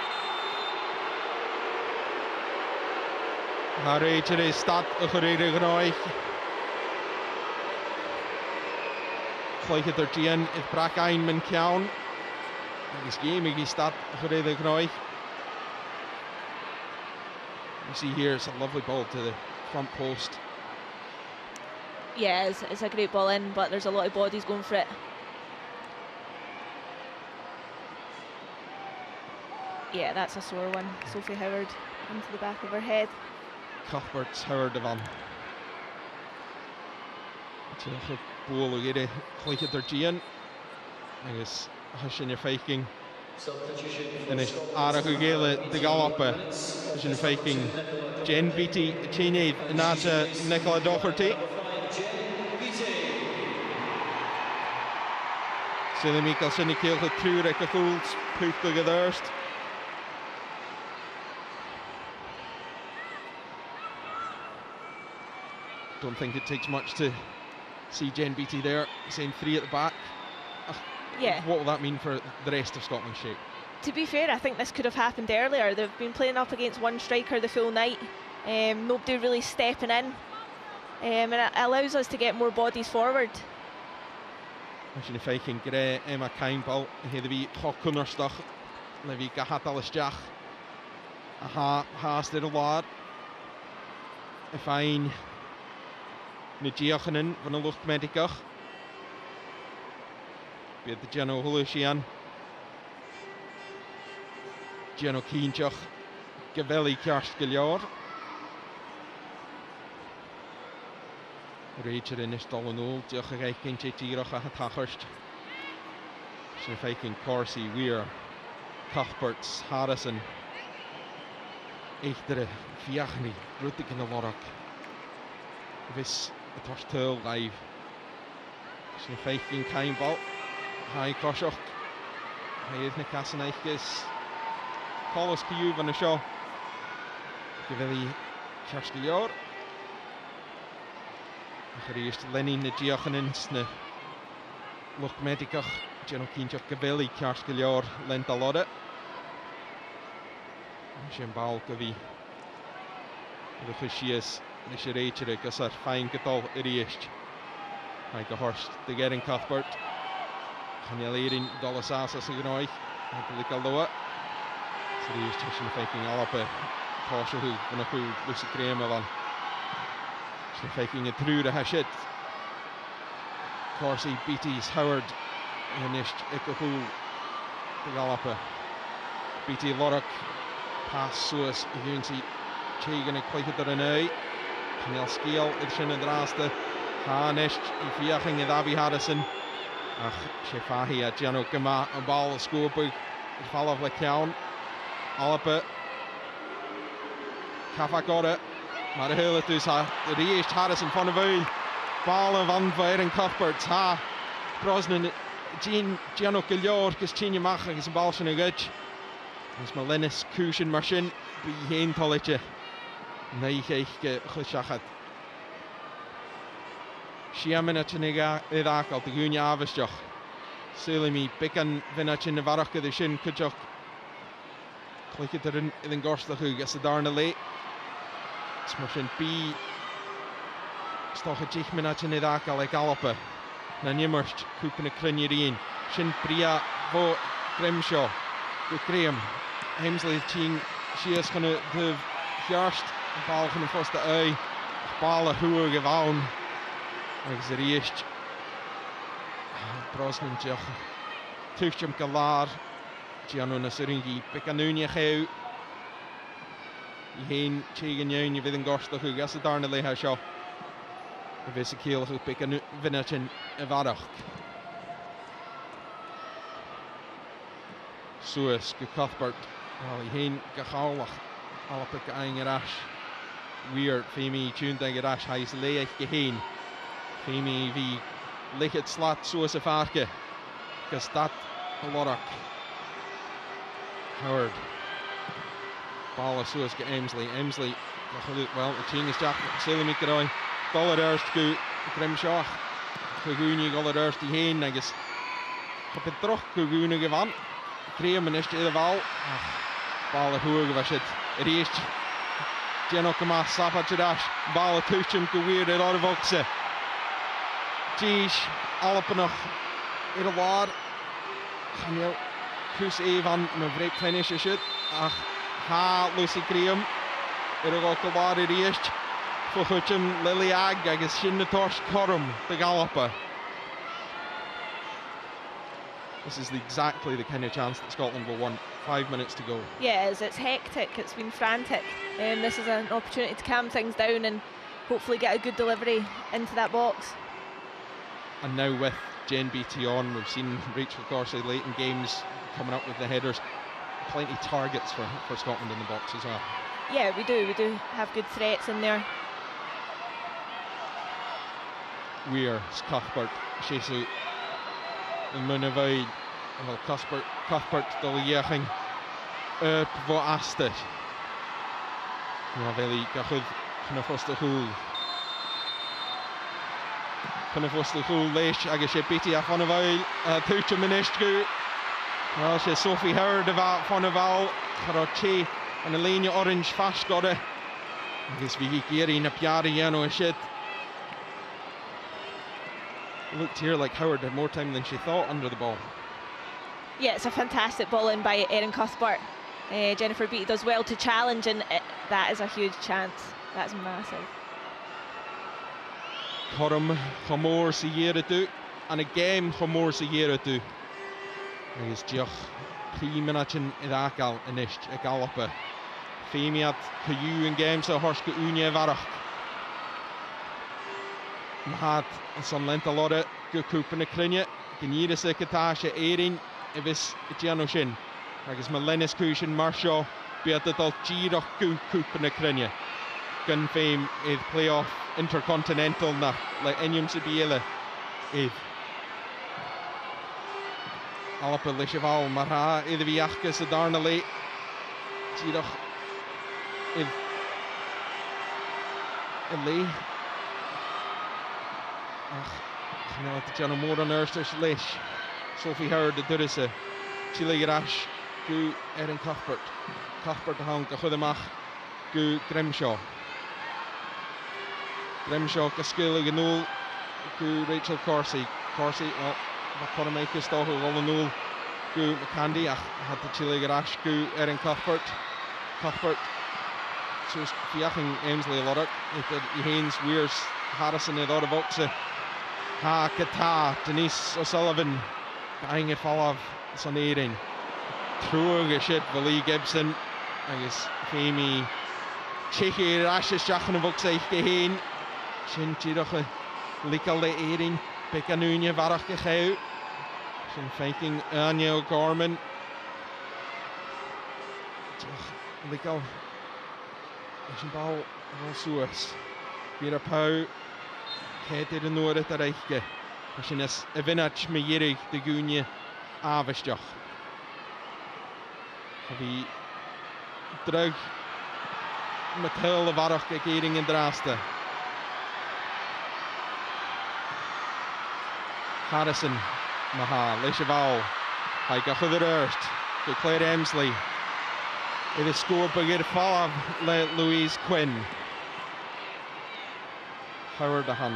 Haar is stad gereden genoeg. Gelijk het er Gian het brak een men kjaun. Is gaming is stad gereden genoeg. You see here it's a lovely ball to the front post. Yeah, it's a great ball in, but there's a lot of bodies going for it. Yeah, that's a sore one. Sophie Howard into the back of her head. Cuthbert's Howard ervan. Tegen Boel hier gelijk het er Gian. En is als je een faking. En is aardig gele de galoppen. Als je een faking. Jen Beatty, Cheney, naast Nicola Doherty. Silly Mikkelsen die keel getruurig gevoeld. Puchtig gedurst. Don't think it takes much to see Jen Beatty there, saying 3 at the back. Yeah. What will that mean for the rest of Scotland's shape? To be fair, I think this could have happened earlier. They've been playing up against one striker the full night. Nobody really stepping in. And it allows us to get more bodies forward. Sin fécinn gré a caimpbal héad a bhí chochúnarstach le bhí gathadal isteach a háast ar a lád a féin na díochanan van a lucht medicach. Bead the Geno Hulusian. Geno Cínteach Gavelli ceart go leor. Réidir in is dal an ól, diolch a gaith cinnte tíreach a tachart. Sin fécinn Corsi, Weir, Cuthberts, Harrison. Eichter a fiachni, rutig in a lorach. Vis a torstul live. Sin fécinn caimpbal. Hai Cosioch. Hai is na Casanaichgus. Collis Ciú van a seo. Gavelli ceart go leor. Gereest Lenny na diochanins na lucht medicach Geno Cínteach Gavelli ceart go leor lent a lode. Sin ball go bhí rucha sias na sé réitere gus ar féin godal a réist. Hai go horst de Gerin Cuthbert. Chanel éirin dolas asas a gnáich go lic a loa. Sa réist sin fécinn alape táisiú van a chuú Lucy Graham a van. Sin fécinn a trúr a hasid. Corsi Beatty's Howard inist a go chuú de alape. Beatty Lorach pass suas a dúnsaí tégan a cloichad ar an é. Chanel scéal idir sin a drásta. Hánist I fiaching a Davi Harrison. Ach sé fáhí a Geno Gama an ball a scópug ar fallah le ceann. Alape Cafa gore mar a héile tús a réist Harrison fan a bhil. Ball a van Erin Cuthbert ha Brosnan Geno go leor gus tíine mach agus an ball sin a gcuid. Gus má Linus cúsin mar sin bí héon tollite. Naichéich go chuiseachad. Siamina tiniga idagal de gúne avisteach. Sulimi bican vinachin na varach de sin kujoch. Clicked er in den gorslach gas darna late. Smushin B stoch a 10 minuten idagal le galope. Na nimmerst kupen a crinjerien. Sin Bria vo Grimshaw. With Graham. Hemsley team she is gonna de jarst bal van de foste ui. Bal a hoer gewaun. Agus a réist Brosnan deach tuchtjum galar Gianno na Syringi Bicanúnia cheu I héin tégan jaun fydd yn gorslach ag as a darna leitha seo a fys y céalach ag Bicanúnia a farach Suas go Cuthbert I héin gachálach alapag a ein arás Weir fémi tún ag arás hais leich go héin Fémi bhí lichid slat suas a farke gus dat a lorach Howard ball a suas go Emsley well the team is Jack Silimi Garoy Golar erst go Grimshaw Gugúni golar erst I héin agus chopid droch Gugúni gewan Graham an ist idir val ball a huag go bheitsid a réist Geno Gama Sapa Jadash ball a tuchim go weir ar orvogse Jeez, Alpenach in a lot. Chanel Kus Evan na break finish is it. Ach ha Lucy Graham. In a local bar it is. For Hutchim Lily Ag agus sin na Torch Corum the Galloper. This is exactly the kind of chance that Scotland will want. 5 minutes to go. Yeah, it's hectic, it's been frantic. This is an opportunity to calm things down and hopefully get a good delivery into that box. And now with Jen Beatty on, we've seen Rachel Corsi late in games coming up with the headers. Plenty targets for Scotland in the box as well. Yeah, we do have good threats in there. Weir, Cuthbert, Shesu, and Munavide, and well, Cuthbert, Dollyaching, vo Astet. Munavide, Gachud, Knafosta Hool. Kind of was the full leish agus sé Beatty a fan bhil tuairte minist go Wel, sé Sophie Howard y ffon y fal, charo ti yn y linio orange fast gore. Agus fi giri na piari yano shit. Looked here like Howard had more time than she thought under the ball. Yeah, it's a fantastic ball in by Erin Cuthbert. Jennifer Beattie does well to challenge, and that is a huge chance. That's massive. Chorum chomor sy yere du, and a game chomor sy yere du. Agus diolch 3 minuten in agal yn isht y galopa. Femiad cyw yn game so hors go unie farach. Mahad yn son lenta lore go cwp yn y crynia. Gynir y secretasio Erin y fys y giano sin. Agus mae Lennis Cwysyn Marshaw bydd y dol giroch go cwp yn y crynia. Gyn ffeim idd playoff intercontinental na le enium sybiele idd. Alapa le cheval maar ha iddo fi achgus y darna le. Giroch idd y le. Ach, chynel at y Giano Mór yn yrstys leis. Sophie Howard y dyrisa. Chile Garash gw Erin Cuthbert. Cuthbert y hang gachwyd ymach gw Grimshaw. Grimshaw gysgil y gynwl gw Rachel Corsi. Corsi, wel, mae Cormaicus doch o gol yn nôl gw McCandy ach had y Chile Garash gw Erin Cuthbert. Cuthbert, so fiach yn Emsley a lorach. I Haynes Weirs Harrison i ddod o foxe. Ha Gata, Denise O'Sullivan. Gaing i'r falaf son Erin. Trwg y shit fel Lee Gibson. Agus Femi Chechi i'r asys jach yn y foxe eich gehyn. Sy'n tiroch y ligal le Erin. Big anúnia farach y chew. Sy'n feiking Anya O'Gorman. Ligal. Sy'n bal rol sŵas. Byr y pau. Cedir yn nŵr yd'r eichge. Sy'n ys y fynach me irig dy gwynia afysdioch. A fi drug Mathil y farach y geiring yn drasta. Harrison, Maha, Leishaval, Hai gachwyd yr erst, go Claire Emsley. Idd y sgwr bygyr falaf le Louise Quinn. Howard a han.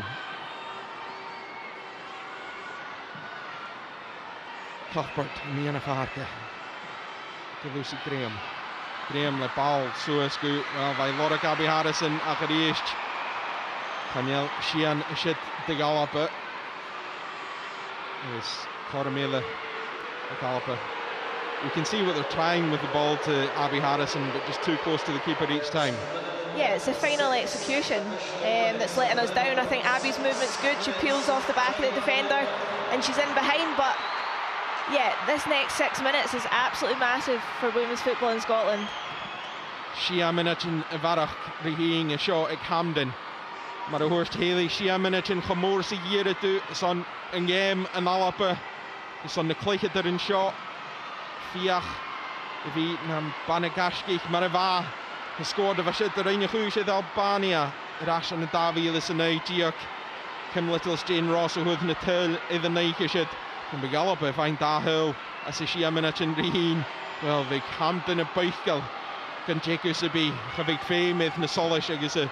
Cuthbert, Mian a Farke. To Lucy Graham. Graham le bal, Suez go, wel, fai Laura Gabby Harrison ac yr eist. Daniel Sheehan eisiau dy galapa. Is Cormela Galapa. You can see what they're trying with the ball to Abby Harrison, but just too close to the keeper each time. Yeah, it's the final execution that's letting us down. I think Abby's movement's good. She peels off the back of the defender and she's in behind, but yeah, this next 6 minutes is absolutely massive for women's football in Scotland. Shia minute in Varach, Rihing a shot at Camden. Maar de Horst Haley, Shia minute in Chamorse hier toe, son een game en Alapa. Son de kliche er een shot. Fiach, vi nam Banagashkich, maar va. Gescoord of shit er een goeie shit Albania. Rash en Davil is een uitdiak. Kim Little's Jane Ross who na tul in the nike shit. Kan be Alapa find da hill as Shia minute in Rihing. Wel, vi Camden a buichel. Kan Jacobs be, have ik fame with na solish agus a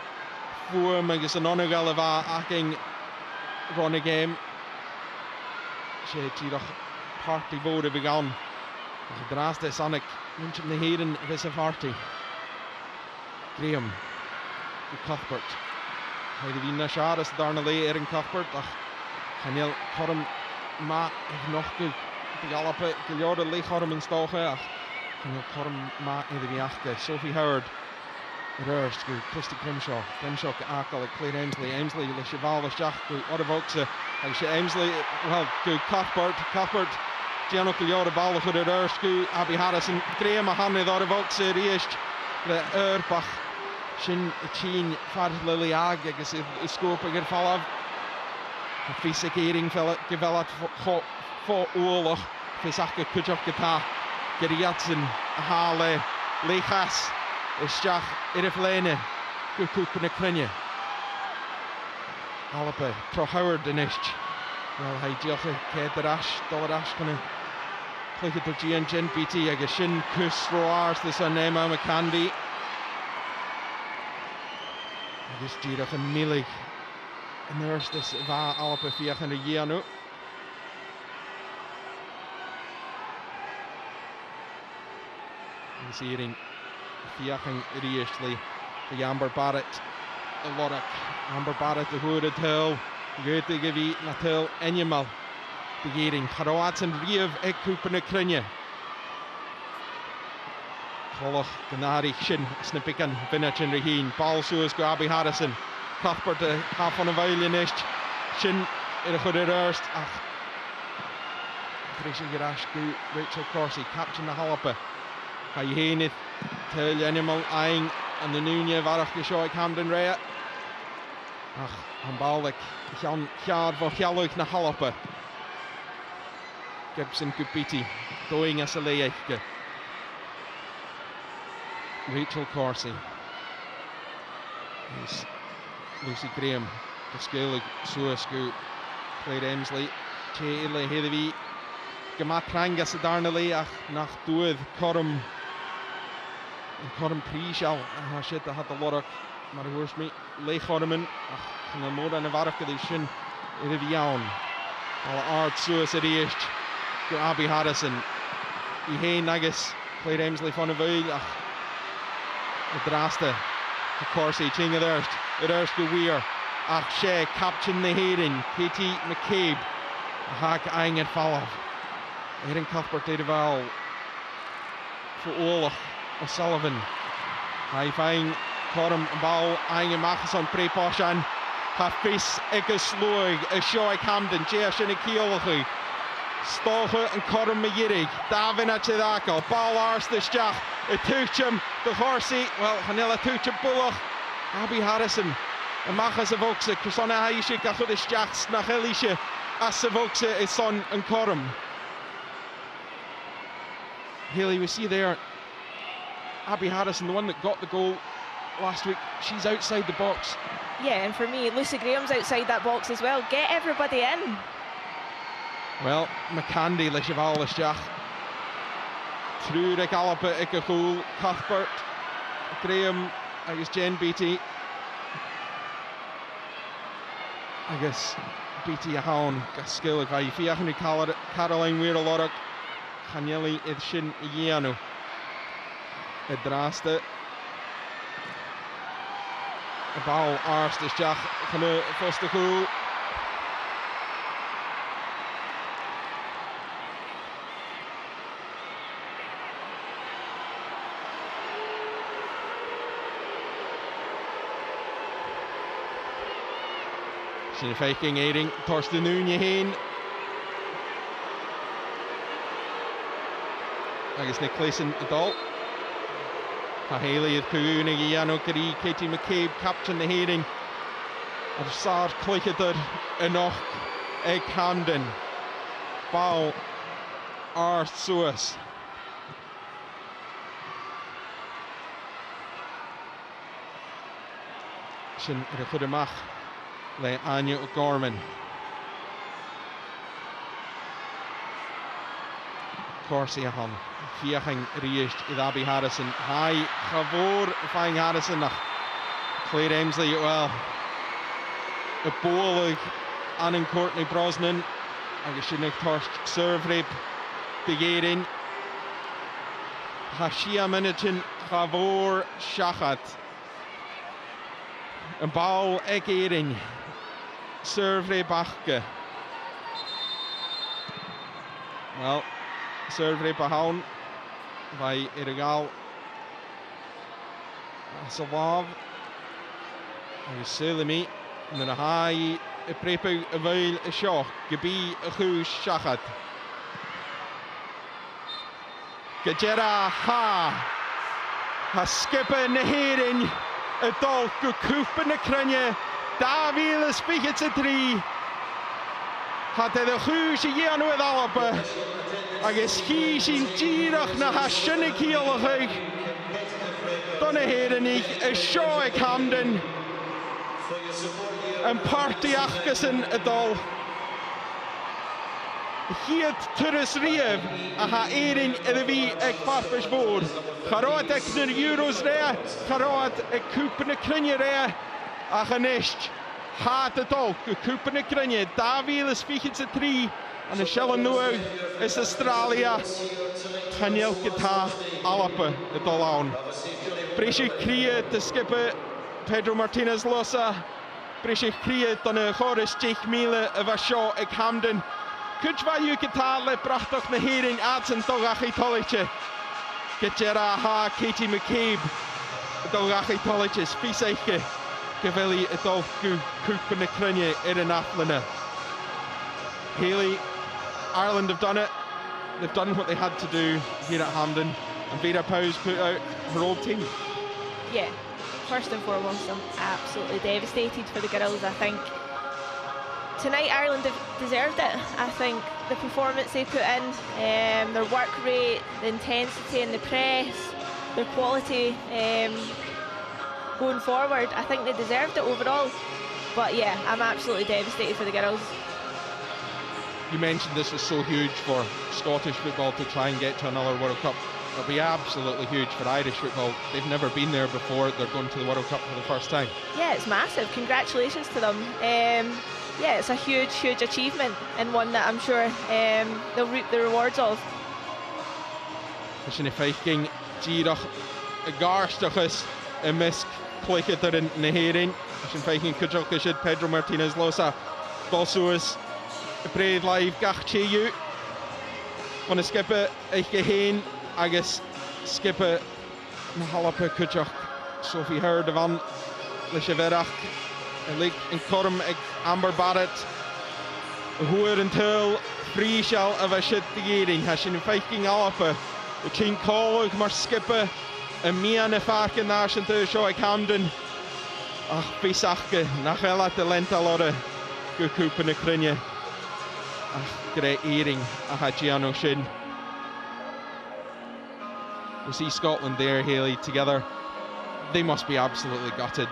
Fwm agus yn onogal y fa acing ron y game. Se tirach party fawr y fi gawn. Ac y dras de Sonic, mwynchyn na heirin y fes y party. Graham, y Cuthbert. Haid i fi na siaras darna le Erin Cuthbert, ach chanel corym ma ef noch dy galapa gilior y le corym yn stoche, ach chanel corym ma iddi fi achge. Sophie Howard. Rurst go Christy Grimshaw. Grimshaw go Ackle Claire Emsley. Emsley le Cheval le Shach go Oravoxa. Ag she Emsley well go Cuthbert. Cuthbert Gianno Gigliore ball go the Rurst go Abby Harrison. Graham a hanne Oravoxa riest le Urbach. Shin Chin far Lily Ag agus y scope gyda falaf. Fisa geiring gevelat fo oorlog. Fisach kutjoch geta. Geriatsen a hale Lechas. Ysjach i'r flene, gwyl cwp yn y crynia. Alapa, tro Howard yn ysg. Wel, hai diolch i ced yr ash, dol yr ash gan y Clychad Gian Jen BT agus sin cús roars the son Emma McCandy. Agus díreach an mílig an nuirstas bha alpa fiach an a dhéanú. Agus íring fiach an ríistli the Amber Barrett a Lorach. Amber Barrett the hood at hill. Good to give you Natil Enymal. Beginning Haroats and Riev Ekkupen Krynje. Kolach Ganari Shin Snippikan Vinach and Raheen. Ball Suez Gabi Harrison. Cuthbert half on a violinist. Shin in a hood at Erst. Frisha Garash Gu Rachel Corsi. Captain the Halapa. Hayhenith Tel Enymal Eing and the Nunya Varach Geshoy Camden Rea. An bálik Jan Jaar van Gjalluig na Halapa. Gibson Kupiti doing as a leike. Rachel Corsi. Lucy Graham. Geskulig Suesku. Claire Emsley. Che Ile Hedevi. Gemat Rangas Darnali ach nach Duid Corum. Corum Prischal. Shit, I had the Lorach. Maar hoors me leegormen. Ach, en more aan de warke die sin in de jaun. Alle art zoals het eerst. Go Abby Harrison. Die heen nagus. Claire Emsley van de Veil. Ach, het draaste. De Corsi ching het eerst. Het eerst go weer. Ach, she captain de heren. Katie McCabe. Haak eing het vallen. Heren Cuthbert deed de wel. Voor oorlog. O'Sullivan. Hij fijn. Corum ball eing Machason pre-poshan. Hafis Egus Loig, a Shoy Camden, Jash and a Kielchu. Stoche and Corum Mayirig, Davin at Chidako, ball ars the Stach, a Tuchum, the Horsey, well, Hanella Tuchum Bulloch, Abby Harrison, and Machas of Oxa, Kusona Haishik, Ahuda Stachs, Nahelisha, Asavoxa, his son and Corum. Haley, we see there Abby Harrison, the one that got the goal last week. She's outside the box. Yeah, and for me, Lucy Graham's outside that box as well. Get everybody in. Well, McCandy, Lishaval, Lishach. Through the Galapa, Ikahul, Cuthbert, Graham, I guess Jen Beatty. I guess Beatty a hound, Gaskill, Fiachni Caroline Weir Lorach, Hanyeli Idshin Iano. Edraste. A ball arst is Jack Canoe Foster Cool. Sin faking aiding Torsten Nunje heen. I guess Nick Clayson adult. Haley is Kuunig Iano Kari, Katie McCabe, captain the hearing. Of Sard Clychadud Enoch Egg Camden. Ball Ar Suas. Sin Rechudemach Le Anya O'Gorman. Corsi ahan. Fiaching reached with Abby Harrison. High Chavor flying Harrison. Claire Emsley, well. A bowlig Annan Courtney Brosnan. I guess she nicked Torst serve rape. Begerin. Hashia Minichin Chavor Shachat. A bow Egerin. Serve rape Achke. Well. Serve på havn by Irigal Salav and Selimi and then a high a prepu a veil a shock Gabi a Hoosh Shachat Gajera ha skipper in the hearing a dog go coop in the crunye Davil is speak it's a tree had the Hoosh a year with Alaba agus hí sin díreach na ha sinna cíalacha donna héirenig is seo ag Camden an party achgasan a dul Hiad Turis Rief a ha éirin iddo fi ag farpes fôr. Charod ag na'r Euros rea, charod ag cwpan y cryniau rea a chanist. Had y dol, cwpan y cryniau, 2023 yn y Siel yn Nwy ys Australia. Chaniel gyda Alapa y dolawn. Brisig Criad y skipper Pedro Martinez Losa. Brisig Criad dan y chorus Jake Mila y fasio ag Hamden. Cwtfa yw gyda le brachdoch na herin ads yn dolgach ei toliche. Gyda ha Katie McCabe y dolgach ei toliches. Fys eiche gyfeli y dolch cwp yn y cryniau yr yn athlyna. Haley, Ireland have done it. They've done what they had to do here at Hampden, and Vera Pauw's put out her old team. Yeah, first and foremost, I'm absolutely devastated for the girls. I think tonight Ireland have deserved it. I think the performance they put in, their work rate, the intensity in the press, their quality going forward, I think they deserved it overall. But yeah, I'm absolutely devastated for the girls. You mentioned this was so huge for Scottish football to try and get to another World Cup. It'll be absolutely huge for Irish football. They've never been there before. They're going to the World Cup for the first time. Yeah, it's massive. Congratulations to them. Yeah, it's a huge, huge achievement, and one that I'm sure they'll reap the rewards of. Sin Viking Girach Garstachus a misk Plichater in Naherin. Sin Viking Kujokishid Pedro Martinez Losa Bolsuas Brave Live Gachcheyu. When a skipper eich geheen agus skipper na Halapa Kujok Sophie Hurd van Lishaverach en Leek en Korm ag Amber Barrett Hoer en Tuil Frieshal of a shit the gearing Hashin Viking Alapa the Chin Colog maar skipper en Mia na Farken naast en te show ag Hamden ach Bisachke nach hela de Lentalore Gukupen na Crinje ach great earing a Hajiano Shin. We see Scotland there, Haley, together. They must be absolutely gutted.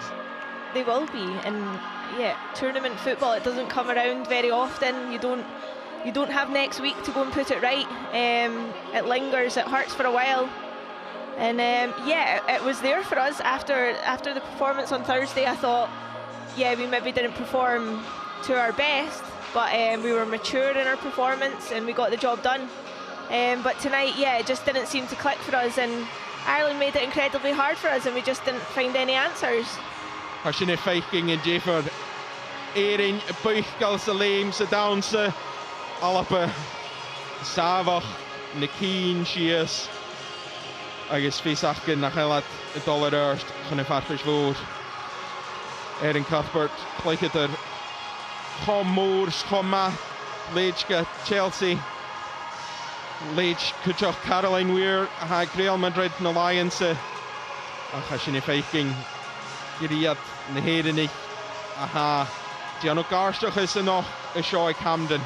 They will be, and yeah, tournament football, it doesn't come around very often. You don't have next week to go and put it right. It lingers, it hurts for a while. And yeah, it was there for us after the performance on Thursday. I thought, yeah, we maybe didn't perform to our best, but we were mature in our performance and we got the job done. But tonight, yeah, it just didn't seem to click for us, and Ireland made it incredibly hard for us, and we just didn't find any answers. Hashin Viking and Jefford Erin Buchgal Salim Sadownse Alapa Savach Nakeen Shias agus Fisachkin Nachelat $1 Erst Chune Farfish Vood Erin Cuthbert Plichater Chom Moors Choma Leitchka Chelsea Leitch Kuchok Caroline Weir ha Real Madrid na Lions Hashin Viking Giriad na Herenich aha Gianno Garstach is er nog een show Hamden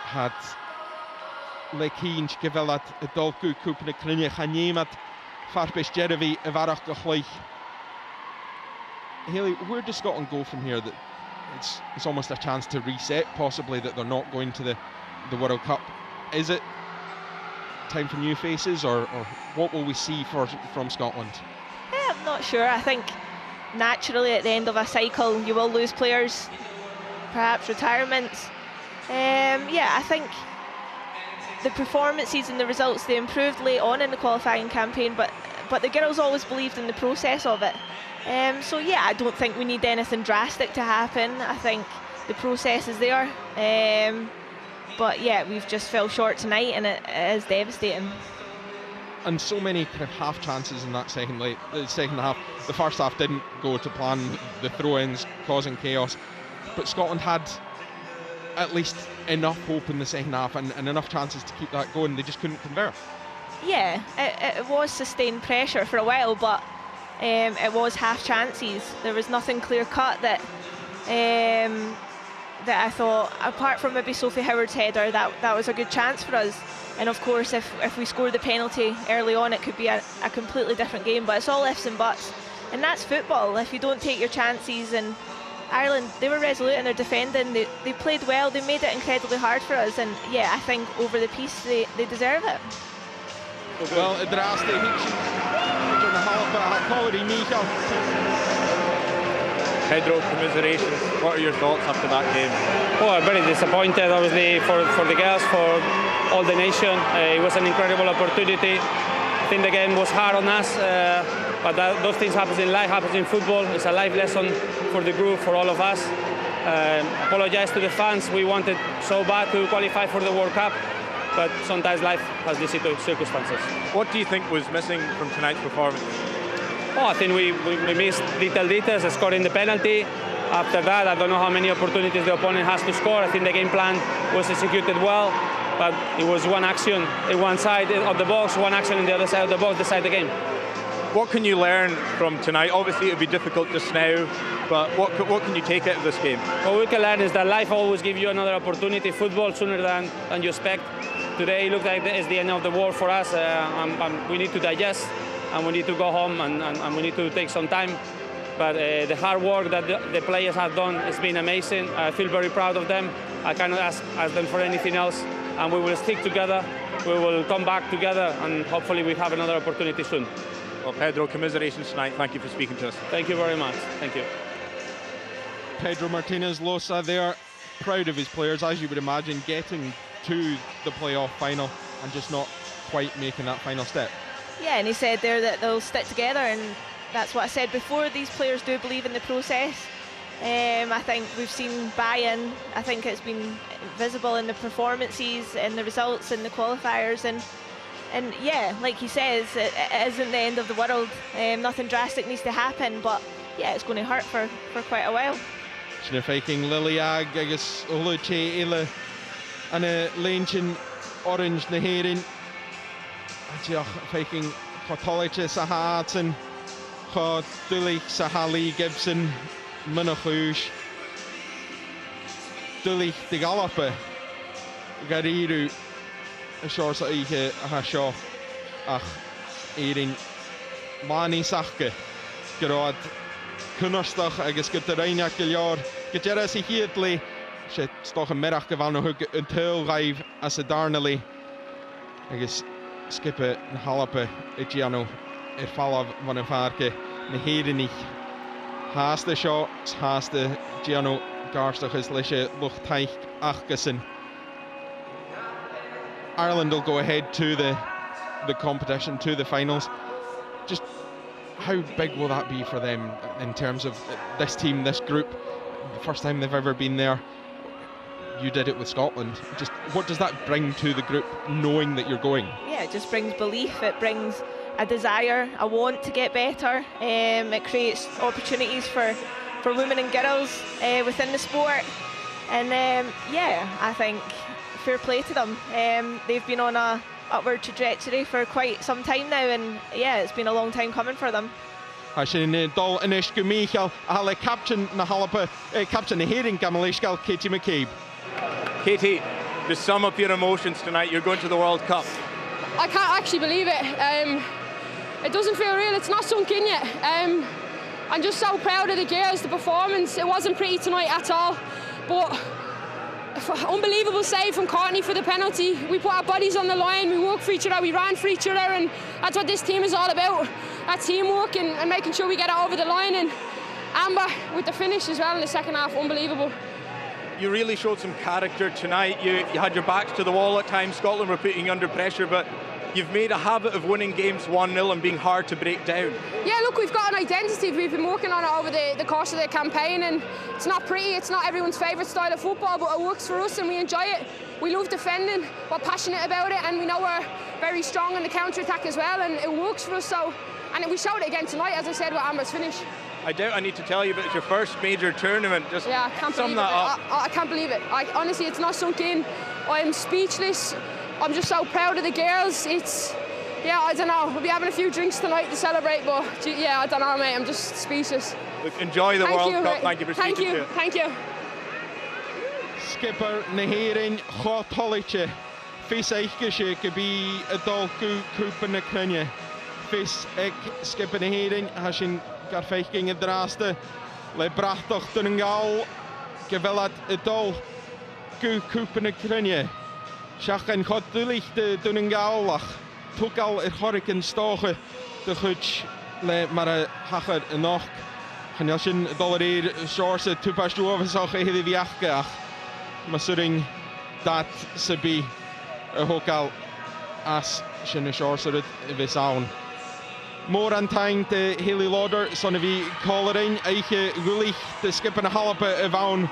had Lekiens gevelat het dolku koepene krinje gaan nemen Farpes Jeremy a varach gleich. Haley, where does Scotland go from here? That it's almost a chance to reset, possibly, that they're not going to the World Cup. Is it time for new faces, or what will we see from Scotland? I'm not sure. I think naturally at the end of a cycle you will lose players, perhaps retirements. Yeah, I think the performances and the results, they improved late on in the qualifying campaign, but the girls always believed in the process of it. So yeah, I don't think we need anything drastic to happen. I think the process is there. But yeah, we've just fell short tonight, and it is devastating. And so many kind of half chances in that second half. The first half didn't go to plan, the throw-ins causing chaos, but Scotland had at least enough hope in the second half and enough chances to keep that going. They just couldn't convert. Yeah, it was sustained pressure for a while, but it was half chances. There was nothing clear cut that I thought, apart from maybe Sophie Howard's header, that was a good chance for us. And of course, if we scored the penalty early on, it could be a completely different game. But it's all ifs and buts, and that's football. If you don't take your chances and Ireland, they were resolute in their defending. They played well, they made it incredibly hard for us, and yeah, I think over the piece they deserve it. Wel, y dras di hitchen yn halpa a Collery Michael. Pedro, commiserations. What are your thoughts after that game? Well, very disappointed, obviously, for the girls, for all the nation. It was an incredible opportunity. I think the game was hard on us, but those things happen in life, happens in football. It's a life lesson for the group, for all of us. Apologize to the fans. We wanted so bad to qualify for the World Cup, but sometimes life has these circumstances. What do you think was missing from tonight's performance? Oh, I think we missed little details, scoring the penalty. After that, I don't know how many opportunities the opponent has to score. I think the game plan was executed well, but it was one action in one side of the box, one action on the other side of the box, decide the game. What can you learn from tonight? Obviously, it would be difficult just now, but what can you take out of this game? What we can learn is that life always gives you another opportunity, football, sooner than you expect. Today it looked like it's the end of the world for us. We need to digest, and we need to go home, and we need to take some time. But the hard work that the players have done has been amazing. I feel very proud of them. I cannot ask them for anything else, and we will stick together. We will come back together, and hopefully we have another opportunity soon. Well, Pedro, commiserations tonight. Thank you for speaking to us. Thank you very much. Thank you. Pedro Martinez Losa there, proud of his players, as you would imagine, getting to the playoff final and just not quite making that final step. Yeah, and he said there that they'll stick together, and that's what I said before. These players do believe in the process. I think we've seen buy-in. I think it's been visible in the performances and the results in the qualifiers, and yeah, like he says, it isn't the end of the world. Nothing drastic needs to happen, but yeah, it's going to hurt for quite a while. Sinna feiking Liliag agus Oluche Ile and a Lenchin Orange na Herin. Diolch feiking Chotoliche Sahatsen, Chodulich Sahali Gibson, Munachouch, Dulich de Galape, Gariru, a short Ike Hasho, Ach, Erin, Mani Sachke, Gerard, Kunnerstach, agus Gutterainia Giljar, Gutteras Hietli, Shit, Stoch and Merach Gavano Hook until Rive as a Darnley, agus Skippe Halape, Igiano, Irfalav Vanafarke, Neherenich, Haas the shots, Haas the Giano Garstach is Lisha Luchtaich Achgesen. Ireland will go ahead to the competition, to the finals. Just how big will that be for them in terms of this team, this group? The first time they've ever been there. You did it with Scotland. Just what does that bring to the group, knowing that you're going? Yeah, it just brings belief. It brings a desire, a want to get better. It creates opportunities for women and girls within the sport. And yeah, I think fair play to them. They've been on a upward trajectory for quite some time now, and yeah, it's been a long time coming for them. Sin dul inis go Michael a captain na Halapa, captain na Hearing Gamalishgal, Katie McCabe. Katie, just sum up your emotions tonight. You're going to the World Cup. I can't actually believe it. It doesn't feel real. It's not sunk in yet. I'm just so proud of the girls, the performance. It wasn't pretty tonight at all, but unbelievable save from Courtney for the penalty. We put our bodies on the line, we worked for each other, we ran for each other, and that's what this team is all about. That teamwork and making sure we get it over the line. And Amber with the finish as well in the second half, unbelievable. You really showed some character tonight. You had your backs to the wall at times. Scotland were putting you under pressure, but you've made a habit of winning games 1-0 and being hard to break down. Yeah, look, we've got an identity. We've been working on it over the course of the campaign, and it's not pretty, it's not everyone's favourite style of football, but it works for us and we enjoy it. We love defending, we're passionate about it, and we know we're very strong on the counter-attack as well, and it works for us. So, and we showed it again tonight, as I said, with Amber's finish. I doubt I need to tell you, but it's your first major tournament. Just yeah, I can't sum believe that it. up. I can't believe it. Honestly, it's not sunk in. I'm speechless. I'm just so proud of the girls. Yeah, I don't know. We'll be having a few drinks tonight to celebrate, but yeah, I don't know, mate. I'm just speechless. Look, enjoy the World Cup. Thank you for speaking to it. Thank you. Skipper Naherin Chotoliche. Fis Eichgesche Gebi Adol Cooper na Krunje. Fis Ek Skipper Naherin Hashin Garfeiking in Draste. le brachtoch dyn yn gael gyfelad y dol gw cwp yn y cryniau. Siach yn chodwylich dyn yn gael ach tŵgal yr horig yn stoch dy chwyd le mae'r hachar yn och. Chynnyl sy'n dolar i'r siors y tŵpas dŵaf ys o'ch eich iddi fiachga ach mae syring dat sybi y hogal as sy'n y siors yr y fes awn. Môr an taing de Haley Lauder son y fi colerain eich gwlich dy skip yn y halapa y fawn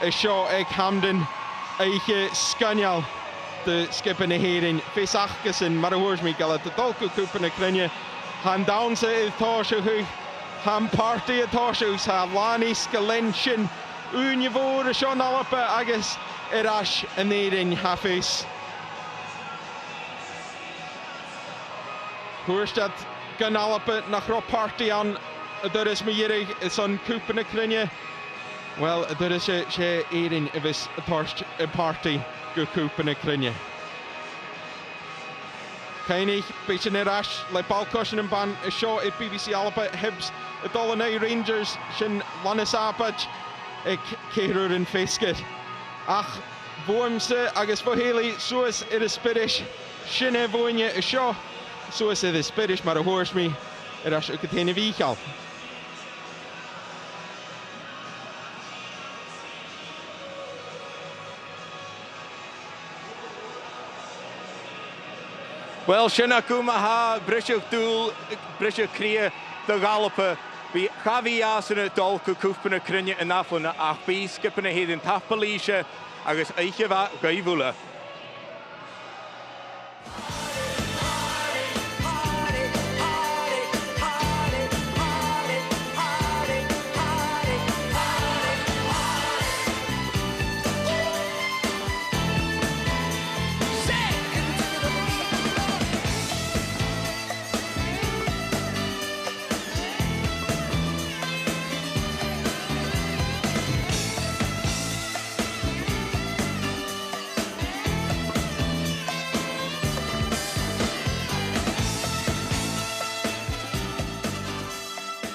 y sio eg Hamden eich sgynial dy skip yn y herin. Fes achgysyn mae'r hwrs mi gael y dolgw cwp yn y cryniau. Han dawn sy y tosio hwch. Han party y tosio sa lani sgylensyn. Wn i fawr y sion halapa agos yr as yn herin hafes. Hwrstad Ganalapa nach ro party an yr ys mi irig son cwp yn y cryniau. Wel, yr ys e eirin y fys y party gw cwp yn y cryniau. Cainig, beth yn yr as, le balcosyn yn ban y sio i'r BBC Alapa hebs y Dolanau Rangers sy'n Lannis Abad y ceirwr yn ffeisgyd. Ach, fwym sy agos fo heili sŵs i'r ysbyrys sy'n e fwynia y sio. So is the Spanish maar hoors me er as ik het heen wie gal. Wel, Sianna Kuma ha brisio dŵl, brisio cria dy galapa. Bi chafi as yn y dol cwp yn y cryniau yn afon ach bi skip yn y hedd yn tapalisia agos eichaf a gaifwla.